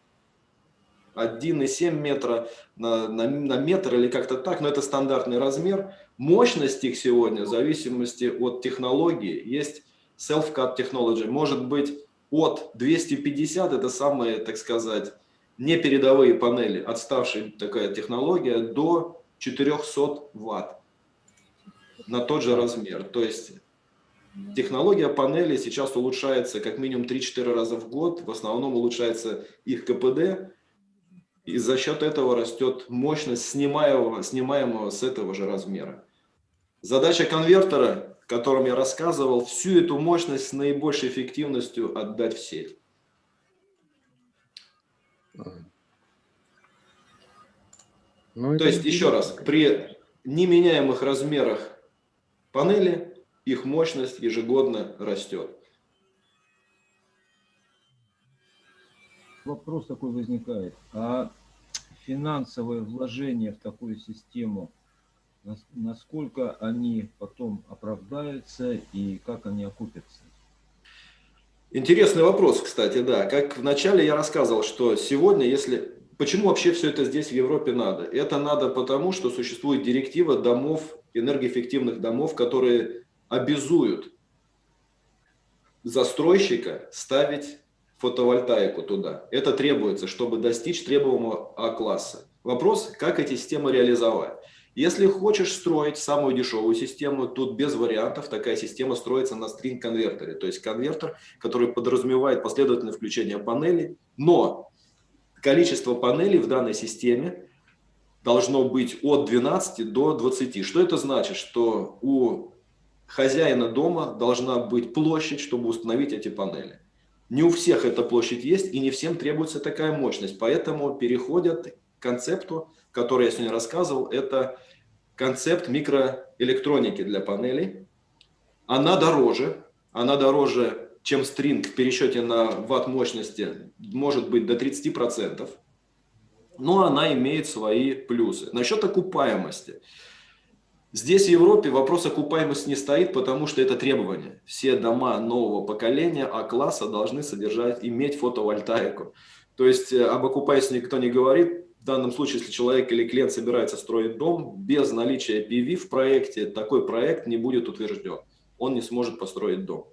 1,7 метра на метр или как-то так, но это стандартный размер. Мощность их сегодня, в зависимости от технологии, есть self-cut technology, может быть от 250, это самые, так сказать, непередовые панели, отставшая такая технология, до 400 ватт на тот же размер. То есть технология панелей сейчас улучшается как минимум 3-4 раза в год, в основном улучшается их КПД, и за счет этого растет мощность снимаемого с этого же размера. Задача конвертера, о котором я рассказывал, всю эту мощность с наибольшей эффективностью отдать в сеть. То есть, еще раз, при неменяемых размерах панели их мощность ежегодно растет. Вопрос такой возникает. А финансовые вложения в такую систему, насколько они потом оправдаются и как они окупятся? Интересный вопрос, кстати, да. Как вначале я рассказывал, что сегодня, почему вообще все это здесь в Европе надо? Это надо потому, что существует директива домов, энергоэффективных домов, которые обязуют застройщика ставить фотовольтаику туда. Это требуется, чтобы достичь требуемого А-класса. Вопрос, как эти системы реализовать. Если хочешь строить самую дешевую систему, тут без вариантов такая система строится на стринг-конвертере. То есть конвертер, который подразумевает последовательное включение панелей, но количество панелей в данной системе должно быть от 12 до 20. Что это значит? Что у хозяина дома должна быть площадь, чтобы установить эти панели. Не у всех эта площадь есть, и не всем требуется такая мощность. Поэтому переходят к концепту, который я сегодня рассказывал, это концепт микроэлектроники для панелей. Она дороже, чем стринг в пересчете на ватт мощности, может быть до 30%, но она имеет свои плюсы. Насчет окупаемости. Здесь в Европе вопрос окупаемости не стоит, потому что это требование. Все дома нового поколения А-класса должны иметь фотовольтаику. То есть об окупаемости никто не говорит. В данном случае, если человек или клиент собирается строить дом, без наличия PV в проекте, такой проект не будет утвержден. Он не сможет построить дом.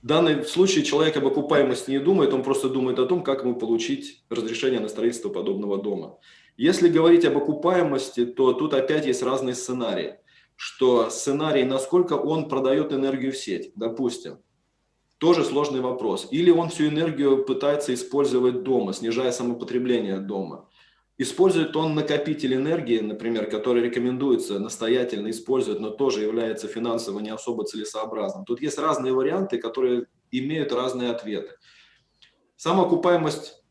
В данном случае человек об окупаемости не думает, он просто думает о том, как ему получить разрешение на строительство подобного дома. Если говорить об окупаемости, то тут опять есть разные сценарии. Что сценарий, насколько он продает энергию в сеть, допустим, тоже сложный вопрос. Или он всю энергию пытается использовать дома, снижая самопотребление дома. Использует он накопитель энергии, например, который рекомендуется настоятельно использовать, но тоже является финансово не особо целесообразным. Тут есть разные варианты, которые имеют разные ответы. Самоокупаемость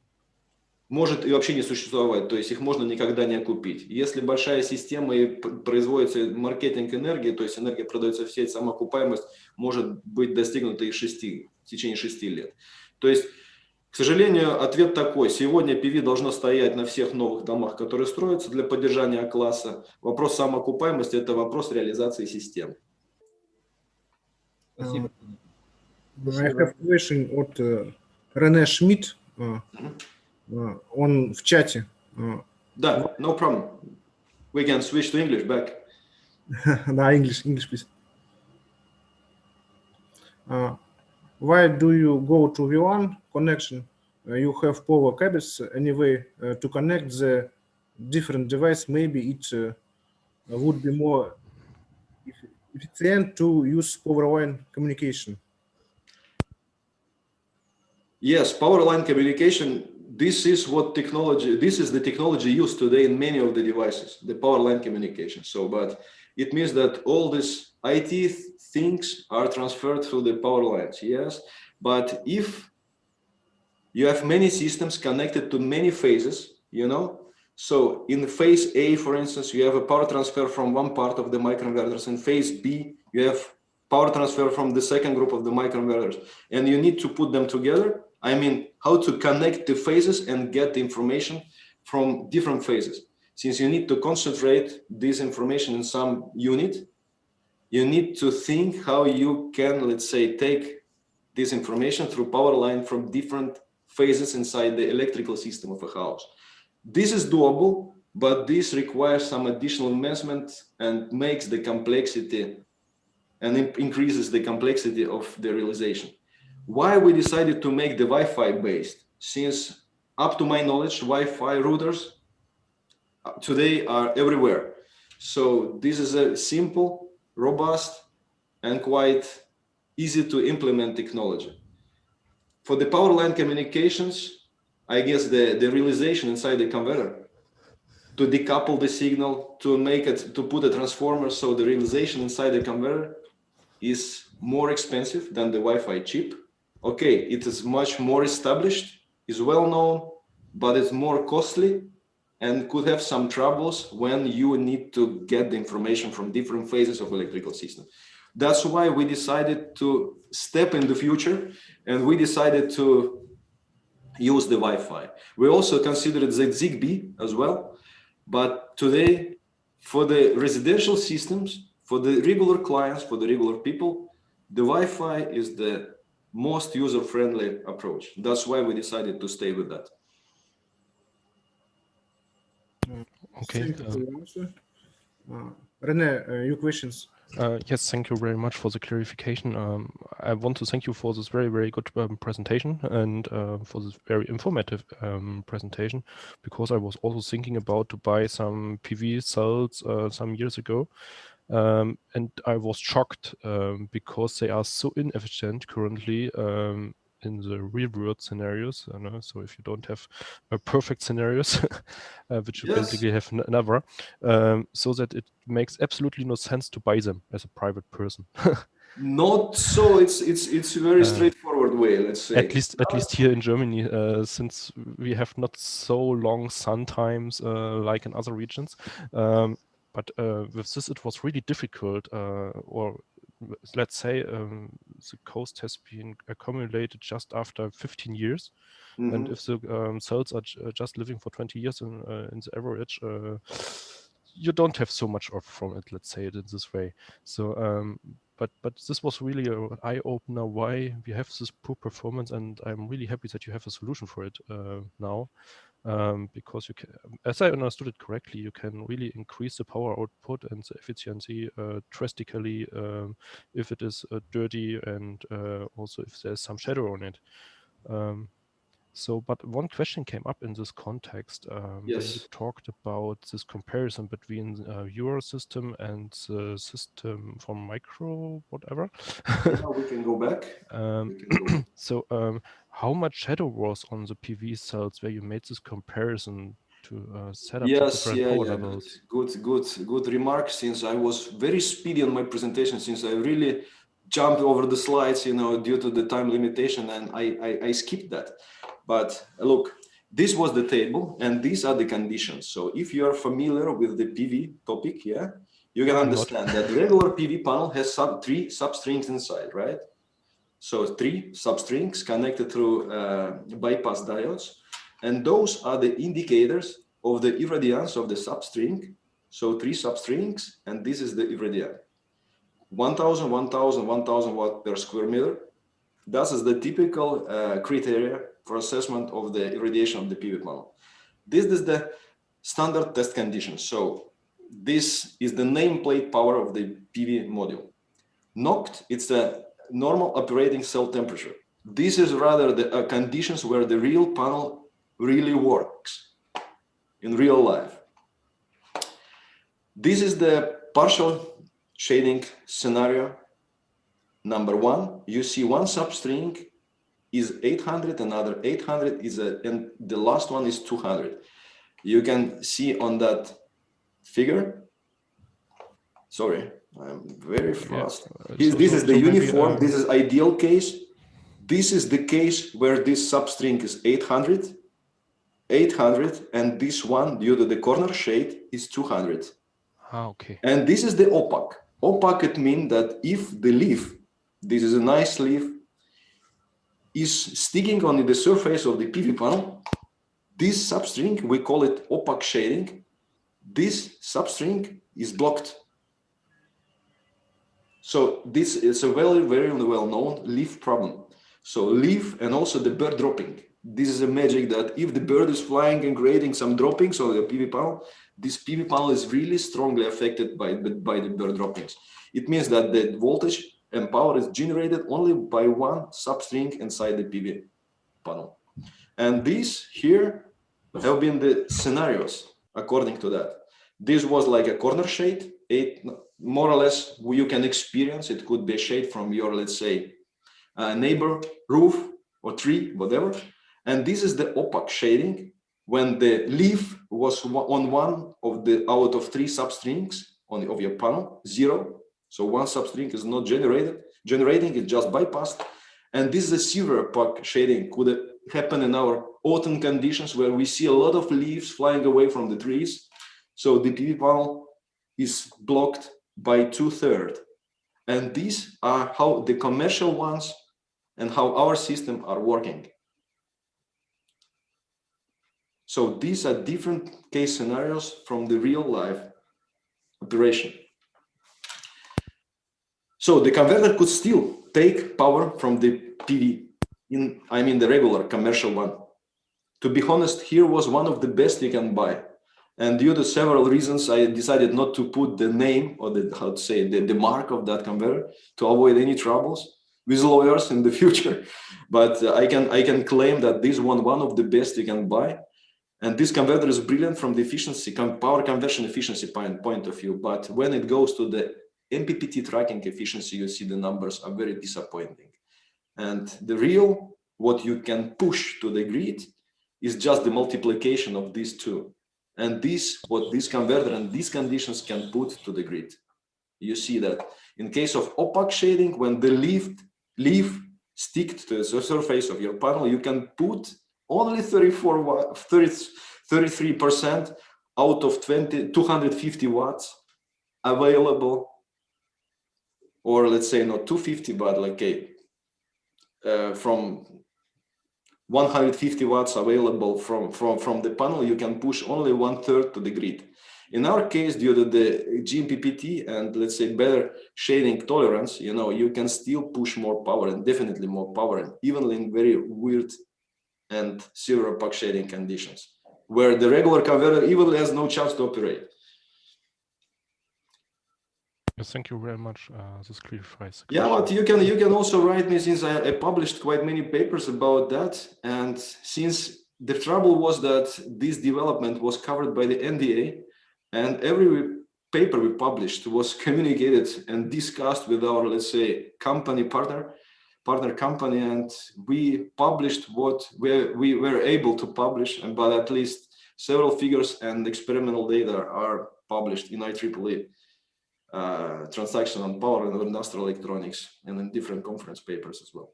может и вообще не существовать, то есть их можно никогда не окупить. Если большая система и производится маркетинг энергии, то есть энергия продается в сеть, самоокупаемость может быть достигнута и в течение 6 лет. То есть, к сожалению, ответ такой. Сегодня PV должно стоять на всех новых домах, которые строятся для поддержания А-класса. Вопрос самоокупаемости – это вопрос реализации систем. Спасибо. I have a question от Рене Шмидт. Он в чате. Да, no problem. We can switch to English back. Да, English, please. Why do you go to V1 connection? You have power cables anyway to connect the different device. Maybe it would be more efficient to use power line communication. Yes, power line communication this is the technology used today in many of the devices, the power line communication. So, but it means that all these IT things are transferred through the power lines, yes. But if you have many systems connected to many phases, you know, so in phase A, for instance, you have a power transfer from one part of the microinverters. In phase B, you have power transfer from the second group of the microinverters, and you need to put them together. I mean, how to connect the phases and get the information from different phases. Since you need to concentrate this information in some unit, you need to think how you can, let's say, take this information through power line from different phases inside the electrical system of a house. This is doable, but this requires some additional investment and makes the complexity and increases the complexity of the realization. Why we decided to make the Wi-Fi based? Since up to my knowledge, Wi-Fi routers today are everywhere. So this is a simple, robust, and quite easy to implement technology. For the power line communications, I guess the realization inside the converter to decouple the signal, to make it, to put a transformer, so the realization inside the converter is more expensive than the Wi-Fi chip. Okay, it is much more established, is well known, but it's more costly and could have some troubles when you need to get the information from different phases of electrical system. That's why we decided to step in the future, and we decided to use the Wi-Fi. We also considered the Zigbee as well, but today, for the residential systems, for the regular clients, for the regular people, the Wi-Fi is the most user-friendly approach. That's why we decided to stay with that. Okay. Thank you for your answer. Rene, your questions. Yes, thank you very much for the clarification. I want to thank you for this very, very good presentation and for this very informative presentation, because I was also thinking about to buy some PV cells some years ago. And I was shocked because they are so inefficient currently in the real world scenarios. So if you don't have perfect scenarios, which you basically have never, so that it makes absolutely no sense to buy them as a private person. Not so. It's a very straightforward way, let's say. At least here in Germany, since we have not so long sun times like in other regions. But with this, it was really difficult, or let's say the cost has been accumulated just after 15 years. Mm-hmm. And if the cells are just living for 20 years in the average, you don't have so much off from it, let's say it in this way. So, but this was really an eye-opener why we have this poor performance, and I'm really happy that you have a solution for it now. Because you can, as I understood it correctly, you can really increase the power output and the efficiency drastically if it is dirty and also if there's some shadow on it. But one question came up in this context when you talked about this comparison between your system and the system from Micro, whatever. Yeah, we can go back. So how much shadow was on the PV cells where you made this comparison to set up the different power levels? Good remark, since I was very speedy on my presentation, since I really jumped over the slides, due to the time limitation, and I skipped that. But look, this was the table, and these are the conditions. So if you are familiar with the PV topic, you can understand that the regular PV panel has three substrings inside, right? So 3 substrings connected through bypass diodes, and those are the indicators of the irradiance of the substring. So 3 substrings, and this is the irradiance. 1000, 1000, 1000 watt per square meter. That is the typical criteria for assessment of the irradiation of the PV panel. This is the standard test condition. So this is the nameplate power of the PV module. NOCT, it's the normal operating cell temperature. This is rather the conditions where the real panel really works in real life. This is the partial shading scenario. Number 1, you see one substring is 800, another 800 is and the last one is 200. You can see on that figure. Sorry, I'm very fast. Yeah. This is the uniform. Maybe, this is ideal case. This is the case where this substring is 800, 800, and this one, due to the corner shade, is 200. Okay. And this is the opaque. Opaque, it means that if the leaf, this is a nice leaf, is sticking on the surface of the PV panel, this substring, we call it opaque shading, this substring is blocked. So this is a very, very well-known leaf problem. So leaf and also the bird dropping. This is a magic that if the bird is flying and creating some droppings on the PV panel, this PV panel is really strongly affected by the bird droppings. It means that the voltage and power is generated only by one substring inside the PV panel. And these here have been the scenarios according to that. This was like a corner shade, more or less you can experience. It could be a shade from your, let's say, neighbor roof or tree, whatever. And this is the opaque shading when the leaf was on one of the out of three substrings of your panel, 0. So one substring is not generating, it just bypassed. And this is a severe opaque shading, could happen in our autumn conditions where we see a lot of leaves flying away from the trees. So the PV panel is blocked by 2/3. And these are how the commercial ones and how our system are working. So these are different case scenarios from the real life operation. So the converter could still take power from the PV, the regular commercial one. To be honest, here was one of the best you can buy. And due to several reasons, I decided not to put the name or the mark of that converter to avoid any troubles with lawyers in the future. But I can claim that this one of the best you can buy. And this converter is brilliant from the efficiency, power conversion efficiency point of view. But when it goes to the MPPT tracking efficiency, you see the numbers are very disappointing. And the real, what you can push to the grid is just the multiplication of these two. And this, what this converter and these conditions can put to the grid. You see that in case of opaque shading, when the leaf sticks to the surface of your panel, you can put only 33% out of 250 watts available, or let's say not 250, but like from 150 watts available from the panel, you can push only 1/3 to the grid. In our case, due to the GMPPT and let's say better shading tolerance, you can still push more power and definitely more power, and even in very weird and severe opaque shading conditions, where the regular converter even has no chance to operate. Yes, thank you very much. This clarifies. Yeah, but you can also write me, since I published quite many papers about that, and since the trouble was that this development was covered by the NDA, and every paper we published was communicated and discussed with our, let's say, partner company, and we published what we were able to publish, but at least several figures and experimental data are published in IEEE transaction on power and industrial electronics, and in different conference papers as well.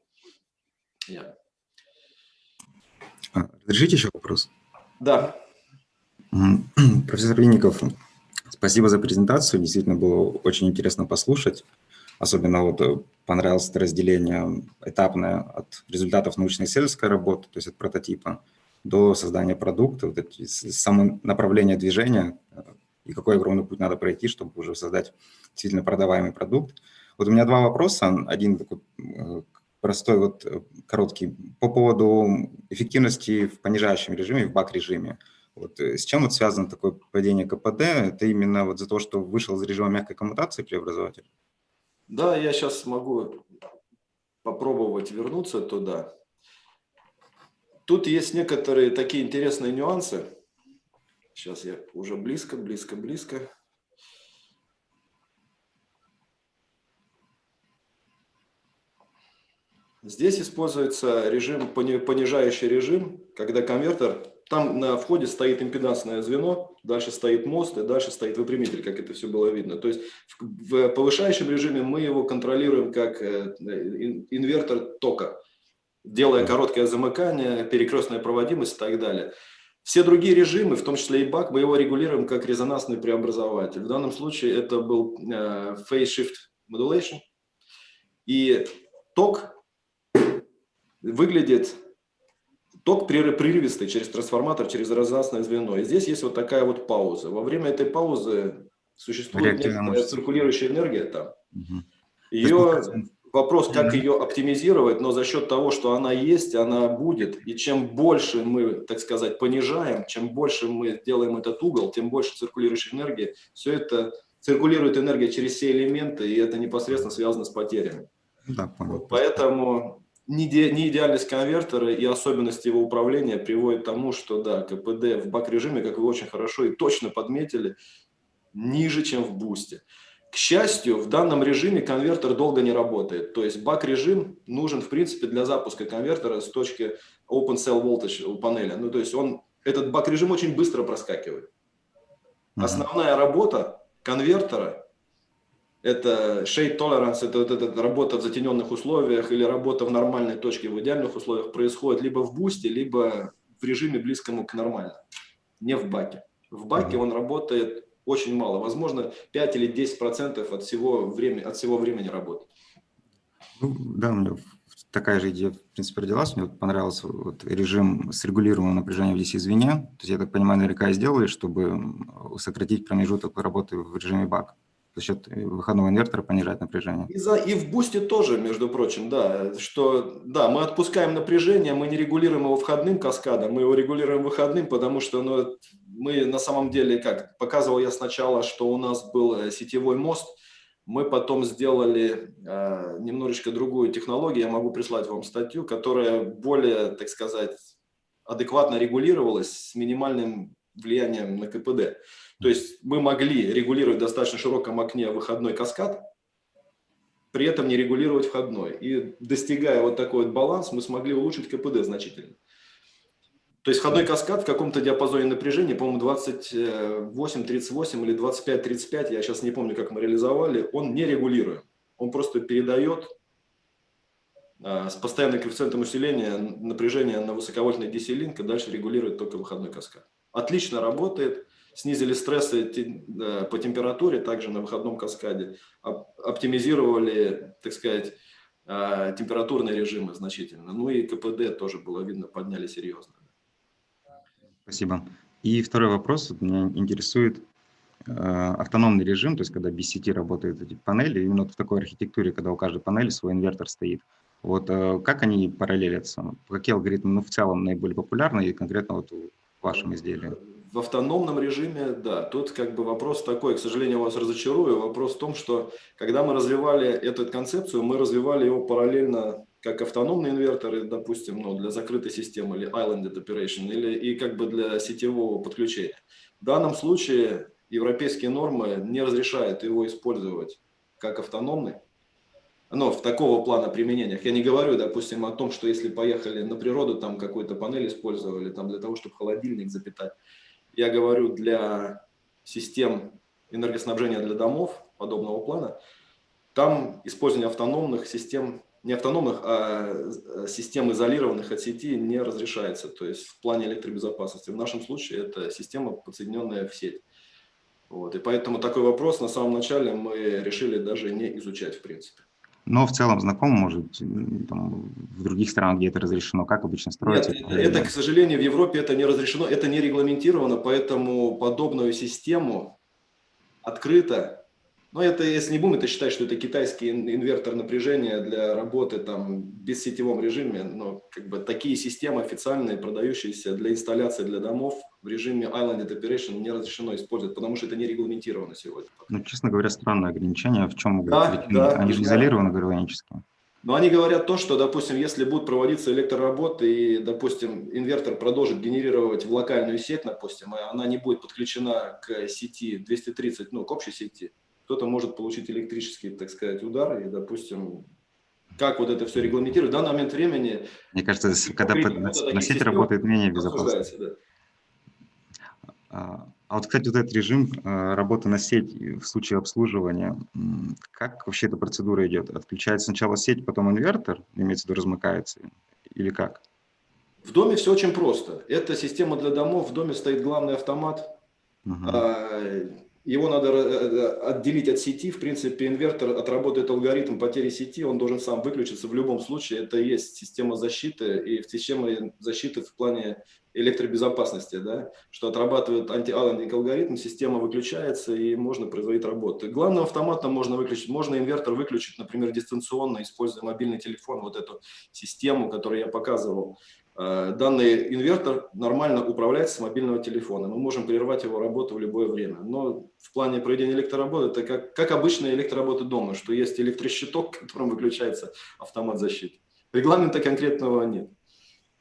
Yeah. Разрешите еще вопрос? Да. Профессор Винников, спасибо за презентацию. Действительно было очень интересно послушать. Особенно вот понравилось это разделение этапное от результатов научно-исследовательской работы, то есть от прототипа до создания продукта, вот эти само направление движения и какой огромный путь надо пройти, чтобы уже создать действительно продаваемый продукт. Вот у меня два вопроса. Один такой простой, вот короткий, по поводу эффективности в понижающем режиме, в бак-режиме. Вот с чем вот связано такое падение КПД? Это именно вот за то, что вышел из режима мягкой коммутации преобразователь? Да, я сейчас могу попробовать вернуться туда. Тут есть некоторые такие интересные нюансы. Сейчас я уже близко. Здесь используется режим, понижающий режим, когда конвертер, там на входе стоит импедансное звено, дальше стоит мост и дальше стоит выпрямитель, как это все было видно. То есть в повышающем режиме мы его контролируем как инвертор тока, делая короткое замыкание, перекрестная проводимость и так далее. Все другие режимы, в том числе и бак, мы его регулируем как резонансный преобразователь. В данном случае это был phase shift modulation. И ток выглядит, ток прерывистый через трансформатор, через резонансное звено. И здесь есть вот такая вот пауза. Во время этой паузы существует некая циркулирующая энергия там. Ее вопрос, как ее оптимизировать, но за счет того, что она есть, она будет. И чем больше мы, так сказать, понижаем, чем больше мы делаем этот угол, тем больше циркулирующей энергии. Все это циркулирует энергия через все элементы, и это непосредственно связано с потерями. Да, вот, поэтому неидеальность конвертера и особенности его управления приводит к тому, что да, КПД в бак-режиме, как вы очень хорошо и точно подметили, ниже, чем в бусте. К счастью, в данном режиме конвертер долго не работает. То есть бак-режим нужен, в принципе, для запуска конвертера с точки open cell voltage у панели. Ну, то есть этот бак-режим очень быстро проскакивает. Основная работа конвертера – это shade tolerance, это работа в затененных условиях или работа в нормальной точке в идеальных условиях происходит либо в бусте, либо в режиме близкому к нормальному, не в баке. В баке он работает очень мало, возможно, 5 или 10% от всего времени работы. Ну, да, у меня такая же идея, в принципе, родилась. Мне вот понравился вот режим с регулируемым напряжением в DC-звене. То есть, я так понимаю, наверняка сделали, чтобы сократить промежуток работы в режиме бак. За счет выходного инвертора понижать напряжение. И в бусте тоже, между прочим, да, что да, мы отпускаем напряжение, мы не регулируем его входным каскадом, мы его регулируем выходным, потому что мы на самом деле, как показывал я сначала, что у нас был сетевой мост, мы потом сделали немножечко другую технологию, я могу прислать вам статью, которая более, так сказать, адекватно регулировалась с минимальным влиянием на КПД. То есть мы могли регулировать в достаточно широком окне выходной каскад, при этом не регулировать входной. И достигая вот такой вот баланс, мы смогли улучшить КПД значительно. То есть входной каскад в каком-то диапазоне напряжения, по-моему, 28-38 или 25-35, я сейчас не помню, как мы реализовали, он не регулируем. Он просто передает с постоянным коэффициентом усиления напряжение на высоковольтный DC-линк и дальше регулирует только выходной каскад. Отлично работает. Снизили стрессы по температуре, также на выходном каскаде. Оптимизировали, так сказать, температурные режимы значительно. Ну и КПД тоже было видно, подняли серьезно. Спасибо. И второй вопрос. Меня интересует автономный режим, то есть когда без сети работают эти панели, именно в такой архитектуре, когда у каждой панели свой инвертор стоит. Вот как они параллелятся? Какие алгоритмы в целом наиболее популярны и конкретно вот в вашем изделии? В автономном режиме, да, тут как бы вопрос такой, к сожалению, вас разочарую, вопрос в том, что когда мы развивали эту концепцию, мы развивали его параллельно как автономные инверторы, допустим, для закрытой системы или islanded operation, и как бы для сетевого подключения. В данном случае европейские нормы не разрешают его использовать как автономный, но в такого плана применениях. Я не говорю, допустим, о том, что если поехали на природу, там какую-то панель использовали там для того, чтобы холодильник запитать. Я говорю для систем энергоснабжения для домов подобного плана. Там использование автономных систем, не автономных, а систем, изолированных от сети, не разрешается. То есть в плане электробезопасности. В нашем случае это система, подсоединенная в сеть. Вот. И поэтому такой вопрос на самом начале мы решили даже не изучать в принципе. Но в целом знаком, может, там, в других странах, где это разрешено, как обычно строится? Нет, это, к сожалению, в Европе это не разрешено, это не регламентировано, поэтому подобную систему открыто, но это, если не будем это считать, что это китайский инвертор напряжения для работы там в бессетевом режиме, но как бы такие системы официальные, продающиеся для инсталляции для домов в режиме islanded operation не разрешено использовать, потому что это не регламентировано сегодня. Ну, честно говоря, странное ограничение. В чем могут быть причины? Они же изолированы гармонически. Но они говорят то, что, допустим, если будут проводиться электроработы и, допустим, инвертор продолжит генерировать в локальную сеть, допустим, и она не будет подключена к сети 230, к общей сети, кто-то может получить электрический, так сказать, удар и, допустим, как вот это все регламентировать. В данный момент времени... Мне кажется, когда на сеть работает менее безопасно. Да. А вот, кстати, вот этот режим работы на сеть в случае обслуживания, как вообще эта процедура идет? Отключается сначала сеть, потом инвертор, имеется в виду размыкается, или как? В доме все очень просто. Это система для домов. В доме стоит главный автомат. Его надо отделить от сети. В принципе, инвертор отработает алгоритм потери сети. Он должен сам выключиться в любом случае. Это и есть система защиты. И система защиты в плане электробезопасности, да, что отрабатывает анти-алендинг алгоритм, система выключается и можно производить работу. Главным автоматом можно выключить. Можно инвертор выключить, например, дистанционно, используя мобильный телефон, вот эту систему, которую я показывал. Данный инвертор нормально управляется с мобильного телефона. Мы можем прервать его работу в любое время. Но в плане проведения электроработы, это как обычная электроработа дома, что есть электрощиток, которым выключается автомат защиты. Регламента конкретного нет.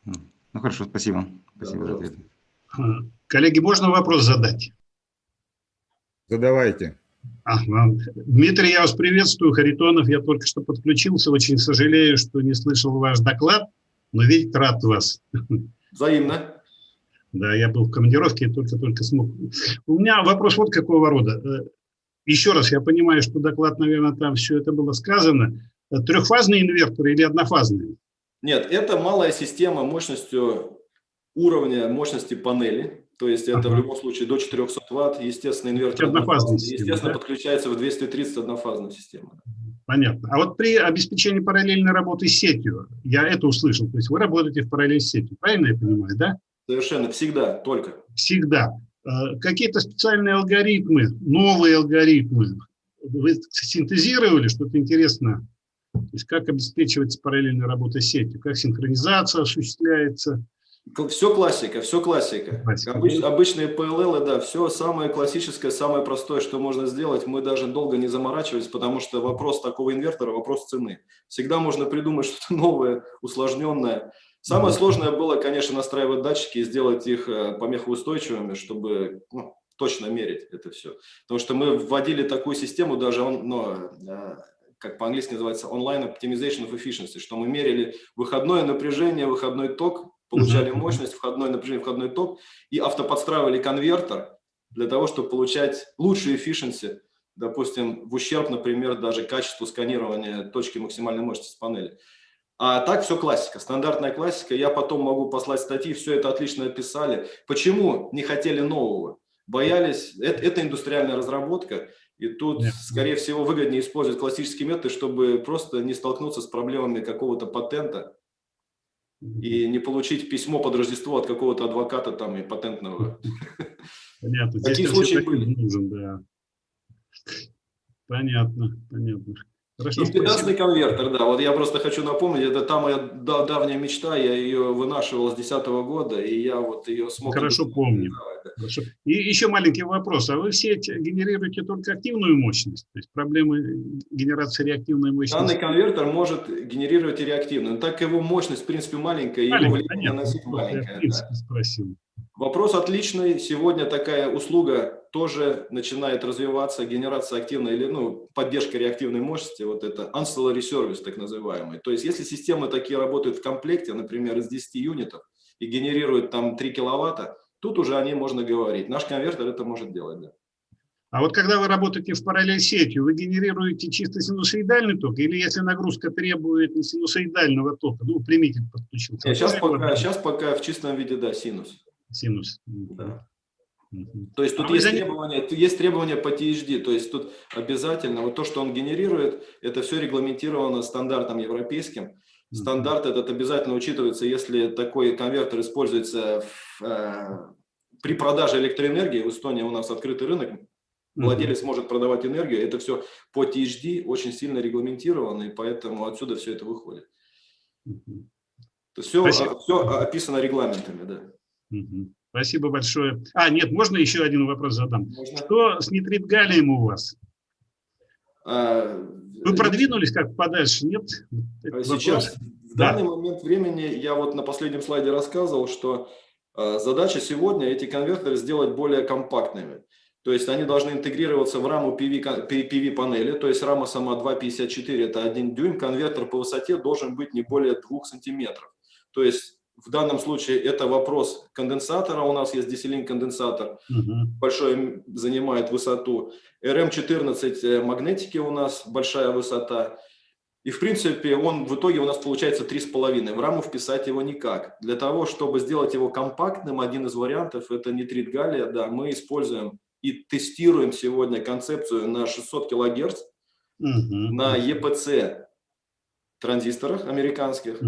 Ну хорошо, спасибо. Спасибо за ответ. Коллеги, можно вопрос задать? Задавайте. Дмитрий, я вас приветствую. Харитонов, я только что подключился. Очень сожалею, что не слышал ваш доклад, но ведь рад вас. Взаимно. Да, я был в командировке и только смог. У меня вопрос вот какого рода. Еще раз, я понимаю, что доклад, наверное, там все это было сказано. Трехфазные инверторы или однофазные? Нет, это малая система мощностью уровня мощности панели. То есть это в любом случае до 400 Вт. Естественно, инвертор однофазный. Естественно, подключается в 230 однофазная система. Понятно. А вот при обеспечении параллельной работы с сетью, я это услышал, то есть вы работаете в параллель с сетью, правильно я понимаю, да? Совершенно, всегда, только. Всегда. Какие-то специальные алгоритмы, новые алгоритмы, вы синтезировали, что-то интересное? То есть как обеспечивается параллельная работа с сетью, как синхронизация осуществляется? Все классика, все классика. Обычные PLL, да, все самое классическое, самое простое, что можно сделать. Мы даже долго не заморачивались, потому что вопрос такого инвертора – вопрос цены. Всегда можно придумать что-то новое, усложненное. Самое сложное было, конечно, настраивать датчики и сделать их помехоустойчивыми, чтобы точно мерить это все. Потому что мы вводили такую систему, даже как по-английски называется, Online Optimization of Efficiency, что мы мерили выходное напряжение, выходной ток, получали мощность, входное напряжение, входной ток, и автоподстраивали конвертер для того, чтобы получать лучшие efficiency, допустим, в ущерб, например, даже качеству сканирования точки максимальной мощности с панели. А так все классика, стандартная классика. Я потом могу послать статьи, все это отлично описали. Почему не хотели нового? Боялись, это индустриальная разработка, и тут, скорее всего, выгоднее использовать классические методы, чтобы просто не столкнуться с проблемами какого-то патента и не получить письмо под Рождество от какого-то адвоката там и патентного. Понятно. Такие случаи были. Нужен, да. Понятно, понятно. Хорошо, импедансный конвертер, да. Вот я просто хочу напомнить, это та моя давняя мечта, я ее вынашивал с 2010 года, и я вот ее смог... Хорошо помню. Хорошо. И еще маленький вопрос. А вы в сеть генерируете только активную мощность? То есть проблемы генерации реактивной мощности? Данный конвертер может генерировать и реактивную. Так его мощность, в принципе, маленькая, его влияние на сеть маленькое. Я, в принципе, спросил. Вопрос отличный. Сегодня такая услуга тоже начинает развиваться, генерация активной или поддержка реактивной мощности, вот это ancillary service так называемый. То есть если системы такие работают в комплекте, например, из 10 юнитов и генерируют там 3 киловатта, тут уже о ней можно говорить. Наш конвертер это может делать, да. А вот когда вы работаете в параллель сетью, вы генерируете чисто синусоидальный ток, или если нагрузка требует не синусоидального тока, примитель подключился? Сейчас пока в чистом виде, да, синус. Синус. Да. То есть тут есть требования по THD, то есть тут обязательно вот то, что он генерирует, это все регламентировано стандартом европейским. Стандарт этот обязательно учитывается, если такой конвертер используется при продаже электроэнергии. В Эстонии у нас открытый рынок, владелец может продавать энергию, это все по THD очень сильно регламентировано, и поэтому отсюда все это выходит. То все описано регламентами, да. Спасибо большое. Нет, можно еще один вопрос задам? Можно? Что с нитрит галлием у вас? Вы продвинулись как подальше, нет? Сейчас, в данный момент времени, я вот на последнем слайде рассказывал, что задача сегодня эти конвертеры сделать более компактными. То есть они должны интегрироваться в раму PV-панели, то есть рама сама 2,54, это 1 дюйм, конвертер по высоте должен быть не более 2 сантиметров. То есть в данном случае это вопрос конденсатора, у нас есть диселинг конденсатор, большой занимает высоту. РМ-14 магнетики у нас большая высота. И в принципе он в итоге у нас получается 3,5. В раму вписать его никак. Для того, чтобы сделать его компактным, один из вариантов это нитрид галлия, да, мы используем и тестируем сегодня концепцию на 600 килогерц на ЕПЦ транзисторах американских.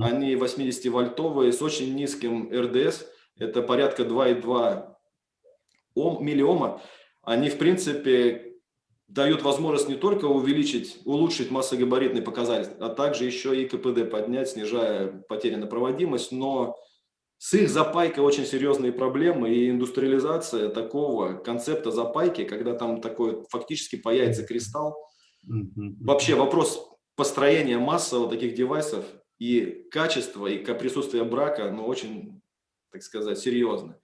Они 80-вольтовые с очень низким РДС, это порядка 2,2 миллиома. Они в принципе дают возможность не только улучшить массогабаритный показатель, а также еще и КПД поднять, снижая потери на проводимость, но с их запайкой очень серьезные проблемы, и индустриализация такого концепта запайки, когда там такой фактически появится кристалл. Вообще вопрос построения массово таких девайсов и качества, и присутствия брака, ну, очень, так сказать, серьезно.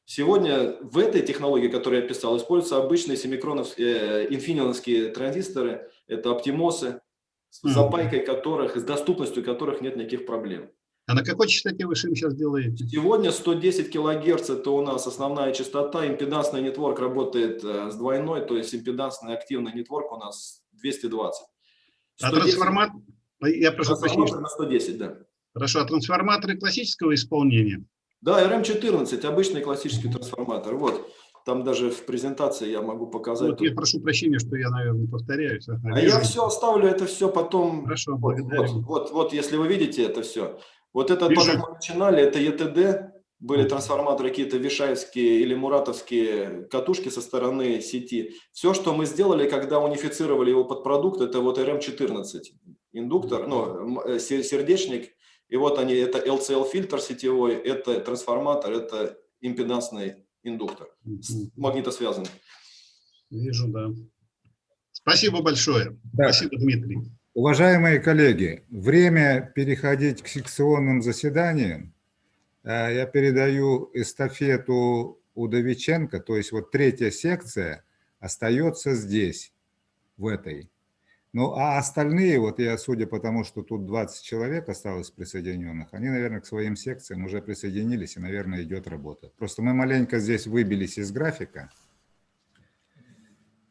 Сегодня в этой технологии, которую я описал, используются обычные инфинионовские транзисторы, это оптимосы, с запайкой которых, с доступностью которых нет никаких проблем. А на какой частоте вы им сейчас делаете? Сегодня 110 килогерц это у нас основная частота. Импедансный нетворк работает с двойной, то есть импедансный активный нетворк у нас 220. 110, а трансформатор, я прошу прощения. На 110, да. Хорошо, а трансформаторы классического исполнения? Да, РМ-14, обычный классический трансформатор. Вот, там даже в презентации я могу показать. Вот я прошу прощения, что я, наверное, повторяюсь. Я все оставлю, это все потом. Хорошо, благодарю. Вот, если вы видите это все. Вот это то, как мы начинали, это ЕТД, были трансформаторы какие-то вишаевские или муратовские катушки со стороны сети. Все, что мы сделали, когда унифицировали его под продукт, это вот РМ-14, индуктор, ну, сердечник, и вот они, это LCL-фильтр сетевой, это трансформатор, это импедансный индуктор, магнитосвязанный. Вижу, да. Спасибо большое. Да. Спасибо, Дмитрий. Уважаемые коллеги, время переходить к секционным заседаниям. Я передаю эстафету Удовиченко, то есть вот третья секция остается здесь, в этой. Ну, а остальные, вот я, судя по тому, что тут 20 человек осталось присоединенных, они, наверное, к своим секциям уже присоединились, и, наверное, идет работа. Просто мы маленько здесь выбились из графика.